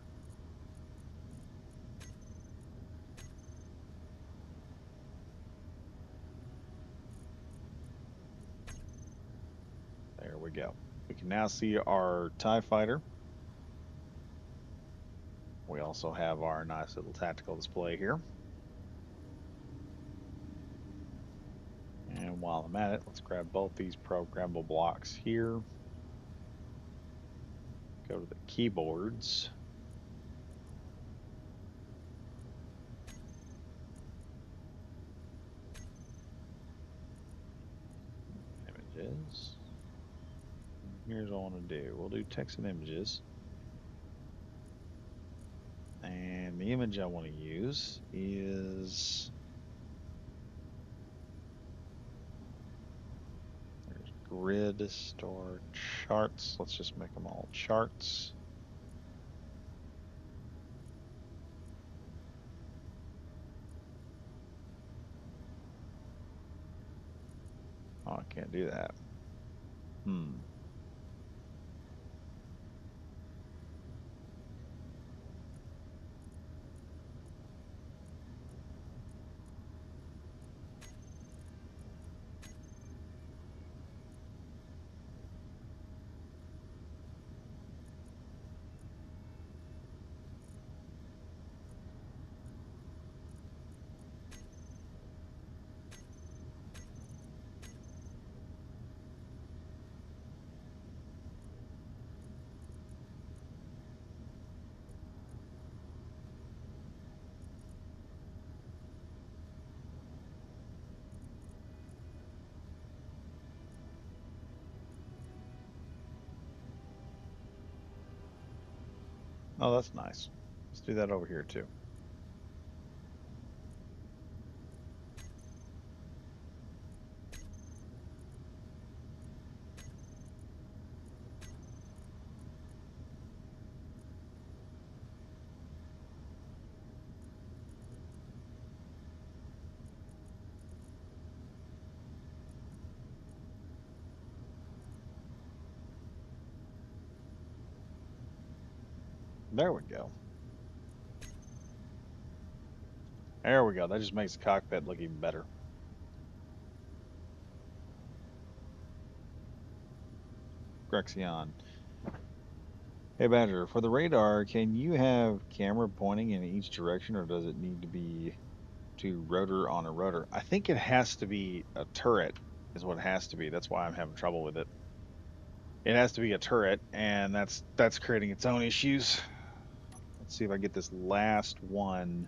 There we go. We can now see our TIE fighter. We also have our nice little tactical display here. And while I'm at it, let's grab both these programmable blocks here. Go to the keyboards. Images. Here's what I want to do. We'll do text and images. And the image I want to use is, there's grid, store, charts. Let's just make them all charts. Oh, I can't do that. Hmm. Oh, that's nice. Let's do that over here too. There we go. There we go. That just makes the cockpit look even better. Grexion. Hey Badger, for the radar, can you have camera pointing in each direction or does it need to be to rotor on a rotor? I think it has to be a turret is what it has to be. That's why I'm having trouble with it. It has to be a turret and that's creating its own issues. Let's see if I get this last one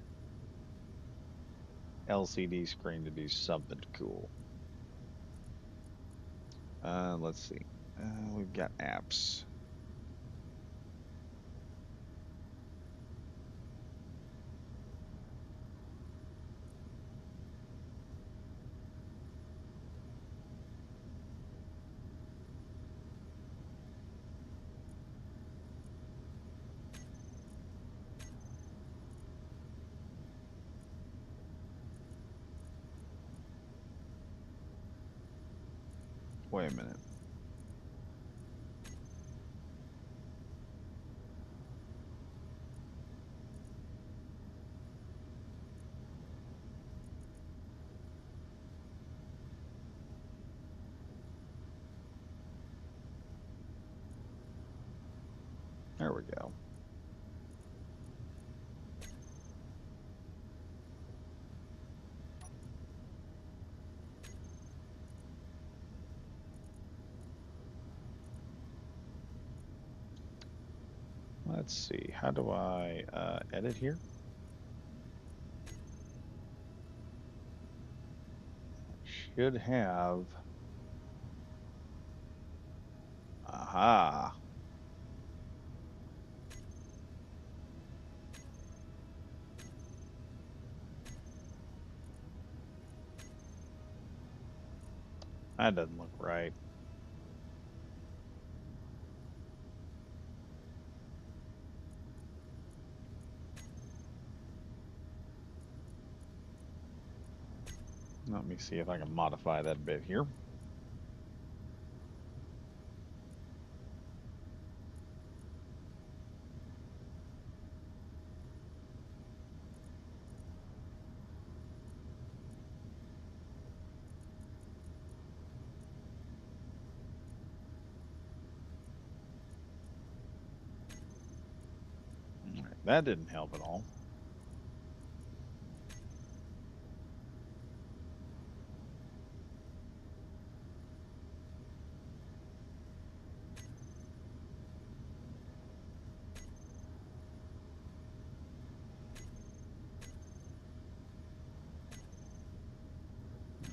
LCD screen to do something cool. Let's see. We've got apps. Wait a minute. There we go. Let's see. How do I edit here? Should have. Aha. That doesn't look right. Let me see if I can modify that bit here. All right, that didn't help at all.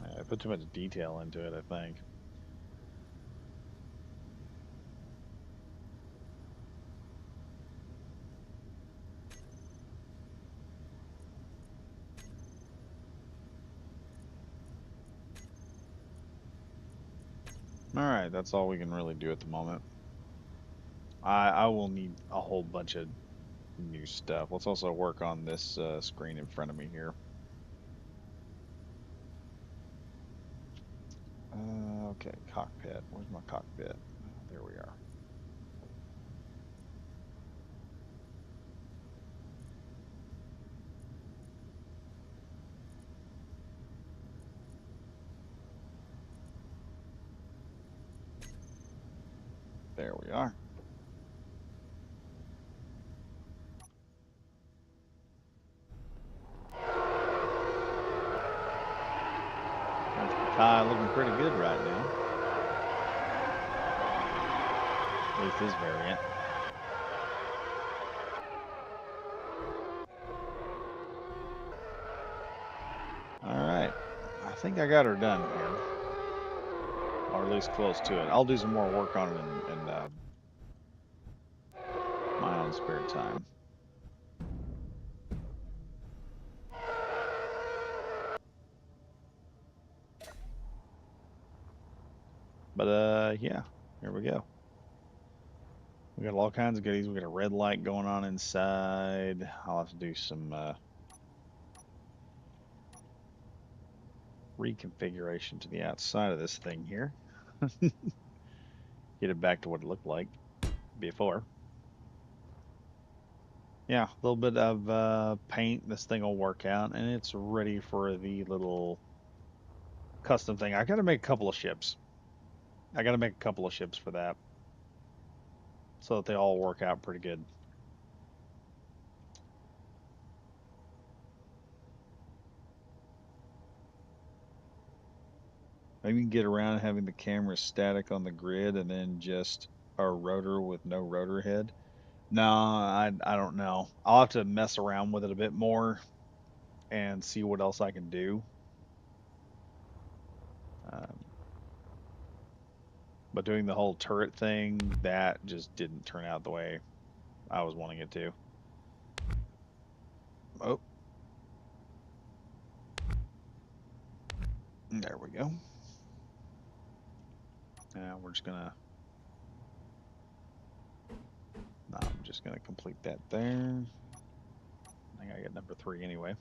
I put too much detail into it, I think. All right, that's all we can really do at the moment. I will need a whole bunch of new stuff. Let's also work on this screen in front of me here. Okay, cockpit. Where's my cockpit? There we are. There we are. That's Kai looking pretty good right now. At least his variant. All right. I think I got her done here, or at least close to it. I'll do some more work on it in my own spare time. But yeah, here we go. We got all kinds of goodies. We got a red light going on inside. I'll have to do some reconfiguration to the outside of this thing here. Get it back to what it looked like before. Yeah, a little bit of paint. This thing will work out, and it's ready for the little custom thing. I got to make a couple of ships. I got to make a couple of ships for that so that they all work out pretty good. Maybe you can get around having the camera static on the grid and then just a rotor with no rotor head. No, I don't know. I'll have to mess around with it a bit more and see what else I can do. Um, but doing the whole turret thing, that just didn't turn out the way I was wanting it to. Oh, there we go. Now we're just gonna, no, I'm just gonna complete that there. I think I get number three anyway.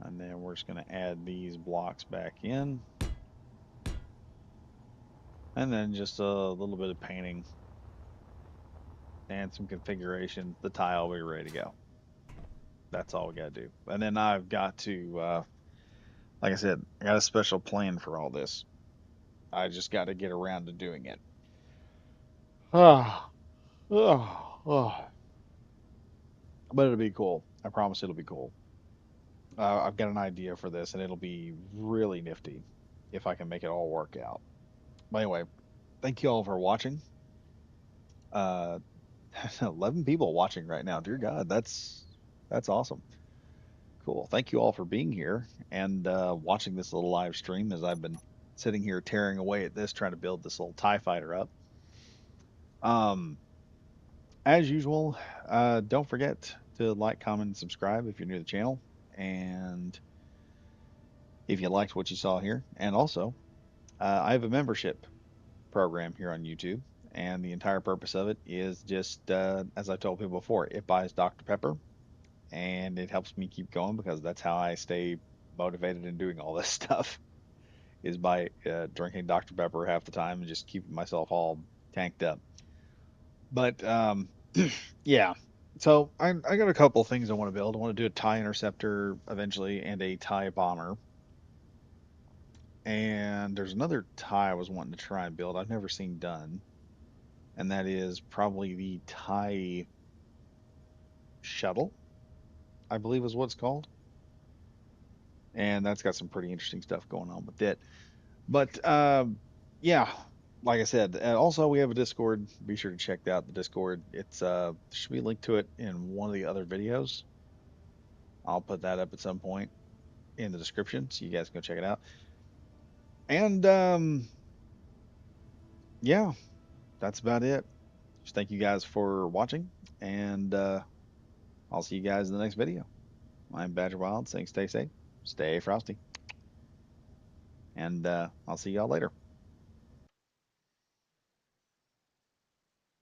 And then we're just gonna add these blocks back in. And then just a little bit of painting and some configuration. The tile will be ready to go. That's all we gotta do. And then I've got to, like I said, I got a special plan for all this. I just got to get around to doing it. Ah, but it'll be cool. I promise it'll be cool. I've got an idea for this, and it'll be really nifty if I can make it all work out. But anyway, thank you all for watching. Uh, 11 people watching right now. Dear God, that's awesome. Cool. Thank you all for being here and watching this little live stream as I've been sitting here tearing away at this, trying to build this little TIE fighter up. Um, as usual, don't forget to like, comment, and subscribe if you're new to the channel. And if you liked what you saw here, and also, I have a membership program here on YouTube. And the entire purpose of it is just, as I told people before, it buys Dr. Pepper and it helps me keep going because that's how I stay motivated in doing all this stuff is by drinking Dr. Pepper half the time and just keeping myself all tanked up. But yeah, so I got a couple things I want to build. I want to do a TIE interceptor eventually and a TIE bomber. And there's another TIE I was wanting to try and build I've never seen done, and that is probably the TIE shuttle, I believe is what it's called. And that's got some pretty interesting stuff going on with it. But yeah, like I said, also we have a Discord. Be sure to check out the Discord. It's should be a link to it in one of the other videos. I'll put that up at some point in the description so you guys can go check it out. And yeah, that's about it. Just thank you guys for watching, and I'll see you guys in the next video. I'm Badger Wild saying stay safe, stay frosty, and I'll see y'all later.